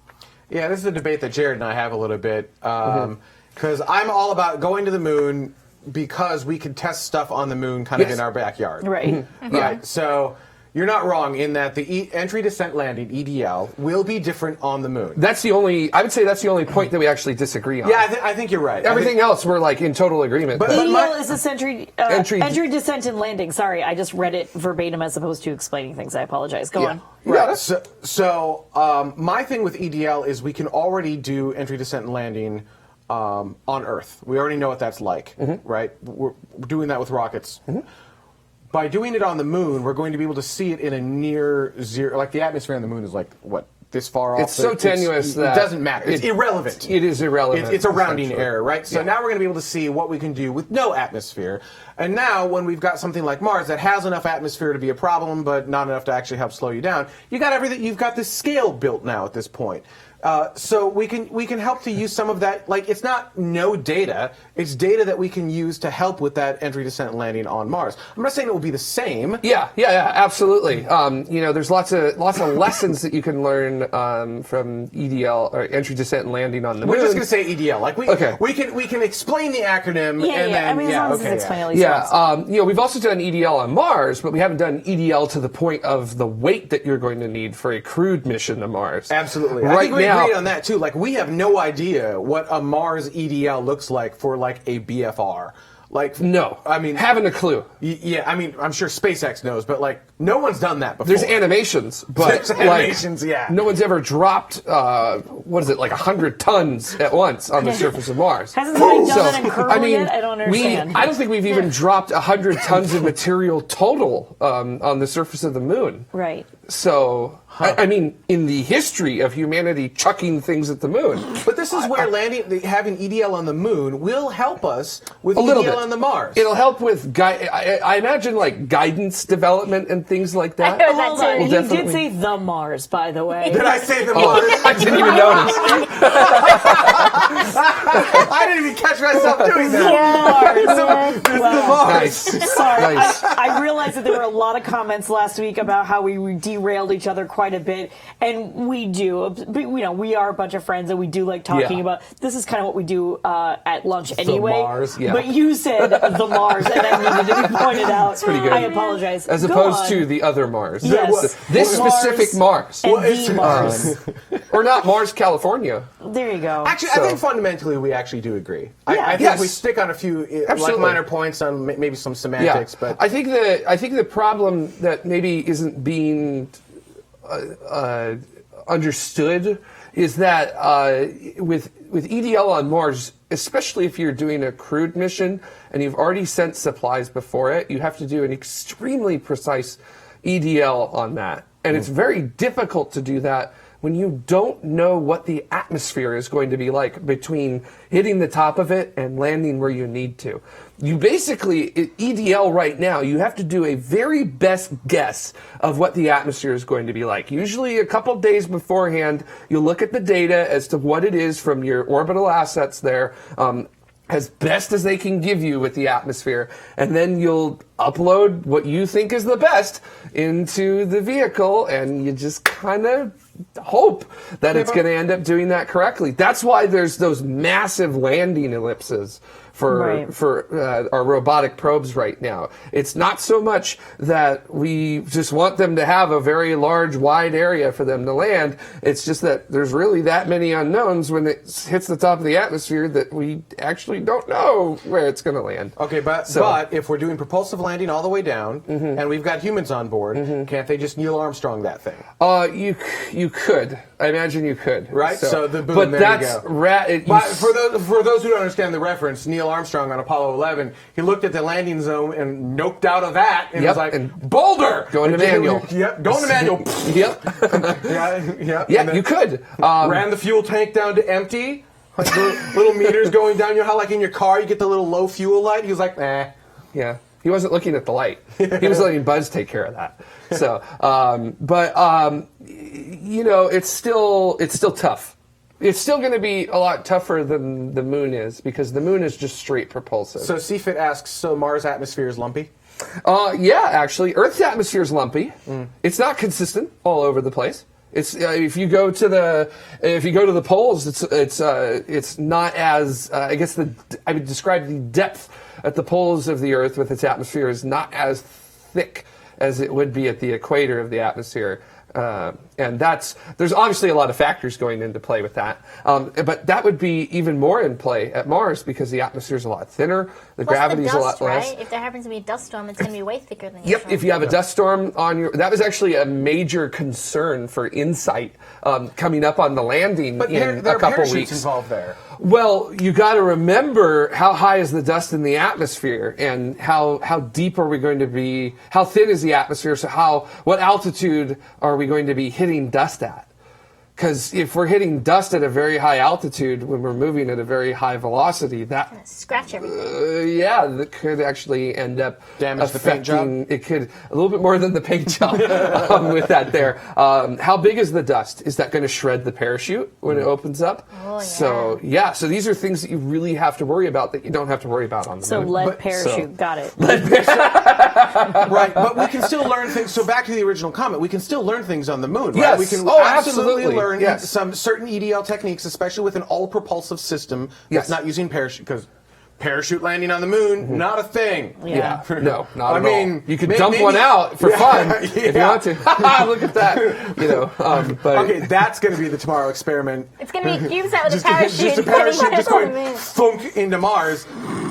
S10: Yeah, this is a debate that Jared and I have a little bit. Because I'm all about going to the moon because we can test stuff on the moon kind of in our backyard.
S6: Right.
S10: Right. So you're not wrong in that the entry, descent, landing, EDL, will be different on the moon.
S3: I would say that's the only point that we actually disagree on.
S10: Yeah, I think you're right.
S3: Everything else, we're like in total agreement.
S10: But
S6: EDL is entry, descent, and landing. Sorry, I just read it verbatim as opposed to explaining things. I apologize. Go on.
S10: Right. So my thing with EDL is we can already do entry, descent, and landing on Earth. We already know what that's like, right? We're doing that with rockets. By doing it on the moon, we're going to be able to see it in a near zero. Like the atmosphere on the moon is like what, this far off?
S3: It's so tenuous that
S10: it doesn't matter. It's irrelevant.
S3: It is irrelevant.
S10: It's a rounding error, right? So now we're going to be able to see what we can do with no atmosphere. And now, when we've got something like Mars that has enough atmosphere to be a problem, but not enough to actually help slow you down, you got everything. You've got this scale built now at this point. So we can help to use some of that. Like, it's not no data; it's data that we can use to help with that entry, descent, and landing on Mars. I'm not saying it will be the same.
S3: Yeah, absolutely. There's lots of lessons that you can learn from EDL or entry, descent, and landing on the moon.
S10: We're just going to say EDL. Like we can explain the acronym.
S6: Yeah,
S10: and then,
S6: I mean, as long as it's explained at least once.
S3: We've also done EDL on Mars, but we haven't done EDL to the point of the weight that you're going to need for a crewed mission to Mars.
S10: Absolutely.
S3: Right
S10: I think we
S3: now,
S10: agreed on that too. Like, we have no idea what a Mars EDL looks like for like a BFR. Like,
S3: no,
S10: I mean,
S3: haven't a clue.
S10: Yeah, I mean, I'm sure SpaceX knows, but like, no one's done that before.
S3: There's animations, but no one's ever dropped what is it, like 100 tons at once on the surface of Mars.
S6: Hasn't somebody done that in Kerbal yet? I don't understand.
S3: I don't think we've even dropped 100 tons of material total on the surface of the moon.
S6: Right.
S3: So I mean, in the history of humanity chucking things at the moon.
S10: But this is where having EDL on the moon will help us with
S3: A little
S10: EDL
S3: bit.
S10: on the Mars.
S3: It'll help with, I imagine, like, guidance development and things like that.
S2: I heard that
S6: Hold
S2: too.
S6: on,
S3: Well,
S6: he
S3: definitely.
S6: did say the Mars, by the way.
S10: Did I say the Mars?
S3: I didn't even notice.
S10: I didn't even catch myself doing that. It's the Mars.
S3: Nice.
S6: Sorry,
S3: Nice.
S6: I realized that there were a lot of comments last week about how we derailed each other quite a bit, and we do. We are a bunch of friends, and we do like talking about. This is kind of what we do at lunch anyway.
S10: Mars, yeah.
S6: But you said the Mars, and that needed to be pointed out. That's
S3: pretty good.
S6: I apologize.
S3: As
S6: Go
S3: opposed
S6: on.
S3: to the other Mars.
S6: Yes.
S3: This
S6: Mars
S3: specific Mars.
S6: and the Mars.
S3: Or not Mars, California.
S6: There you go.
S10: Actually, I think fundamentally we actually do agree.
S6: Yeah.
S10: I think we stick on a few like
S3: Absolutely.
S10: minor points on maybe some semantics, but
S3: I think the problem that maybe isn't being understood is that with EDL on Mars, especially if you're doing a crewed mission and you've already sent supplies before it, you have to do an extremely precise EDL on that, and it's very difficult to do that when you don't know what the atmosphere is going to be like between hitting the top of it and landing where you need to. You basically, EDL right now, you have to do a very best guess of what the atmosphere is going to be like. Usually a couple days beforehand, you look at the data as to what it is from your orbital assets there, as best as they can give you with the atmosphere, and then you'll upload what you think is the best into the vehicle, and you just kind of hope that it's going to end up doing that correctly. That's why there's those massive landing ellipses for our robotic probes right now. It's not so much that we just want them to have a very large, wide area for them to land. It's just that there's really that many unknowns when it hits the top of the atmosphere that we actually don't know where it's going to land.
S10: Okay, but if we're doing propulsive landing all the way down, and we've got humans on board, can't they just Neil Armstrong that thing?
S3: You could. I imagine you could.
S10: Right? So the boom,
S3: but
S10: there
S3: that's
S10: you go. For those who don't understand the reference, Neil Armstrong on Apollo 11, he looked at the landing zone and noped out of that and was like, Boulder!
S3: Going to manual.
S10: Yep, going to manual.
S3: Yep.
S10: Yeah,
S3: you could.
S10: Ran the fuel tank down to empty. Like little meters going down. You know how like in your car you get the little low fuel light? He was like, nah.
S3: Yeah. He wasn't looking at the light. He was letting Buzz take care of that. So, it's still tough. It's still going to be a lot tougher than the moon is because the moon is just straight propulsive.
S10: So CFIT asks, so Mars' atmosphere is lumpy?
S3: Yeah, actually, Earth's atmosphere is lumpy. It's not consistent all over the place. It's if you go to the poles, it's not as I guess I would describe the depth at the poles of the Earth with its atmosphere is not as thick as it would be at the equator of the atmosphere. And there's obviously a lot of factors going into play with that. But that would be even more in play at Mars because the atmosphere is a lot thinner, the gravity is a lot less.
S2: Right? If there happens to be a dust storm, it's going to be way thicker than
S3: Yep, if you have a dust storm that was actually a major concern for InSight coming up on the landing in a couple weeks.
S10: Involved there.
S3: Well, you got to remember how high is the dust in the atmosphere and how deep are we going to be, how thin is the atmosphere, so what altitude are we going to be hitting dust at? Because if we're hitting dust at a very high altitude when we're moving at a very high velocity, that
S2: scratch everything.
S3: that could actually end up
S10: damage the paint job.
S3: It could a little bit more than the paint job with that there. How big is the dust? Is that going to shred the parachute when it opens up?
S2: Oh,
S3: So these are things that you really have to worry about that you don't have to worry about on the moon.
S6: Lead parachute, got it.
S10: Right, but we can still learn things. So back to the original comment, we can still learn things on the moon, right?
S3: Yes.
S10: We can
S3: Absolutely.
S10: learn
S3: Yes.
S10: some certain EDL techniques, especially with an all-propulsive system that's not using parachute, because parachute landing on the moon, not a thing.
S3: Yeah. No, not at
S10: I mean,
S3: all. You could dump one out for fun if you want to. Look at that. But
S10: okay, that's going to be the tomorrow experiment.
S2: It's going to be cubes out with a
S10: Just
S2: parachute.
S10: a parachute just going
S2: moon.
S10: thunk into Mars.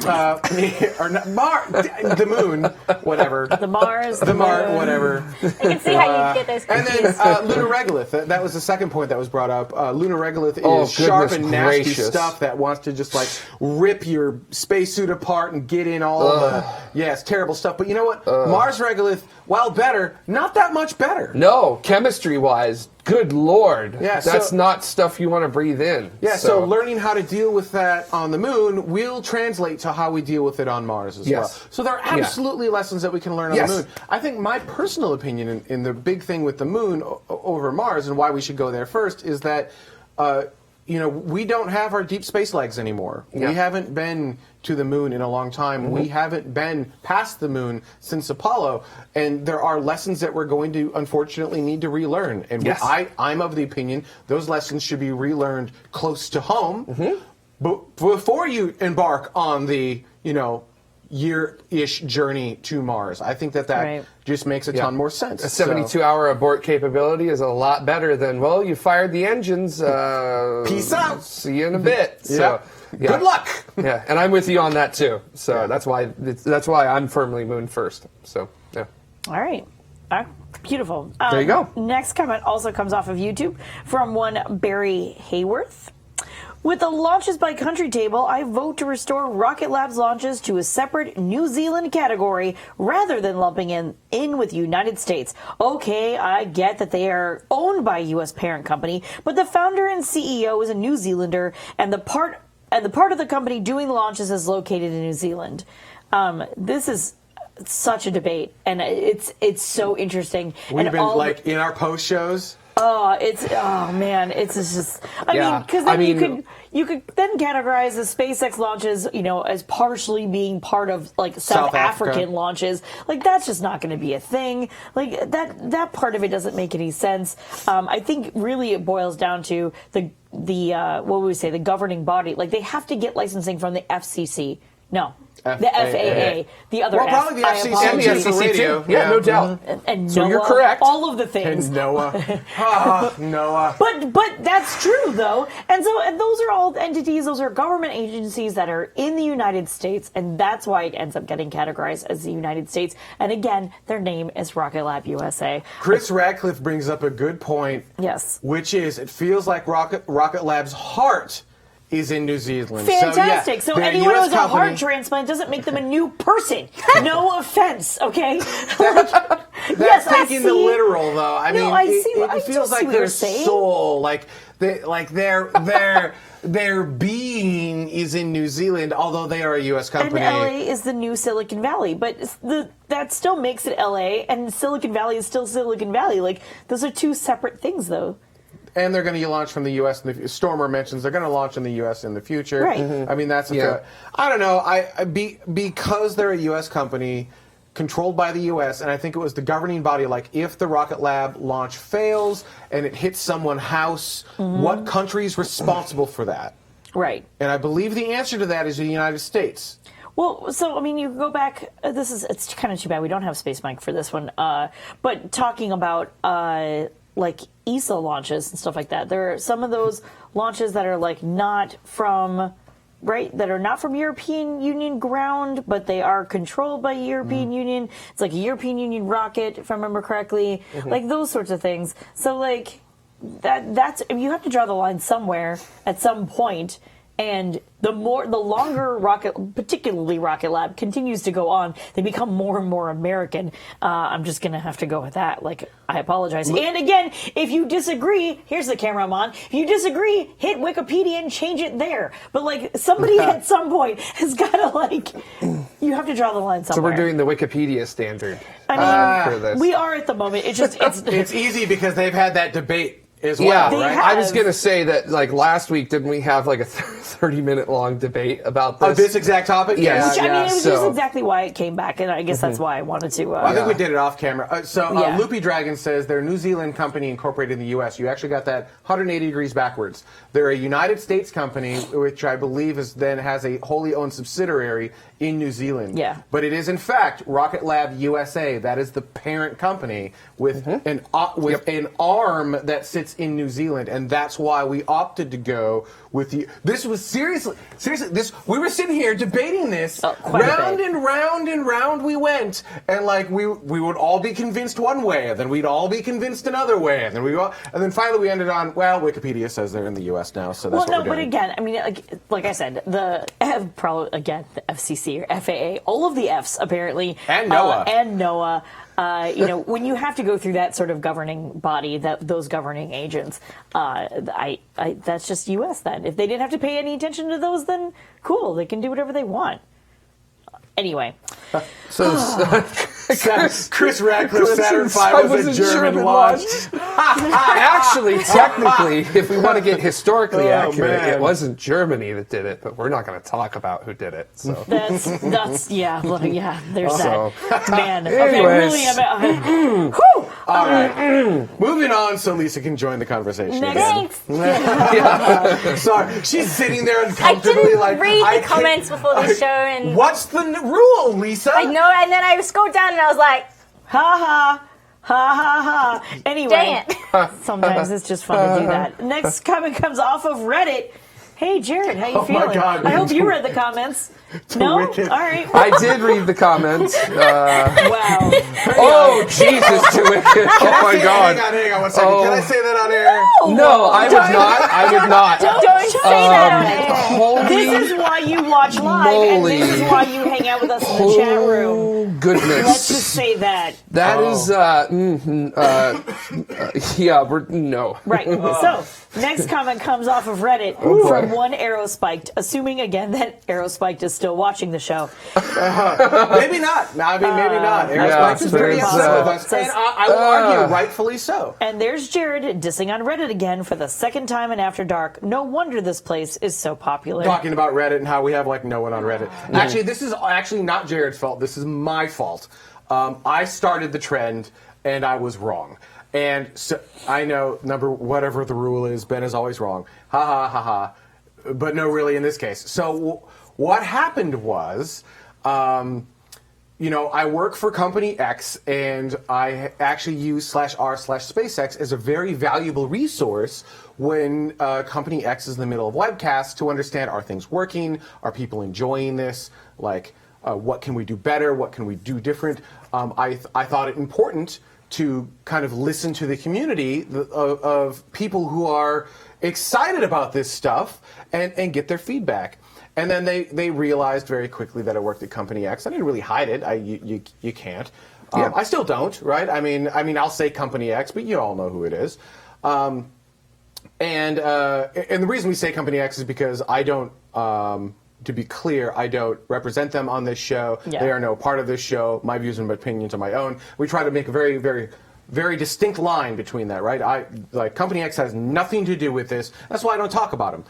S10: or not, the moon, whatever.
S6: The Mars,
S10: the Mars, whatever.
S2: I can see how you get those
S10: And
S2: confused.
S10: then lunar regolith. That was the second point that was brought up. Lunar regolith is sharp and nasty stuff that wants to just like rip your spacesuit apart and get in all the it's terrible stuff. But you know what? Mars regolith, while better, not that much better.
S3: No, chemistry-wise, good Lord.
S10: Yeah,
S3: that's not stuff you want to breathe in.
S10: Yeah, so learning how to deal with that on the moon will translate to how we deal with it on Mars as well. So there are absolutely lessons that we can learn on the moon. I think my personal opinion in the big thing with the moon over Mars and why we should go there first is that we don't have our deep space legs anymore. Yeah. We haven't been to the moon in a long time. We haven't been past the moon since Apollo. And there are lessons that we're going to, unfortunately, need to relearn. And I'm of the opinion those lessons should be relearned close to home but before you embark on the, year-ish journey to Mars. I think that just makes a ton more sense.
S3: A 72-hour abort capability is a lot better than, well, you fired the engines.
S10: Peace out.
S3: See you in a bit. So,
S10: good luck.
S3: Yeah, and I'm with you on that too. So that's why I'm firmly moon first. So yeah.
S6: All right. Beautiful.
S3: There you go.
S6: Next comment also comes off of YouTube from one Barry Hayworth. With the launches by country table, I vote to restore Rocket Lab's launches to a separate New Zealand category rather than lumping in with United States. Okay, I get that they are owned by a U.S. parent company, but the founder and CEO is a New Zealander, and the part of the company doing the launches is located in New Zealand. This is such a debate, and it's so interesting.
S10: We've been in our post shows.
S6: It's just. I mean, because then you could then categorize the SpaceX launches, as partially being part of like South African launches. Like that's just not going to be a thing. Like that part of it doesn't make any sense. I think really it boils down to the what would we say, the governing body. Like they have to get licensing from the FCC. No. The FAA, the other
S10: probably the FCC and the FCC too.
S3: Yeah, no doubt.
S6: And
S3: so
S6: NOAA,
S3: you're correct.
S6: All of the things.
S10: And NOAA. NOAA.
S6: But that's true though. And those are all entities, those are government agencies that are in the United States, and that's why it ends up getting categorized as the United States. And again, their name is Rocket Lab USA.
S10: Chris Radcliffe brings up a good point.
S6: Yes.
S10: Which is, it feels like Rocket Lab's heart is in New Zealand.
S6: Fantastic. So anyone who has a heart transplant doesn't make them a new person. No offense, okay?
S10: That's taking the literal, though. I mean, it feels like their soul, like their being is in New Zealand, although they are a U.S. company.
S6: And LA is the new Silicon Valley, but that still makes it LA, and Silicon Valley is still Silicon Valley. Like those are two separate things, though.
S10: And they're going to launch from the U.S. Stormer mentions they're going to launch in the U.S. in the future.
S6: Right.
S10: I mean, that's I don't know. Because they're a U.S. company controlled by the U.S., and I think it was the governing body, like if the Rocket Lab launch fails and it hits someone's house, what country is responsible for that?
S6: Right.
S10: And I believe the answer to that is the United States.
S6: Well, so, I mean, you go back, it's kind of too bad we don't have Space Mike for this one, but talking about, like ESA launches and stuff like that. There are some of those launches that are like not from European Union ground, but they are controlled by European Union. It's like a European Union rocket, if I remember correctly, like those sorts of things. So like that's you have to draw the line somewhere at some point. And the longer particularly Rocket Lab, continues to go on, they become more and more American. I'm just going to have to go with that. Like, I apologize. And again, if you disagree, here's the camera I'm on. If you disagree, hit Wikipedia and change it there. But, like, somebody at some point has got to, like, you have to draw the line somewhere.
S3: So we're doing the Wikipedia standard.
S6: I mean,
S3: for this.
S6: we are at the moment.
S10: It's easy because they've had that debate as well,
S3: yeah,
S10: right?
S3: I was going to say that, like, last week, didn't we have, like, a 30-minute long debate about this?
S10: This exact topic?
S3: Yeah.
S6: Which, I mean, it was just exactly why it came back, and I guess that's why I wanted to...
S10: I think we did it off camera. Loopy Dragon says they're a New Zealand company incorporated in the U.S. You actually got that 180 degrees backwards. They're a United States company, which I believe has a wholly owned subsidiary in New Zealand.
S6: Yeah.
S10: But it is, in fact, Rocket Lab USA. That is the parent company with an arm that sits rockets in New Zealand, and that's why we opted to go with the. This was seriously. This we were sitting here debating this round and round and round we went, and like we would all be convinced one way, and then we'd all be convinced another way, and then finally we ended on Wikipedia says they're in the U.S. now, so that's what we're doing.
S6: But again, I mean, like I said, the FCC or FAA, all of the Fs apparently,
S10: and NOAA.
S6: When you have to go through that sort of governing body, those governing agents, that's just U.S. then. If they didn't have to pay any attention to those, then cool, they can do whatever they want. Anyway.
S10: Chris Radcliffe, Saturn V was a German launch.
S3: Actually, technically, if we want to get historically accurate, it wasn't Germany that did it, but we're not going to talk about who did it. So
S6: that's there's that. Man,
S3: anyways.
S6: Okay,
S10: all right. Moving on so Lisa can join the conversation.
S2: Next.
S10: Sorry, she's sitting there uncomfortably.
S2: I didn't read the comments before the show, and
S10: what's the rule, Lisa?
S2: I know, and then I scrolled down and I was like,
S6: ha ha. Ha ha ha. Anyway,
S2: dang it.
S6: Sometimes it's just fun to do that. Next comment comes off of Reddit. Hey, Jared, how you feeling?
S10: My God,
S6: I hope you read the comments. No?
S10: Wicked.
S6: All right.
S3: I did read the comments.
S6: Wow.
S3: Oh, Jesus, to Wicked. Oh, my God.
S10: Hang on 1 second. Can I say that on air?
S3: No, I would not.
S2: Don't say that on air.
S3: Holy
S6: This is why you watch live, and this is why you hang out with us in the chat room.
S3: Goodness.
S6: Let's just say that.
S3: That is, no.
S6: Right. So, next comment comes off of Reddit from one Aerospiked, assuming again that Aerospiked is still watching the show.
S10: Maybe not. I mean, maybe not. Aerospiked is very upset with us, and I will argue, rightfully so.
S6: And there's Jared dissing on Reddit again for the second time in After Dark. No wonder this place is so popular.
S10: Talking about Reddit and how we have like no one on Reddit. Actually, this is actually not Jared's fault. This is my fault. I started the trend, and I was wrong. And so I know whatever the rule is, Ben is always wrong. Ha ha ha ha. But no, really, in this case. So what happened was, I work for Company X, and I actually use /r/SpaceX as a very valuable resource when Company X is in the middle of webcasts to understand, are things working? Are people enjoying this? Like, what can we do better? What can we do different? I thought it important to kind of listen to the community of people who are excited about this stuff and get their feedback. And then they realized very quickly that I worked at Company X. I didn't really hide it. You can't. I still don't, right? I mean, I'll say Company X, but you all know who it is. And the reason we say Company X is because I don't. To be clear, I don't represent them on this show. Yeah. They are no part of this show. My views and opinions are my own. We try to make a very, very, very distinct line between that, right? Company X has nothing to do with this. That's why I don't talk about them.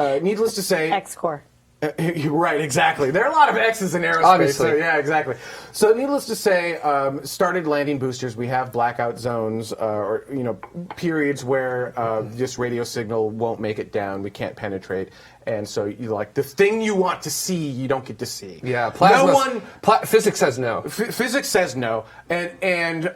S10: Needless to say,
S6: X-Core.
S10: Right, exactly. There are a lot of X's in aerospace.
S3: Obviously.
S10: So, yeah, exactly. So, needless to say, started landing boosters. We have blackout zones, or periods where this radio signal won't make it down. We can't penetrate, and so the thing you want to see, you don't get to see.
S3: Yeah, plasma. Physics says no.
S10: Physics says no, and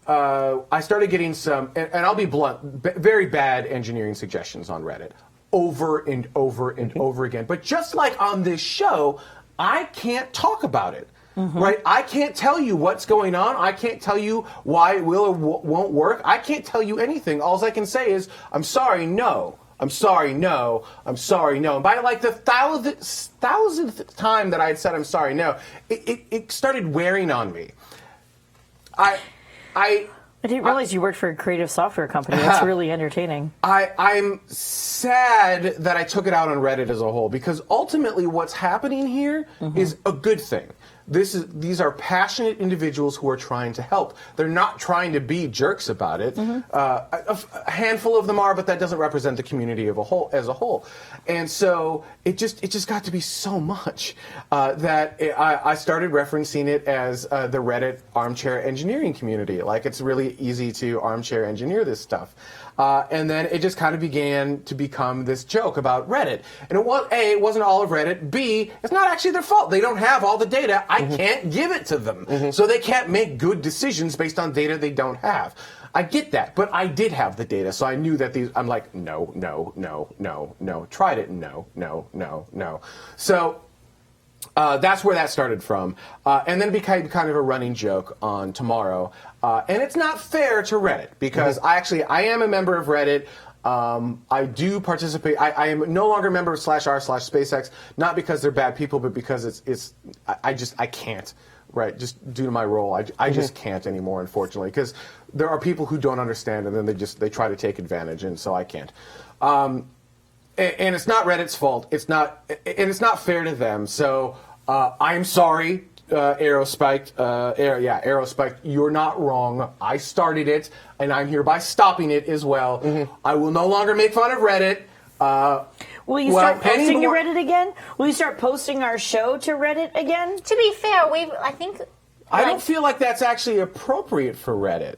S10: I started getting some, and I'll be blunt, very bad engineering suggestions on Reddit. Over and over and over again. But just like on this show, I can't talk about it. Right? I can't tell you what's going on. I can't tell you why it will or won't work. I can't tell you anything. All I can say is, I'm sorry, no. I'm sorry, no. I'm sorry, no. And by like the thousandth time that I had said I'm sorry, no, it started wearing on me. I
S6: didn't realize you worked for a creative software company. That's really entertaining.
S10: I'm sad that I took it out on Reddit as a whole, because ultimately what's happening here is a good thing. These are passionate individuals who are trying to help. They're not trying to be jerks about it. A handful of them are, but that doesn't represent the community as a whole. And so it just got to be so much that I started referencing it as the Reddit armchair engineering community. Like, it's really easy to armchair engineer this stuff. And then it just kind of began to become this joke about Reddit. And it wasn't all of Reddit. B, it's not actually their fault. They don't have all the data. I can't give it to them. So they can't make good decisions based on data they don't have. I get that, but I did have the data, so I knew that I'm like, no. Tried it, no. So that's where that started from. And then it became kind of a running joke on Tomorrow. And it's not fair to Reddit, because I am a member of Reddit. I do participate. I am no longer a member of /r/SpaceX, not because they're bad people, but because I can't. Right, just due to my role, I just can't anymore, unfortunately, because there are people who don't understand, and then they try to take advantage, and so I can't. And it's not Reddit's fault. It's not fair to them. So I'm sorry, Aerospiked. Aerospiked. You're not wrong. I started it, and I'm hereby stopping it as well. I will no longer make fun of Reddit.
S6: Will you start posting to Reddit again? Will you start posting our show to Reddit again?
S2: To be fair,
S10: I don't feel like that's actually appropriate for Reddit.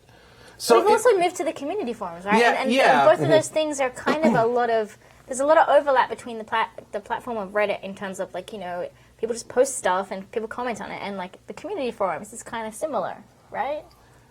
S10: So
S2: we've also moved to the community forums, right?
S10: Yeah,
S2: and both of those things are kind of there's a lot of overlap between the platform of Reddit in terms of people just post stuff and people comment on it, and the community forums is kind of similar, right?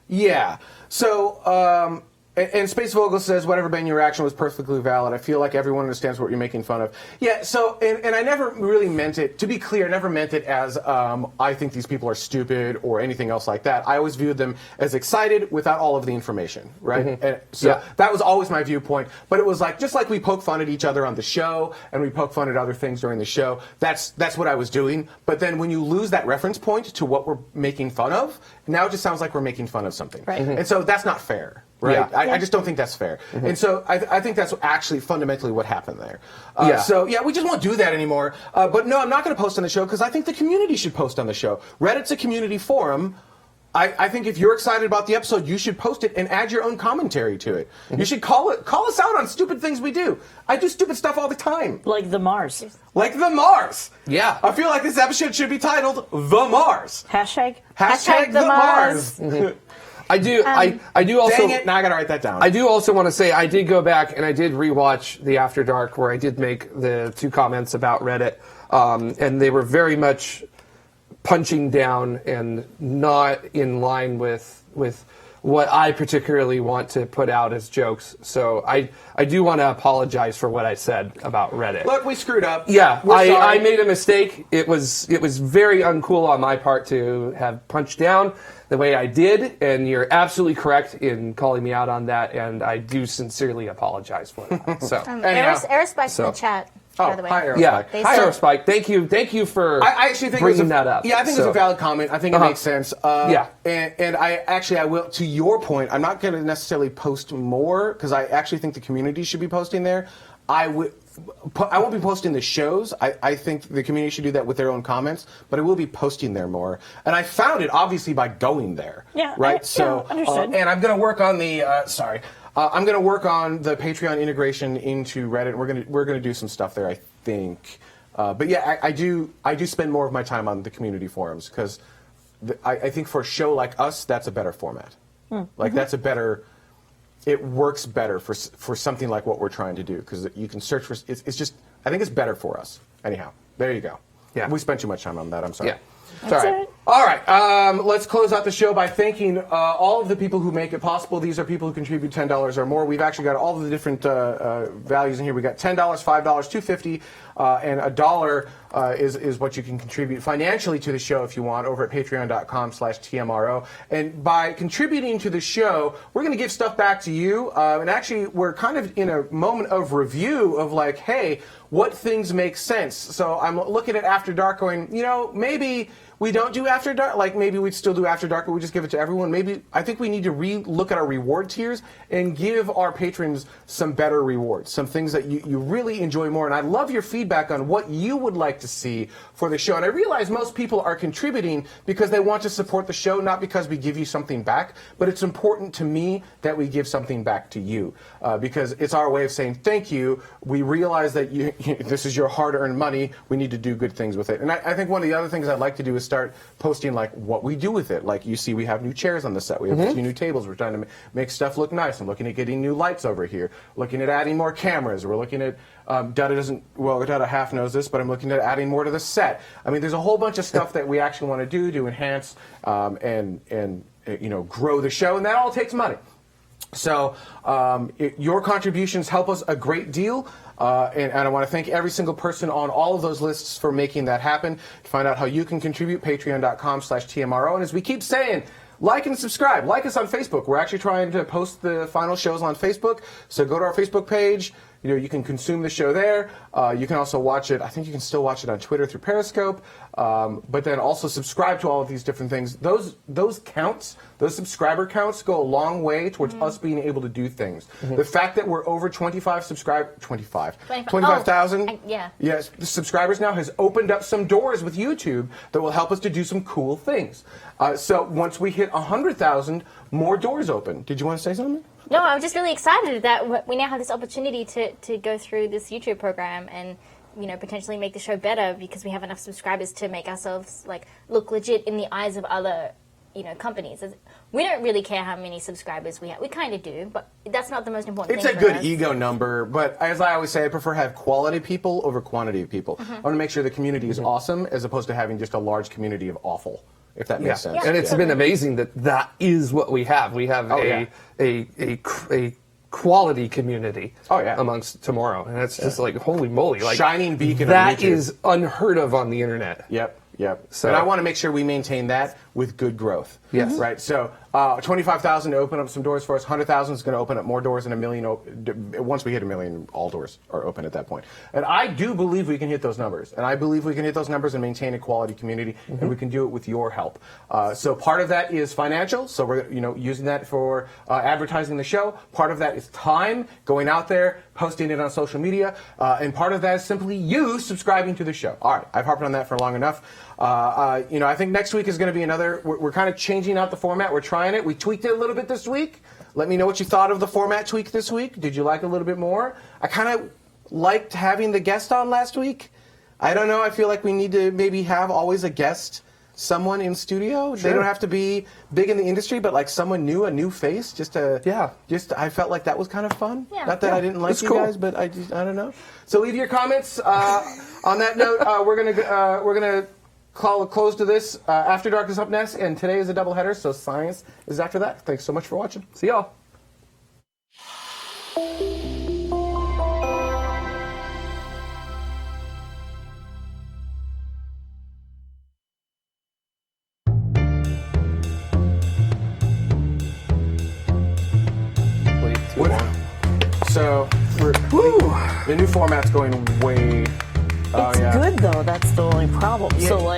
S10: Yeah. So and Space Vogel says, whatever been your reaction was perfectly valid. I feel like everyone understands what you're making fun of. Yeah, so, and I never really meant it, to be clear, I never meant it as I think these people are stupid or anything else like that. I always viewed them as excited without all of the information, right? And so that was always my viewpoint. But it was just like we poke fun at each other on the show and we poke fun at other things during the show, that's what I was doing. But then when you lose that reference point to what we're making fun of, now it just sounds like we're making fun of something.
S6: Right.
S10: And so that's not fair. Right,
S3: Yeah.
S10: I just don't think that's fair, and so I think that's actually fundamentally what happened there. So we just won't do that anymore. But no, I'm not going to post on the show because I think the community should post on the show. Reddit's a community forum. I think if you're excited about the episode, you should post it and add your own commentary to it. You should call us out on stupid things we do. I do stupid stuff all the time,
S6: like the Mars.
S10: Yeah, I feel like this episode should be titled "The Mars."
S6: Hashtag
S10: the Mars.
S3: I do also.
S10: Dang it! Now I gotta write that down.
S3: I do also want to say I did go back and I did rewatch the After Dark where I did make the 2 comments about Reddit, and they were very much punching down and not in line with what I particularly want to put out as jokes. So I do want to apologize for what I said about Reddit.
S10: Look, we screwed up.
S3: Yeah,
S10: We're sorry.
S3: I made a mistake. It was very uncool on my part to have punched down the way I did, and you're absolutely correct in calling me out on that, and I do sincerely apologize for that. So,
S2: Aerospike's in the chat. By the way.
S10: Hi, Aerospike.
S3: Yeah, hi, Aerospike. Thank you for
S10: I actually think
S3: bringing that up.
S10: Yeah, I think it's a valid comment. I think it makes sense.
S3: Yeah.
S10: And I will, to your point, I'm not going to necessarily post more because I actually think the community should be posting there. I won't be posting the shows. I think the community should do that with their own comments, but I will be posting there more. And I found it obviously by going there.
S6: Yeah.
S10: Right.
S6: Understood.
S10: And I'm going to work on the I'm going to work on the Patreon integration into Reddit. We're going to do some stuff there, I think. But yeah, I do spend more of my time on the community forums because I think for a show like us, that's a better format. That's a better. It works better for something like what we're trying to do because you can search for. It's just. I think it's better for us. Anyhow, there you go.
S3: Yeah.
S10: We spent too much time on that. I'm sorry.
S3: Yeah.
S10: Sorry. All right. Let's close out the show by thanking all of the people who make it possible. These are people who contribute $10 or more. We've actually got all of the different values in here. We got $10, $5, $2.50, and $1 is what you can contribute financially to the show if you want over at patreon.com/TMRO. And by contributing to the show, we're going to give stuff back to you. And actually, we're kind of in a moment of review of hey, what things make sense. So I'm looking at After Dark going, maybe we don't do After Dark. Maybe we'd still do After Dark, but we just give it to everyone. Maybe I think we need to look at our reward tiers and give our patrons some better rewards, some things that you really enjoy more. And I love your feedback on what you would like to see for the show. And I realize most people are contributing because they want to support the show, not because we give you something back. But it's important to me that we give something back to you because it's our way of saying thank you. We realize that this is your hard-earned money. We need to do good things with it. And I think one of the other things I'd like to do is start posting what we do with it. You see, we have new chairs on the set. We have 2 new tables. We're trying to make stuff look nice. I'm looking at getting new lights over here. Looking at adding more cameras. We're looking at Dada half knows this, but I'm looking at adding more to the set. I mean, there's a whole bunch of stuff that we actually want to do to enhance and grow the show, and that all takes money. So your contributions help us a great deal. And I want to thank every single person on all of those lists for making that happen. To find out how you can contribute, patreon.com/TMRO. And as we keep saying, like and subscribe. Like us on Facebook. We're actually trying to post the final shows on Facebook. So go to our Facebook page. You can consume the show there. You can also watch it. I think you can still watch it on Twitter through Periscope. But then also subscribe to all of these different things. Those counts, those subscriber counts, go a long way towards us being able to do things. The fact that we're over 25,000 yes, subscribers now has opened up some doors with YouTube that will help us to do some cool things. So once we hit 100,000, more doors open. Did you want to say something?
S2: No, I'm just really excited that we now have this opportunity to go through this YouTube program and, potentially make the show better because we have enough subscribers to make ourselves look legit in the eyes of other, companies. We don't really care how many subscribers we have. We kind of do, but that's not the most important
S10: thing. It's a
S2: for
S10: good
S2: us.
S10: ego number, but as I always say, I prefer to have quality people over quantity of people. I want to make sure the community is awesome as opposed to having just a large community of awful. If that makes sense.
S3: And it's been amazing that is what we have. We have a quality community amongst Tomorrow. And it's just like, holy moly.
S10: Shining beacon
S3: that is unheard of on the internet.
S10: Yep.
S3: So,
S10: and I want to make sure we maintain that with good growth.
S3: Yes.
S10: Right. So 25,000 to open up some doors for us. 100,000 is going to open up more doors, and 1 million. Once we hit 1 million, all doors are open at that point. And I do believe we can hit those numbers. And I believe we can hit those numbers and maintain a quality community. And we can do it with your help. So part of that is financial. So we're using that for advertising the show. Part of that is time, going out there, posting it on social media. And part of that is simply you subscribing to the show. All right. I've harped on that for long enough. I think next week is going to be another. We're kind of changing out the format. We're trying it. We tweaked it a little bit this week. Let me know what you thought of the format tweak this week. Did you like it a little bit more? I kind of liked having the guest on last week. I don't know. I feel like we need to maybe have always a guest, someone in studio. Sure. They don't have to be big in the industry, but like someone new, a new face. I felt like that was kind of fun. Yeah. Not that I didn't like you guys, but I don't know. So leave your comments. On that note, we're gonna call a close to this. After Dark is up next, and today is a doubleheader, so science is after that. Thanks so much for watching. See y'all. So the new format's going way.
S6: It's good though. That's the only problem.
S10: Yeah.
S6: So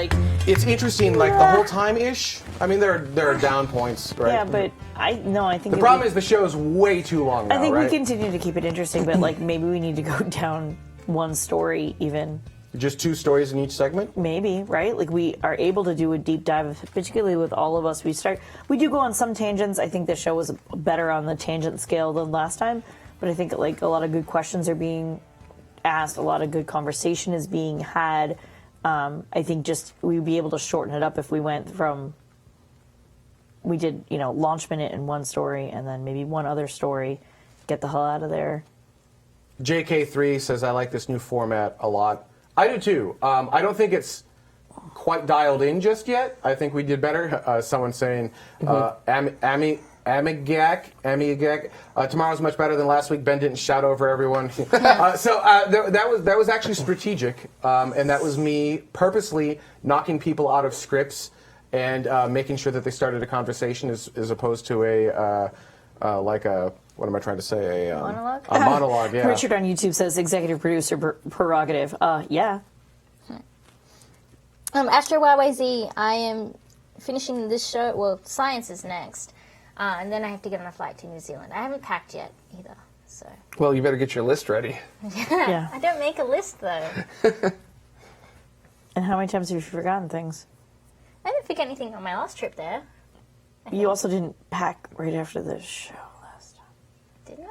S10: it's interesting. Like the whole time ish. I mean, there are down points, right?
S6: Yeah, but I think
S10: the problem is the show is way too long. Now,
S6: I think
S10: right?
S6: we continue to keep it interesting, but maybe we need to go down one story even.
S10: Just 2 stories in each segment?
S6: Maybe, right? We are able to do a deep dive, particularly with all of us. We do go on some tangents. I think the show was better on the tangent scale than last time, but I think a lot of good questions are being asked, a lot of good conversation is being had. I think just we'd be able to shorten it up if we went from, we did, launch minute in one story and then maybe one other story, get the hell out of there.
S10: JK3 says, I like this new format a lot. I do too. I don't think it's quite dialed in just yet. I think we did better. Someone saying, Amigak, tomorrow's much better than last week. Ben didn't shout over everyone. That was actually strategic, and that was me purposely knocking people out of scripts and making sure that they started a conversation as opposed to what am I trying to say?
S2: Monologue?
S10: A monologue, yeah.
S6: Richard on YouTube says executive producer prerogative. Yeah.
S2: After YYZ, I am finishing this show. Well, science is next. And then I have to get on a flight to New Zealand. I haven't packed yet either. So.
S3: Well, you better get your list ready.
S2: Yeah. I don't make a list, though.
S6: And how many times have you forgotten things?
S2: I didn't forget anything on my last trip there.
S6: You also didn't pack right after the show last time.
S2: Didn't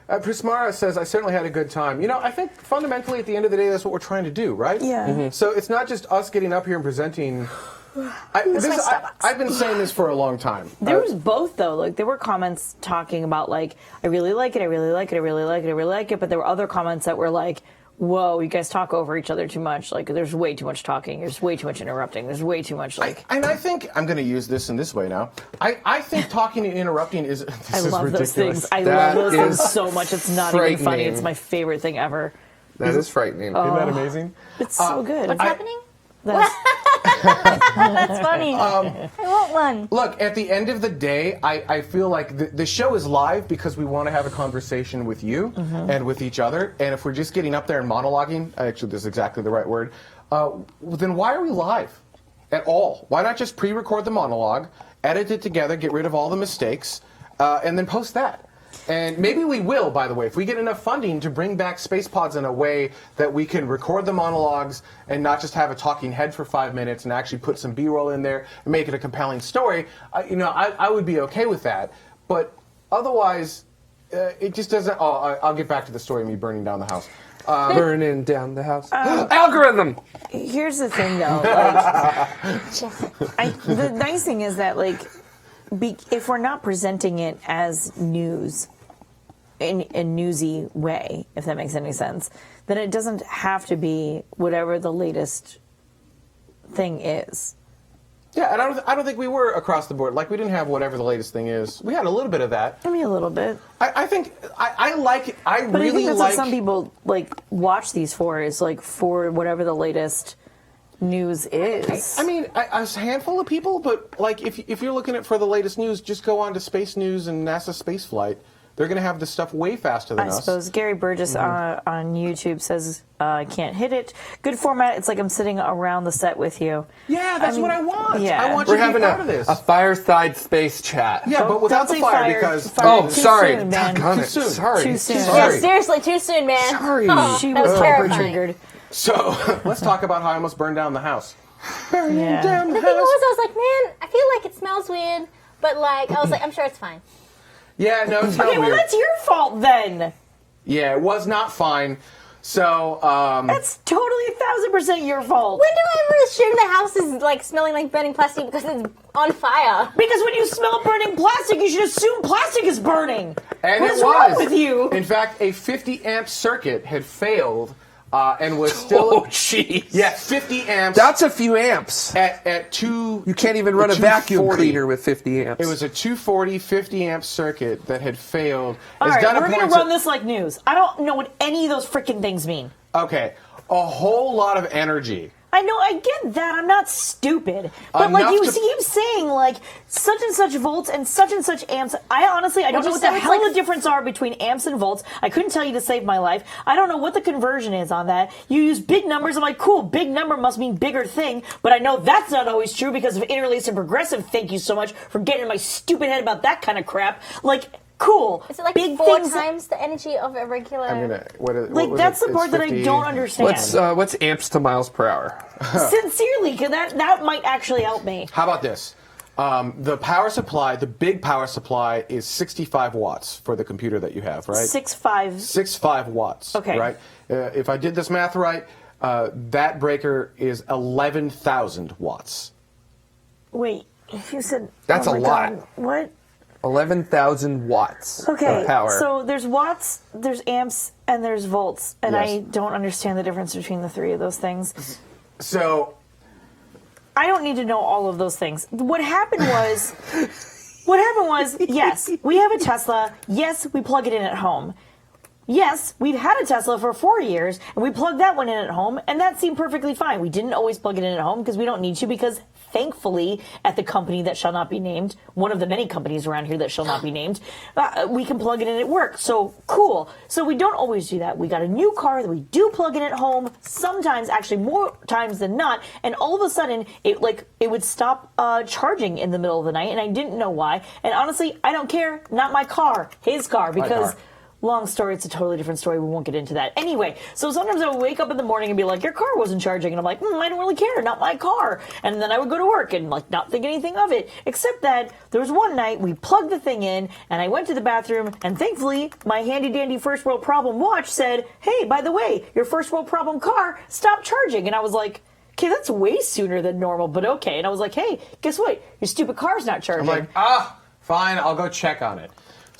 S2: I?
S10: Prismara says, I certainly had a good time. I think fundamentally at the end of the day, that's what we're trying to do, right?
S6: Yeah.
S10: So it's not just us getting up here and presenting. I've been saying this for a long time.
S6: There was both, though. There were comments talking about, I really like it, I really like it, I really like it, I really like it, but there were other comments that were whoa, you guys talk over each other too much. Like, there's way too much talking. There's way too much interrupting. There's way too much, like...
S10: And I think, I'm going to use this in this way now. I think talking and interrupting is
S6: I love
S10: ridiculous.
S6: those things. I love those things so much. It's not even funny. It's my favorite thing ever.
S3: That is frightening.
S10: Isn't that amazing?
S6: It's so good.
S2: What's happening?
S6: That's funny.
S2: I want one.
S10: Look, at the end of the day, I feel like the show is live because we want to have a conversation with you and with each other. And if we're just getting up there and monologuing, actually, this is exactly the right word, then why are we live at all? Why not just pre-record the monologue, edit it together, get rid of all the mistakes, and then post that? And maybe we will, by the way, if we get enough funding to bring back Space Pods in a way that we can record the monologues and not just have a talking head for 5 minutes and actually put some B-roll in there and make it a compelling story, I would be okay with that. But otherwise, it just doesn't... Oh, I'll get back to the story of me burning down the house.
S3: Burning down the house. Algorithm!
S6: Here's the thing, though. The nice thing is that, like, if we're not presenting it as news in a newsy way, if that makes any sense, then it doesn't have to be whatever the latest thing is.
S10: Yeah, and I don't think we were across the board. Like, we didn't have whatever the latest thing is. We had a little bit of that.
S6: I mean, a little bit.
S10: I think I like it.
S6: But I think that's what some people like watch these for, is like for whatever the latest news is.
S10: I mean, a handful of people, but like if you're looking at for the latest news, just go on to Space News and NASA Space Flight. They're going to have this stuff way faster than us.
S6: I suppose. Gary Burgess on YouTube says, I can't hit it. Good format. It's like I'm sitting around the set with you.
S10: Yeah, that's what I want.
S6: Yeah.
S10: I want
S3: We're
S10: you to
S3: having
S10: be part of this.
S3: a fireside space chat.
S10: Yeah, but without the fire, because...
S3: Oh, sorry.
S6: Soon, man.
S3: Too soon. Sorry.
S6: Too soon.
S2: Yeah, seriously, too soon, man.
S3: Sorry.
S2: Oh,
S6: She
S2: that
S6: was
S2: terrifying.
S6: triggered.
S10: So, let's talk about how I almost burned down the house. Burning
S6: Yeah.
S10: down the
S2: The
S10: house.
S2: thing was, I was like, man, I feel like it smells weird, but like, I was like, I'm sure it's fine.
S10: Yeah, no, it's not
S6: Okay, well,
S10: weird.
S6: that's your fault then.
S10: Yeah, it was not fine. So,
S6: That's totally 1,000% your fault.
S2: When do I ever assume the house is like smelling like burning plastic because it's on fire?
S6: Because when you smell burning plastic, you should assume plastic is burning.
S10: and
S6: What's
S10: it was.
S6: wrong with you?
S10: In fact, a 50 amp circuit had failed and was still...
S3: Oh, jeez.
S10: Yeah, 50 amps.
S3: That's a few amps.
S10: At 2...
S3: You can't even run a vacuum
S10: 240.
S3: cleaner with 50 amps.
S10: It was a 240 50 amp circuit that had failed.
S6: All
S10: It's
S6: right,
S10: done a
S6: we're going to
S10: point
S6: run this like news. I don't know what any of those freaking things mean.
S10: Okay, a whole lot of energy.
S6: I know, I get that. I'm not stupid. But like
S10: Enough
S6: you
S10: to-
S6: keep saying like such and such volts and such amps. I honestly, I don't know
S2: just
S6: what the
S2: say it's
S6: hell
S2: like-
S6: the difference are between amps and volts. I couldn't tell you to save my life. I don't know what the conversion is on that. You use big numbers. I'm like, cool, big number must mean bigger thing. But I know that's not always true because of interlaced and progressive. Thank you so much for getting in my stupid head about that kind of crap. Like, cool.
S2: Is it like
S6: big
S2: 4
S6: things
S2: times the energy of a regular?
S10: I'm gonna...
S6: like that's the part that I don't understand.
S3: What's amps to miles per hour?
S6: Sincerely, because that might actually help me.
S10: How about this? The power supply, the big power supply, is 65 watts for the computer that you have, right? 65 watts.
S6: Okay.
S10: Right? If I did this math right, that breaker is 11,000 watts.
S6: Wait, you said
S3: That's
S6: oh
S3: a
S6: my
S3: lot.
S6: God, what?
S3: 11,000 watts
S6: Okay,
S3: of power.
S6: so there's watts, there's amps, and there's volts, and
S10: Yes.
S6: I don't understand the difference between the three of those things.
S10: So,
S6: I don't need to know all of those things. What happened was, yes, we have a Tesla. Yes, we plug it in at home. Yes, we've had a Tesla for 4 years, and we plugged that one in at home, and that seemed perfectly fine. We didn't always plug it in at home because we don't need to, because thankfully, at the company that shall not be named, one of the many companies around here that shall not be named, we can plug it in at work. So, cool. So we don't always do that. We got a new car that we do plug in at home, sometimes, actually more times than not, and all of a sudden, it would stop charging in the middle of the night, and I didn't know why. And honestly, I don't care. Not my car. His car. Because... long story, it's a totally different story. We won't get into that. Anyway, so sometimes I would wake up in the morning and be like, your car wasn't charging. And I'm like, I don't really care. Not my car. And then I would go to work and like not think anything of it. Except that there was one night we plugged the thing in and I went to the bathroom and thankfully my handy dandy first world problem watch said, hey, by the way, your first world problem car stopped charging. And I was like, okay, that's way sooner than normal, but okay. And I was like, hey, guess what? Your stupid car's not charging.
S10: I'm like, fine, I'll go check on it.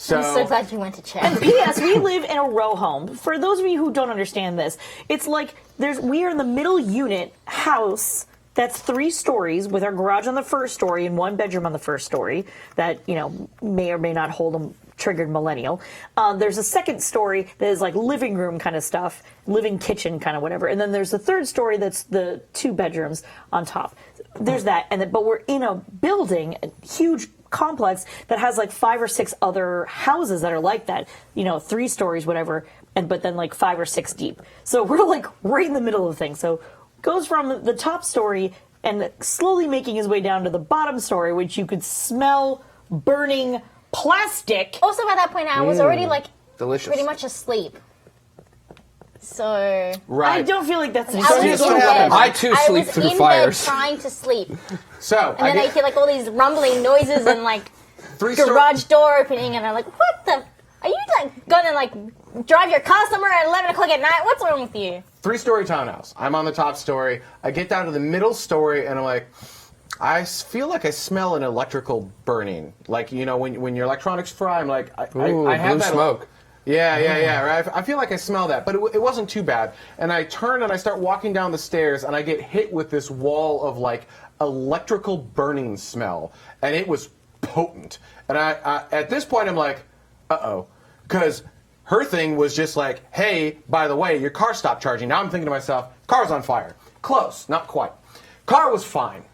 S10: So,
S2: I'm so glad you went to check.
S6: And P.S. We live in a row home. For those of you who don't understand this, it's like we are in the middle unit house that's 3 stories with our garage on the first story and 1 bedroom on the first story that, you know, may or may not hold a triggered millennial. There's a second story that is like living room kind of stuff, living kitchen kind of whatever. And then there's the third story that's the 2 bedrooms on top. There's that. But we're in a building, a huge complex that has like 5 or 6 other houses that are like that, you know, 3 stories, whatever, but then like 5 or 6 deep. So we're like right in the middle of the thing. So goes from the top story and slowly making his way down to the bottom story, which you could smell burning plastic.
S2: Also, by that point, I was already like
S3: delicious,
S2: pretty much asleep. So
S10: right.
S6: I don't feel like that's an
S2: I
S6: excuse.
S3: I too sleep through fires.
S2: I was in bed trying to sleep.
S10: So
S2: and then I hear like all these rumbling noises and like garage door opening, and I'm like, what the? Are you like gonna like drive your car somewhere at 11 o'clock at night? What's wrong with you?
S10: 3-story townhouse. I'm on the top story. I get down to the middle story, and I'm like, I feel like I smell an electrical burning. Like, you know, when your electronics fry, I'm like, I have
S3: blue
S10: that
S3: smoke.
S10: Yeah, right. I feel like I smell that, but it wasn't too bad. And I turn and I start walking down the stairs, and I get hit with this wall of like electrical burning smell, and it was potent. And I at this point, I'm like, uh-oh, because her thing was just like, hey, by the way, your car stopped charging. Now I'm thinking to myself, car's on fire. Close, not quite. Car was fine.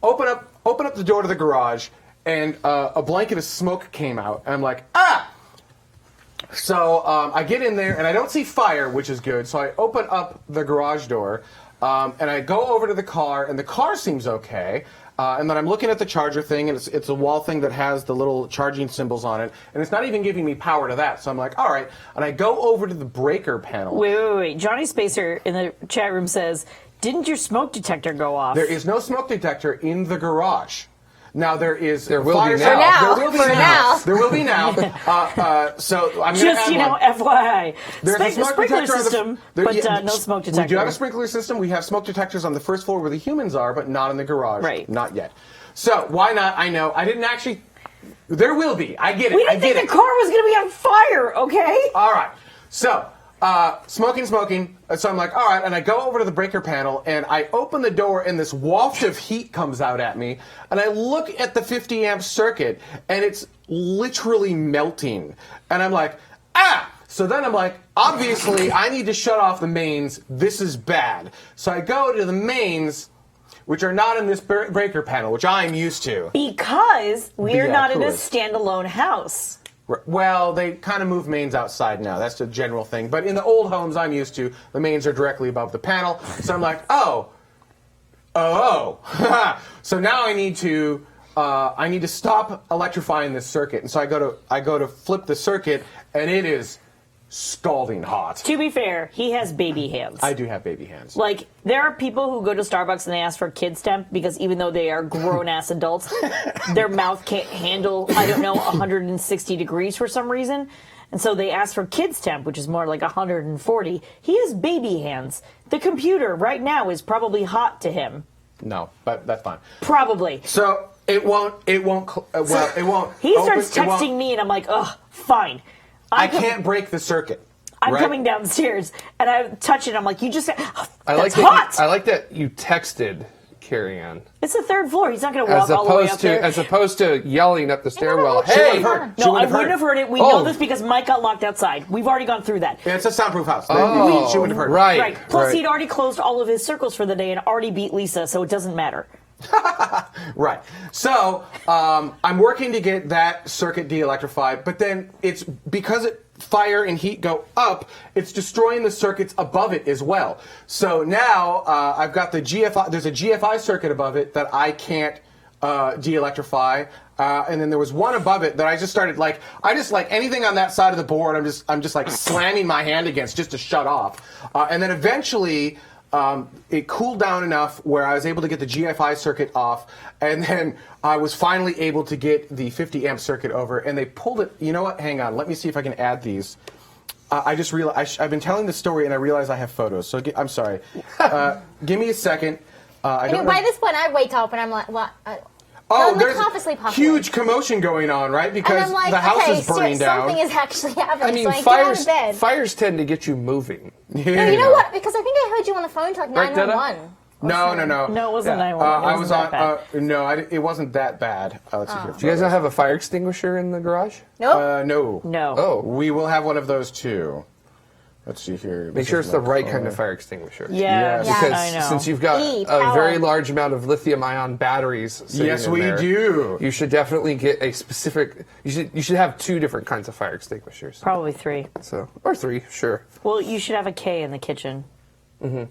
S10: Open up the door to the garage, and a blanket of smoke came out, and I'm like, ah! So I get in there, and I don't see fire, which is good. So I open up the garage door, and I go over to the car, and the car seems okay. And then I'm looking at the charger thing, and it's a wall thing that has the little charging symbols on it, and it's not even giving me power to that. So I'm like, all right. And I go over to the breaker panel.
S6: Wait. Johnny Spacer in the chat room says, didn't your smoke detector go off?
S10: There is no smoke detector in the garage. Now there is.
S3: There will
S10: fire
S3: be now.
S10: There will be now. There will be now. So I'm going to
S6: just,
S10: add
S6: you know,
S10: one.
S6: FYI.
S10: There's a smoke
S6: sprinkler
S10: detector
S6: system, but no smoke detector.
S10: We do have a sprinkler system. We have smoke detectors on the first floor where the humans are, but not in the garage.
S6: Right.
S10: Not yet. So why not? I know. I didn't actually. There will be. I get it.
S6: We didn't think the car was going to be on fire, okay?
S10: All right. So, smoking. So I'm like, all right. And I go over to the breaker panel, and I open the door, and this waft of heat comes out at me. And I look at the 50 amp circuit, and it's literally melting. And I'm like, ah! So then I'm like, obviously, I need to shut off the mains. This is bad. So I go to the mains, which are not in this breaker panel, which I'm used to.
S6: Because we're not in a
S10: cool.
S6: standalone house.
S10: Well, they kind of move mains outside now. That's the general thing. But in the old homes I'm used to, the mains are directly above the panel. So I'm like, oh. So now I need to stop electrifying this circuit. And so I go to flip the circuit, and it is scalding hot.
S6: To be fair, he has baby hands.
S10: I do have baby hands.
S6: Like, there are people who go to Starbucks and they ask for kids temp because even though they are grown-ass adults, their mouth can't handle, 160 degrees for some reason. And so they ask for kids temp, which is more like 140. He has baby hands. The computer right now is probably hot to him.
S10: No, but that's fine.
S6: Probably.
S10: So it won't.
S6: He starts texting me and I'm like, ugh, fine.
S10: I can't break the circuit.
S6: I'm coming downstairs and I touch it. I'm like, you just said,
S3: I
S6: that's hot.
S3: I like that you texted Carrie Ann.
S6: It's the 3rd floor. He's not going to walk all the way up there.
S3: As opposed to yelling up the stairwell,
S10: hey!
S6: No, I wouldn't have heard it. We know this because Mike got locked outside. We've already gone through that.
S10: Yeah, it's a soundproof house.
S3: Oh,
S10: she would have heard it.
S3: Right.
S6: Plus, he'd already closed all of his circles for the day and already beat Lisa, so it doesn't matter.
S10: Right. So I'm working to get that circuit de-electrified, but then it's because fire and heat go up, it's destroying the circuits above it as well. So now I've got the GFI. There's a GFI circuit above it that I can't de-electrify. And then there was one above it that I just started anything on that side of the board. I'm just like slamming my hand against just to shut off. And then eventually. It cooled down enough where I was able to get the GFI circuit off, and then I was finally able to get the 50 amp circuit over, and they pulled it. You know what? Hang on. Let me see if I can add these. I just realized I've been telling the story, and I realize I have photos. So I'm sorry. Give me a second.
S2: By this point, I wake up and I'm like, what?
S10: Oh,
S2: the car for sleep
S10: there's
S2: halfway.
S10: huge commotion going on, right?
S2: And
S10: Because
S2: I'm like,
S10: the house
S2: okay,
S10: is burning down.
S2: something is actually happening.
S3: I mean,
S2: so I get out
S3: fires
S2: of bed.
S3: fires tend to get you moving.
S2: No, you know what? Because I think I heard you on the phone to like
S3: Right, did I?
S2: 911.
S10: No.
S6: No, it wasn't 911.
S10: I
S6: It
S10: was
S6: wasn't
S10: on.
S6: that
S10: No, it wasn't that bad. Let's see here.
S3: Do you guys not have a fire extinguisher in the garage?
S2: Nope.
S10: No.
S6: No.
S3: Oh.
S10: We will have one of those too. Let's see here.
S3: Make
S10: This
S3: sure
S10: is
S3: it's the
S10: my
S3: right
S10: phone.
S3: kind of fire extinguisher.
S6: Yeah,
S10: Yes.
S3: Because
S6: I know.
S3: since you've got a
S2: power.
S3: very large amount of lithium-ion batteries sitting
S10: Yes,
S3: in
S10: we
S3: there,
S10: do.
S3: you should definitely get a specific. You should have 2 different kinds of fire extinguishers.
S6: Probably 3.
S3: So or 3, sure.
S6: Well, you should have a K in the kitchen.
S3: Mm-hmm.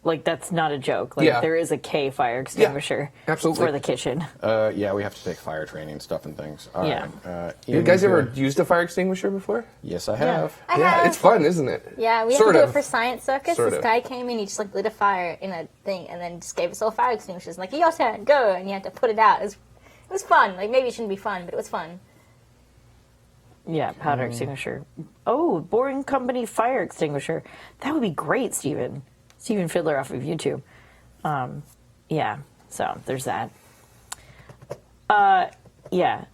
S6: Like, that's not a joke. Like,
S3: Yeah.
S6: there is a K fire extinguisher
S3: absolutely.
S6: for the kitchen.
S10: Yeah, we have to take fire training and stuff and things. All
S6: Yeah.
S10: right.
S3: You guys ever used a fire extinguisher before?
S10: Yes, I have.
S2: I
S3: Yeah,
S2: have.
S3: it's fun, isn't it?
S2: Yeah, we had
S3: Sort
S2: to do
S3: of.
S2: it for Science Circus.
S3: Sort
S2: This
S3: of.
S2: guy came in, he just like lit a fire in a thing, and then just gave us all fire extinguishers. Like, your turn, go, and you had to put it out. It was fun. Like, maybe it shouldn't be fun, but it was fun.
S6: Yeah, powder extinguisher. Oh, Boring Company fire extinguisher. That would be great, Steven. Steven Fiddler off of YouTube. Yeah, so there's that. Yeah.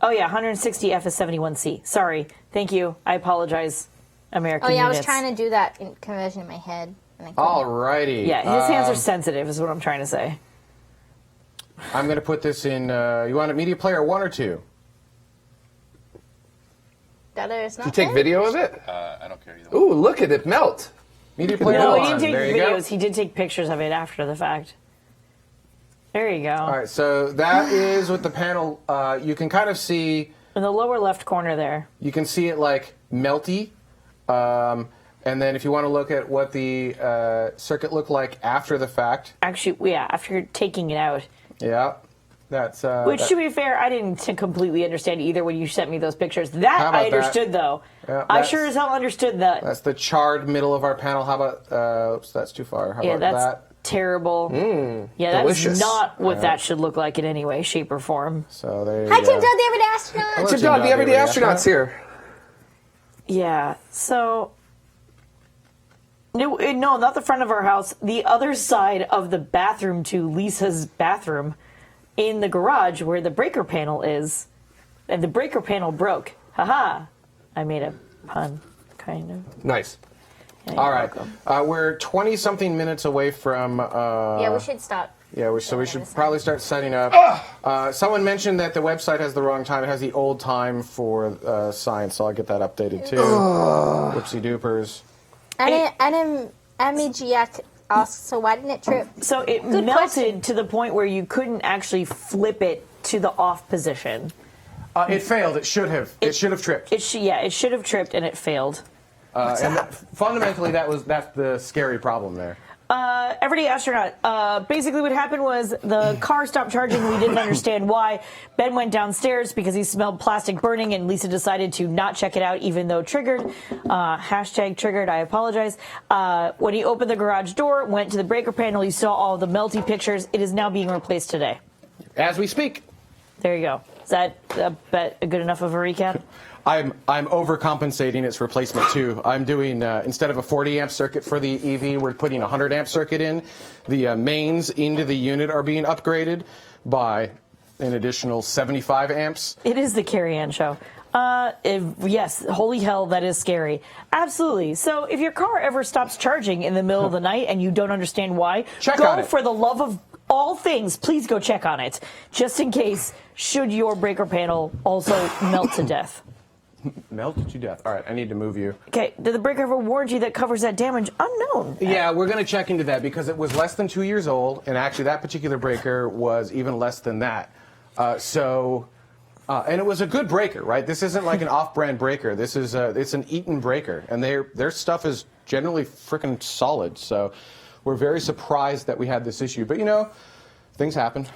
S6: Oh, yeah, 160 FS71C. Sorry. Thank you. I apologize, American
S2: Oh, yeah, I was
S6: units.
S2: trying to do that in conversion in my head. And I couldn't.
S10: Alrighty.
S6: Yeah, his hands are sensitive, is what I'm trying to say.
S10: I'm going to put this in. You want a media player 1 or 2?
S2: It's not
S3: Did you take video of it?
S8: I don't care either.
S3: Ooh, look at it melt.
S10: Media player
S6: No,
S10: 1.
S6: he didn't take
S10: There you go.
S6: videos. He did take pictures of it after the fact. There you go.
S10: All right, so that is with the panel. You can kind of see.
S6: In the lower left corner there.
S10: You can see it like melty. And then if you want to look at what the circuit looked like after the fact.
S6: Actually, yeah, after taking it out.
S10: Yeah. That's
S6: Which, to be fair, I didn't completely understand either when you sent me those pictures. That I understood, though.
S10: Yeah,
S6: I sure as hell understood that.
S10: That's the charred middle of our panel. How about, oops, that's too far. How
S6: Yeah,
S10: about
S6: that's
S10: that?
S6: terrible. Yeah,
S3: delicious.
S6: that's not what
S10: Yeah.
S6: that should look like in any way, shape, or form.
S10: So there you
S2: Hi,
S10: go.
S2: Tim Dodd, the Everyday Astronaut.
S10: Hello,
S3: Tim Dodd, the Everyday Astronaut's here.
S6: Yeah, so... No, not the front of our house. The other side of the bathroom to Lisa's bathroom in the garage where the breaker panel is. And the breaker panel broke. Haha. I made a pun, kind of.
S3: Nice.
S6: Yeah,
S10: All
S6: you're
S10: right.
S6: welcome.
S10: We're 20-something minutes away from...
S2: Yeah, we should stop.
S10: Yeah, so we should probably start setting up. Someone mentioned that the website has the wrong time. It has the old time for science, so I'll get that updated too. Whoopsie doopers.
S2: Amigiak asks, so why didn't it trip?
S6: So it
S2: Good
S6: melted
S2: question.
S6: to the point where you couldn't actually flip it to the off position.
S10: It failed. It should have. It should have tripped.
S6: It should have tripped and it failed.
S10: Fundamentally, that's the scary problem there.
S6: Everyday Astronaut. Basically, what happened was the car stopped charging. We didn't understand why. Ben went downstairs because he smelled plastic burning, and Lisa decided to not check it out, even though triggered. Hashtag triggered. I apologize. When he opened the garage door, went to the breaker panel, he saw all the melty pictures. It is now being replaced today.
S10: As we speak.
S6: There you go. Is that a good enough of a recap?
S10: I'm overcompensating its replacement too. I'm doing instead of a 40 amp circuit for the EV, we're putting a 100 amp circuit in. The mains into the unit are being upgraded by an additional 75 amps.
S6: It is the Carrie Ann show. Yes, holy hell, that is scary. Absolutely. So if your car ever stops charging in the middle of the night and you don't understand why,
S10: Check on
S6: go
S10: it.
S6: for the love of all things. Please go check on it, just in case. Should your breaker panel also melt to death?
S10: Melted to death. All right, I need to move you.
S6: Okay, did the breaker have a warranty that covers that damage? Unknown.
S10: Yeah, we're going to check into that because it was less than 2 years old, and actually that particular breaker was even less than that. And it was a good breaker, right? This isn't like an off-brand breaker. This is it's an Eaton breaker, and their stuff is generally freaking solid. So we're very surprised that we had this issue, but you know, things happen.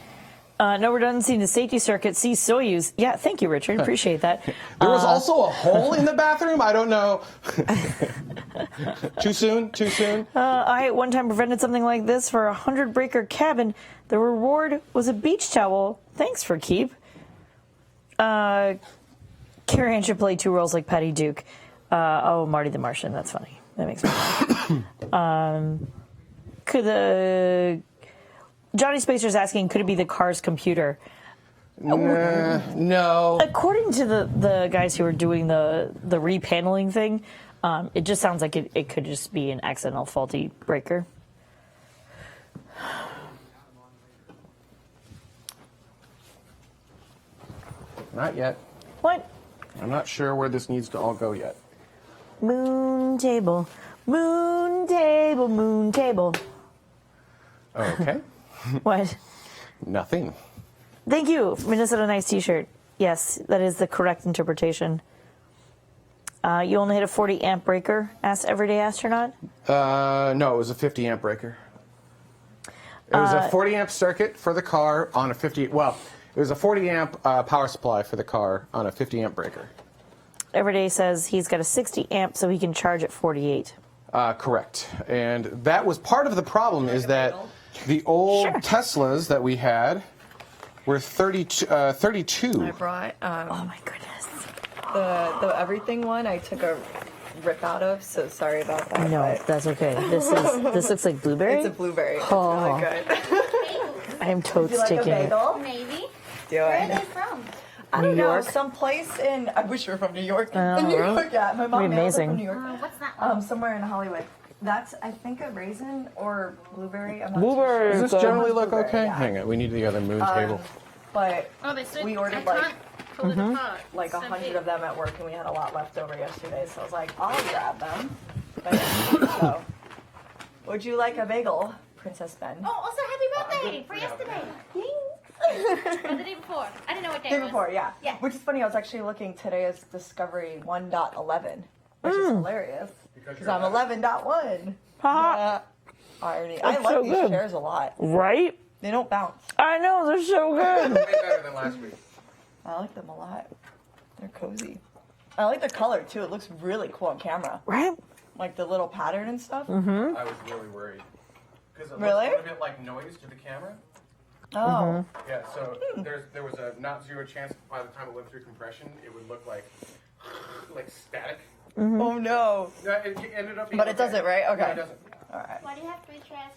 S6: No redundancy in the safety circuit. See Soyuz. Yeah, thank you, Richard. Appreciate that.
S10: There was also a hole in the bathroom. I don't know. Too soon? Too soon?
S6: I at one time prevented something like this for a 100-breaker cabin. The reward was a beach towel. Thanks for keep. Carrie Ann should play 2 roles like Patty Duke. Marty the Martian. That's funny. That makes me laugh. Johnny Spacer's asking, could it be the car's computer?
S10: No.
S6: According to the guys who were doing the repaneling thing, it just sounds like it could just be an accidental faulty breaker.
S10: Not yet.
S6: What?
S10: I'm not sure where this needs to all go yet.
S6: Moon table, moon table, moon table.
S10: Okay.
S6: What?
S10: Nothing.
S6: Thank you, Minnesota Nice T-shirt. Yes, that is the correct interpretation. You only hit a 40 amp breaker, asked Everyday Astronaut.
S10: No, it was a 50 amp breaker. It was a 40 amp circuit for the car on a 50. Well, it was a 40 amp power supply for the car on a 50 amp breaker.
S6: Everyday says he's got a 60 amp, so he can charge at 48.
S10: Correct. And that was part of the problem, is that the old Teslas that we had were 32.
S15: I brought
S6: oh my goodness.
S15: The everything one I took a rip out of, so sorry about that.
S6: No, that's okay. This looks like blueberry.
S15: It's a blueberry.
S6: Oh.
S15: It's really good.
S6: I am totes taking it.
S15: Maybe. Do
S2: Where are
S15: it.
S2: they from?
S15: I
S6: New
S15: don't know,
S6: York?
S15: someplace in. I wish you were from New York.
S6: Oh,
S15: In New
S6: really?
S15: York, yeah. My mom
S6: Pretty
S15: mailed it
S6: amazing.
S15: from New York.
S2: What's that?
S15: Somewhere in Hollywood. That's, I think, a raisin or blueberry. I'm not
S6: Blueberry.
S15: too sure.
S10: Does this generally
S15: Almost
S10: look
S15: blueberry,
S10: okay?
S15: yeah.
S10: Hang on, we need the other moon table.
S15: But
S7: Oh, they said
S15: we ordered
S7: I
S15: like
S7: can't pull it apart.
S15: like
S7: So
S15: 100
S7: big.
S15: of them at work, and we had a lot left over yesterday. So I was like, I'll grab them. But, so, would you like a bagel, Princess Ben?
S2: Oh, also happy birthday for yesterday. Or the day before. I didn't know what day
S15: Day
S2: it was.
S15: before, yeah.
S2: Yeah.
S15: Which is funny. I was actually looking. Today is Discovery 1.11, which is hilarious because I'm 11.1.
S6: Haha.
S15: Irony. I
S6: That's
S15: like
S6: so
S15: these
S6: good.
S15: chairs a lot.
S6: Right?
S15: They don't bounce.
S6: I know, they're so good.
S10: Way better than last week.
S15: I like them a lot. They're cozy. I like the color too. It looks really cool on camera.
S6: Right?
S15: Like the little pattern and stuff.
S6: Mm-hmm.
S10: I was really worried. Because it
S15: Really?
S10: looks a little bit like noise to the camera.
S15: Oh.
S10: Yeah, so there was a not zero chance by the time it went through compression, it would look like static.
S15: Oh no.
S10: Yeah, it ended up being
S15: But it doesn't, right? Okay.
S10: No, it doesn't.
S15: All right.
S2: Why do you have 3 chairs?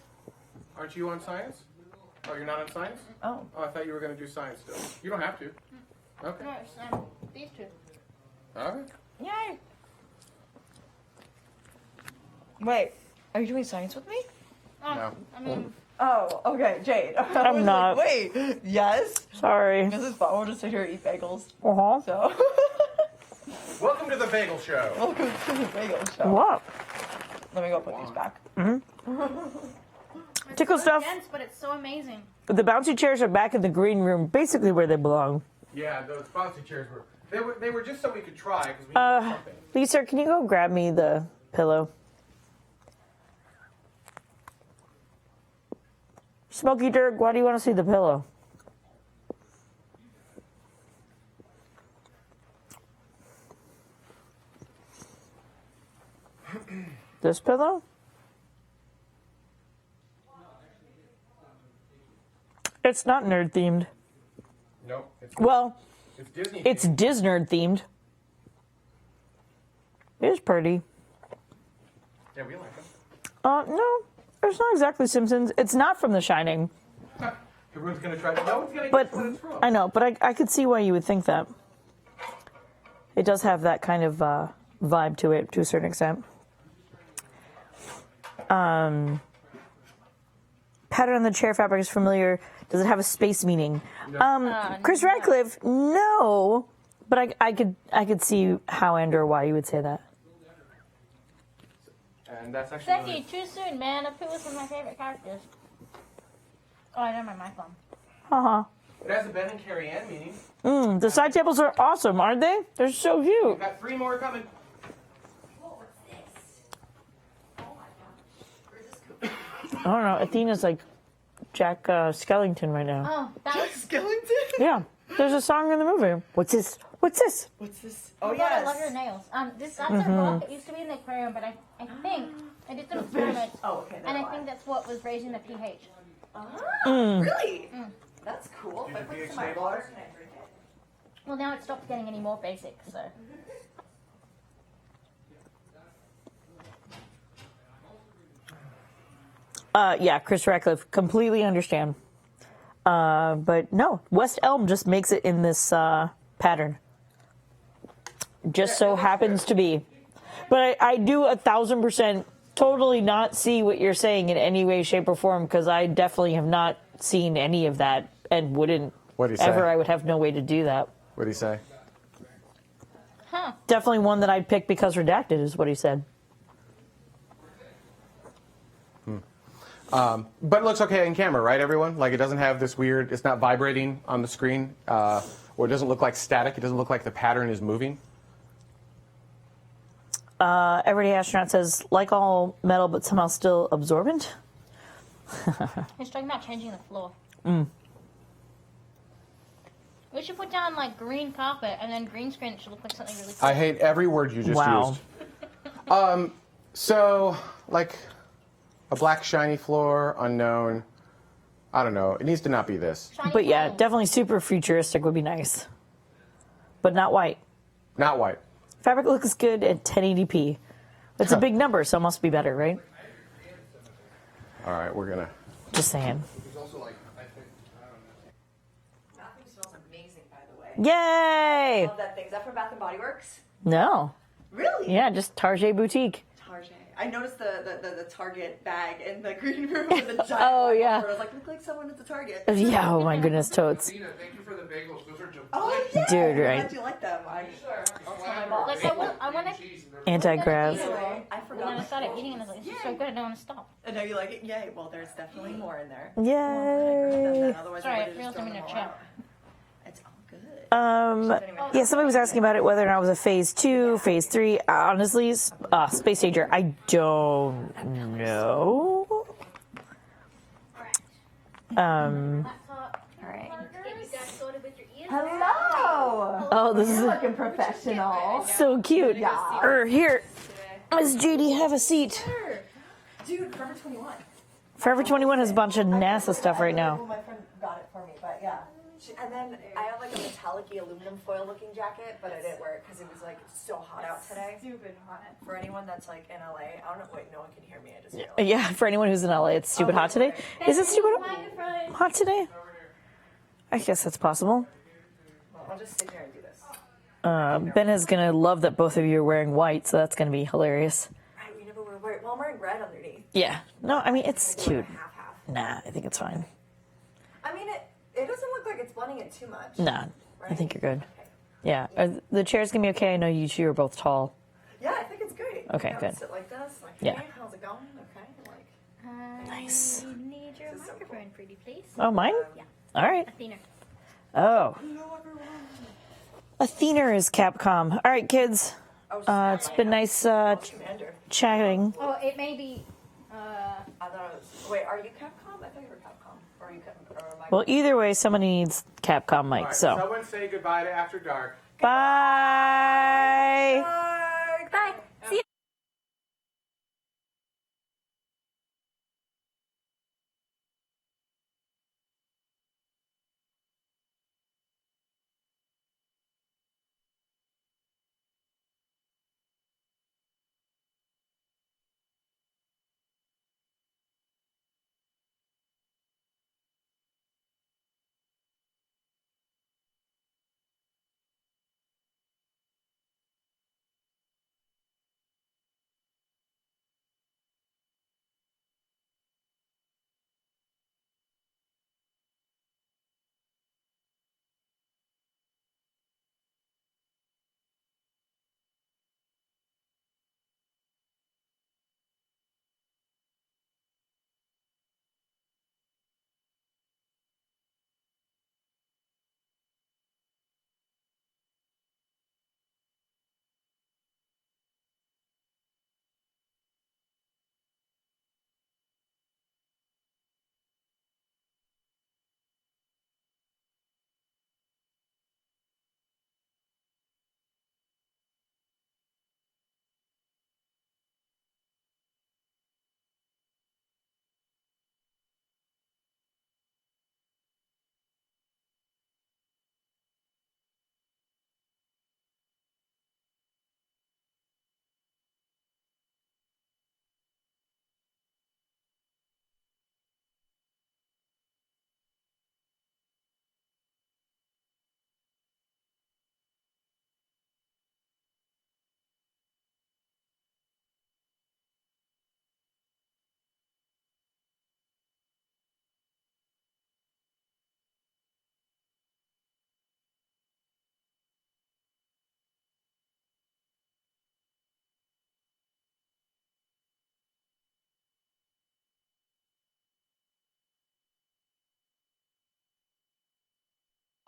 S10: Aren't you on science? Oh, you're not on science?
S15: Oh.
S10: Oh, I thought you were going to do science still. You don't have to. Okay.
S2: No, it's these 2.
S10: All right.
S15: Yay. Wait, are you doing science with me?
S2: Oh,
S10: No.
S2: I mean,
S15: Oh, okay, Jade. I
S6: I'm
S15: was
S6: not.
S15: Like, wait, yes.
S6: Sorry.
S15: This is fun. We'll just sit here and eat bagels.
S6: Uh-huh.
S15: So,
S10: Welcome to the Bagel Show.
S15: welcome to the bagel show.
S6: What?
S15: Let me go put these back.
S6: Tickle
S2: it's
S6: stuff.
S2: dense, but it's so amazing.
S6: The bouncy chairs are back in the green room, basically where they belong.
S10: Yeah, those bouncy chairs they were just so we could try because we needed something.
S6: Lisa, can you go grab me the pillow? Smokey Dirk, why do you want to see the pillow? This pillow? It's not nerd themed.
S10: Nope. It's Disney.
S6: It's Disnerd themed. It's pretty.
S10: Yeah, we like them.
S6: No, it's not exactly Simpsons. It's not from The Shining.
S10: Everyone's gonna try to. No one's gonna
S6: But
S10: guess what it's from.
S6: I know, but I could see why you would think that. It does have that kind of vibe to it, to a certain extent. Pattern on the chair fabric is familiar. Does it have a space meaning? Chris Radcliffe, no. But I could see how and or why you would say that.
S10: And that's actually.
S2: Becky, too soon, man. Apu was one of my favorite characters. Oh, I know my mic on.
S6: Uh-huh.
S10: It has a Ben and Carrie Ann meaning.
S6: The side tables are awesome, aren't they? They're so
S10: We've
S6: cute.
S10: got 3 more coming.
S6: I don't know. Athena's like Jack Skellington right now.
S2: Oh, that was
S15: Skellington?
S6: Yeah. There's a song in the movie. What's this? What's this?
S15: What's this?
S2: Oh,
S15: Oh,
S2: yeah. I
S15: yes.
S2: love your nails. That's a rock. It used to be in the aquarium, but I think I did some experiments.
S15: Oh, okay.
S2: And I think that's what was raising the pH.
S15: Really? That's cool. If I put this in my
S10: stable?
S15: water, can I drink it?
S2: Well, now it stopped getting any more basic, so.
S6: Yeah, Chris Radcliffe, completely understand. But no, West Elm just makes it in this pattern. Just so happens to be. But I do 1,000% totally not see what you're saying in any way, shape, or form, because I definitely have not seen any of that and wouldn't ever. I would have no way to do that.
S10: What did he say?
S2: Huh.
S6: Definitely one that I'd pick because redacted is what he said.
S10: But it looks okay in camera, right, everyone? Like, it doesn't have this weird, it's not vibrating on the screen, or it doesn't look like static. It doesn't look like the pattern is moving.
S6: Everyday Astronaut says, like all metal, but somehow still absorbent.
S2: He's talking about changing the floor.
S6: Mm.
S2: We should put down like green carpet and then green screen. It should look like something really cool.
S10: I hate every word you just used. So, like, a black shiny floor, unknown. I don't know. It needs to not be this.
S6: But yeah, definitely super futuristic would be nice. But not white.
S10: Not white.
S6: Fabric looks good at 1080p. It's a big number, so it must be better, right?
S10: All right, we're gonna.
S6: Just saying.
S15: Bathroom smells amazing, by the way.
S6: Yay!
S15: I love that thing. Is that from Bath and Body Works?
S6: No.
S15: Really?
S6: Yeah, just Target Boutique.
S15: Target. I noticed the Target bag in the green room with the giant.
S6: Oh, yeah.
S15: I was like, look like someone at the Target.
S6: Yeah, oh my goodness, totes.
S3: Thank you for the bagels. Those are
S15: Oh, yeah.
S6: Dude, right.
S15: I'm glad you like them. I'll tell my boss.
S2: Like I want to.
S6: Anti-grav.
S15: I forgot.
S2: When I started eating it, I was like, this is so good. I don't want to stop.
S15: I know you like it. Yay. Well, there's definitely more in there.
S6: Yay.
S15: Otherwise,
S2: Sorry,
S15: I
S2: I
S15: would have
S2: realized
S15: just
S2: I'm in
S15: thrown
S2: a
S15: them all
S2: chat.
S15: out. It's all good.
S6: Yeah, somebody was asking about it, whether or not it was a phase 2, phase 3. Honestly, Space Ager, I don't know.
S2: Alright.
S15: Hello.
S6: Oh, this is
S15: looking professional.
S6: so cute. Here, Miss JD, have a seat.
S15: Dude, Forever 21.
S6: Forever 21 has a bunch of NASA stuff right now.
S15: Well, my friend got it for me, but yeah. And then I have like a metallic aluminum foil looking jacket, but I didn't wear it because it was like so hot out today.
S7: Stupid hot.
S15: For anyone that's like in LA, I don't know. Wait, no one can hear me. I just realized.
S6: Yeah, for anyone who's in LA, it's stupid hot today. Is it stupid hot today? I guess that's possible.
S15: Well, I'll just sit here and do this.
S6: Ben is going to love that both of you are wearing white, so that's going to be hilarious.
S15: Right, we never wear white. Well, I'm wearing red underneath.
S6: Yeah. No, I mean, it's cute.
S15: Half.
S6: Nah, I think it's fine.
S15: I mean, it doesn't look like it's blending it too much.
S6: Nah, I think you're good.
S15: Okay.
S6: Yeah. Are the chairs going to be okay? I know you two are both tall.
S15: Yeah, I think it's great.
S6: Okay,
S15: Yeah,
S6: good.
S15: Sit like this. Like,
S6: Yeah.
S15: hey, how's it going? Okay. Like,
S6: Nice.
S2: I need your microphone, pretty please.
S6: Oh, mine?
S2: Yeah.
S6: All right.
S2: Athena.
S6: Oh. Athena is Capcom. All right, kids. It's been nice chatting.
S2: Oh, it may be.
S15: I thought it was. Wait, are you Capcom? I thought you were Capcom. Or are you Capcom? Or am I?
S6: Well, either way, somebody needs Capcom mic,
S10: All right,
S6: so.
S10: someone say goodbye to After Dark.
S6: Bye.
S2: Bye. See you.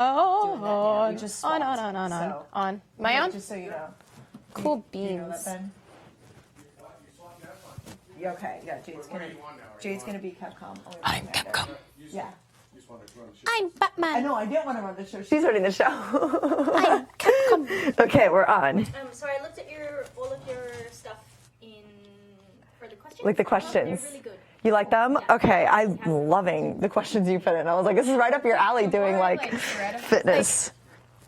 S16: Oh,
S15: We just
S16: on.
S15: swapped,
S16: On. Am I on?
S15: Just so you know.
S16: Cool
S15: Do you know that,
S16: beans.
S15: Ben? Yeah, okay, yeah, Jade's gonna be Capcom.
S16: I'm Capcom.
S15: Yeah.
S2: I'm Batman.
S15: I know, I didn't want to run the show. She's running the show.
S2: I'm Capcom.
S15: Okay, we're on.
S2: So I looked at all of your stuff for the questions.
S15: Like the questions.
S2: They're really good.
S15: You like them? Okay, I'm loving the questions you put in. I was like, this is right up your alley doing like fitness.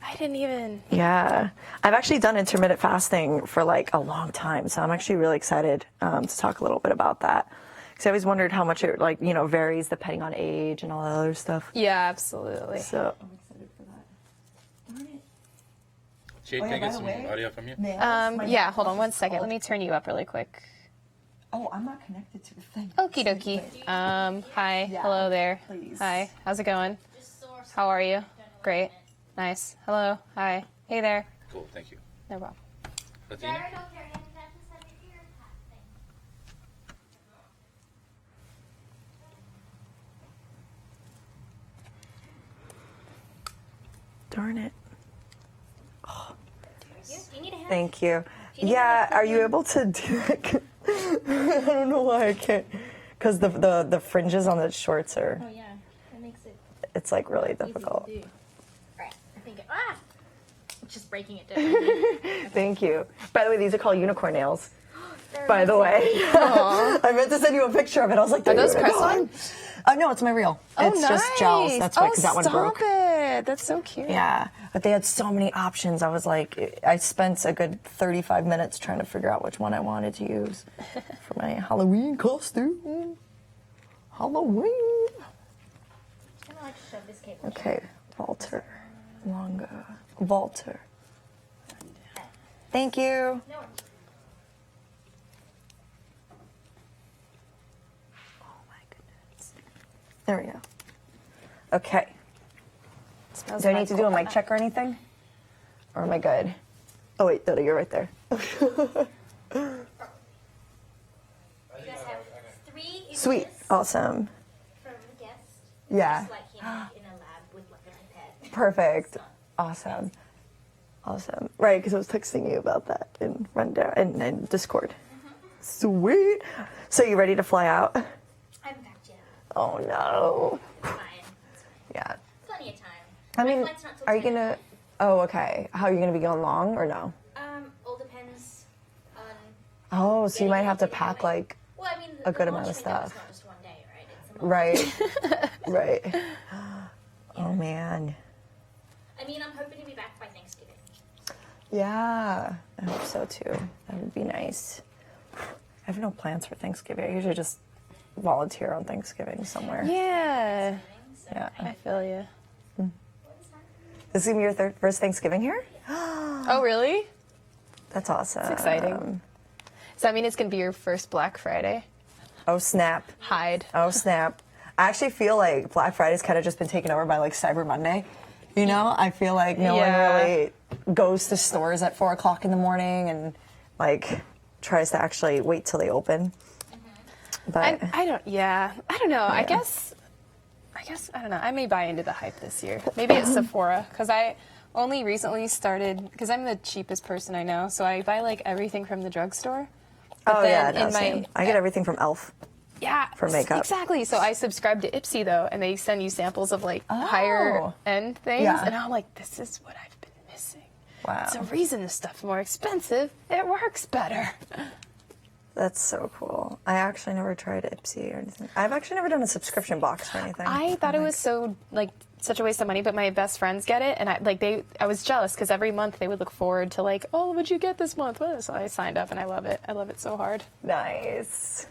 S16: I didn't even.
S15: Yeah, I've actually done intermittent fasting for like a long time, so I'm actually really excited to talk a little bit about that. Because I always wondered how much it varies depending on age and all that other stuff.
S16: Yeah, absolutely.
S15: So
S2: I'm excited for that.
S8: Jade, can I get some audio from you?
S16: Yeah, hold on 1 second. Let me turn you up really quick.
S15: Oh, I'm not connected to the thing.
S16: Okie dokie. Hi.
S15: Yeah,
S16: Hello there.
S15: please.
S16: Hi. How's it going? How are you? Great. Nice. Hello. Hi. Hey there.
S8: Cool, thank you.
S16: No problem.
S8: Athena?
S15: Darn it. Oh,
S2: You need a hand?
S15: thank you. Yeah, are you able to do it? I don't know why I can't. Because the fringes on the shorts are.
S2: Oh yeah, that makes it
S15: It's like really
S2: easy to
S15: difficult.
S2: do. Right, I think just breaking it down.
S15: Thank you. By the way, these are called unicorn nails.
S2: They're
S15: By the way,
S16: Aw.
S15: I meant to send you a picture of it. I was like,
S16: Are those
S15: unicorn.
S16: press-on?
S15: No, it's my real.
S16: Oh,
S15: It's
S16: nice.
S15: just gels. That's why, because that one
S16: stop
S15: broke.
S16: it. That's so cute.
S15: Yeah, but they had so many options. I was like, I spent a good 35 minutes trying to figure out which one I wanted to use for my Halloween costume. Halloween.
S2: I'm gonna shove this cable.
S15: Okay, Walter. Longa. Walter. Thank you.
S2: No.
S15: Oh my goodness. There we go. Okay.
S16: Smells
S15: Do I
S16: like
S15: need to do a mic
S16: coconut.
S15: check or anything? Or am I good? Oh wait, no, you're right there.
S2: You guys have 3 images
S15: Sweet. Awesome.
S2: from the guest.
S15: Yeah.
S2: Just like him in a lab with like a pipette.
S15: Perfect. Awesome. Awesome. Right, because I was texting you about that in Rundown and Discord. Sweet. So you ready to fly out?
S2: I haven't packed yet.
S15: Oh no.
S2: Fine.
S15: Yeah.
S2: Plenty of time.
S15: I
S2: My
S15: mean,
S2: flight's not till
S15: are you
S2: 10.
S15: gonna? Oh, okay. How are you gonna be going long or no?
S2: All depends on.
S15: Oh, so you might have to
S2: getting
S15: pack
S2: away.
S15: like
S2: Well, I mean,
S15: a good
S2: the
S15: amount
S2: launch
S15: of
S2: window is
S15: stuff.
S2: not just one day, right? It's a month.
S15: Right. Right. Oh man.
S2: I mean, I'm hoping to be back by Thanksgiving.
S15: Yeah, I hope so too. That would be nice. I have no plans for Thanksgiving. I usually just volunteer on Thanksgiving somewhere.
S16: Yeah.
S15: Yeah.
S16: I feel you.
S15: This is gonna be your first Thanksgiving here?
S16: Oh, really?
S15: That's awesome.
S16: It's exciting. Does that mean it's going to be your first Black Friday?
S15: Oh snap.
S16: Hide.
S15: Oh snap. I actually feel like Black Friday's kind of just been taken over by like Cyber Monday. You know, I feel like no one really goes to stores at 4 o'clock in the morning and like tries to actually wait till they open. But
S16: I don't know. I guess, I don't know. I may buy into the hype this year. Maybe it's Sephora, because I only recently started, because I'm the cheapest person I know, so I buy like everything from the drugstore. But
S15: same. I get everything from Elf.
S16: Yeah,
S15: for makeup.
S16: Exactly. So I subscribe to Ipsy though, and they send you samples of like higher end things,
S15: Yeah.
S16: and I'm like, this is what I've been missing.
S15: Wow.
S16: It's a reason this stuff's more expensive. It works better.
S15: That's so cool. I actually never tried Ipsy or anything. I've actually never done a subscription box or anything.
S16: I thought it was so like such a waste of money, but my best friends get it, and I was jealous because every month they would look forward to like, oh, what'd you get this month? So I signed up, and I love it. I love it so hard.
S15: Nice.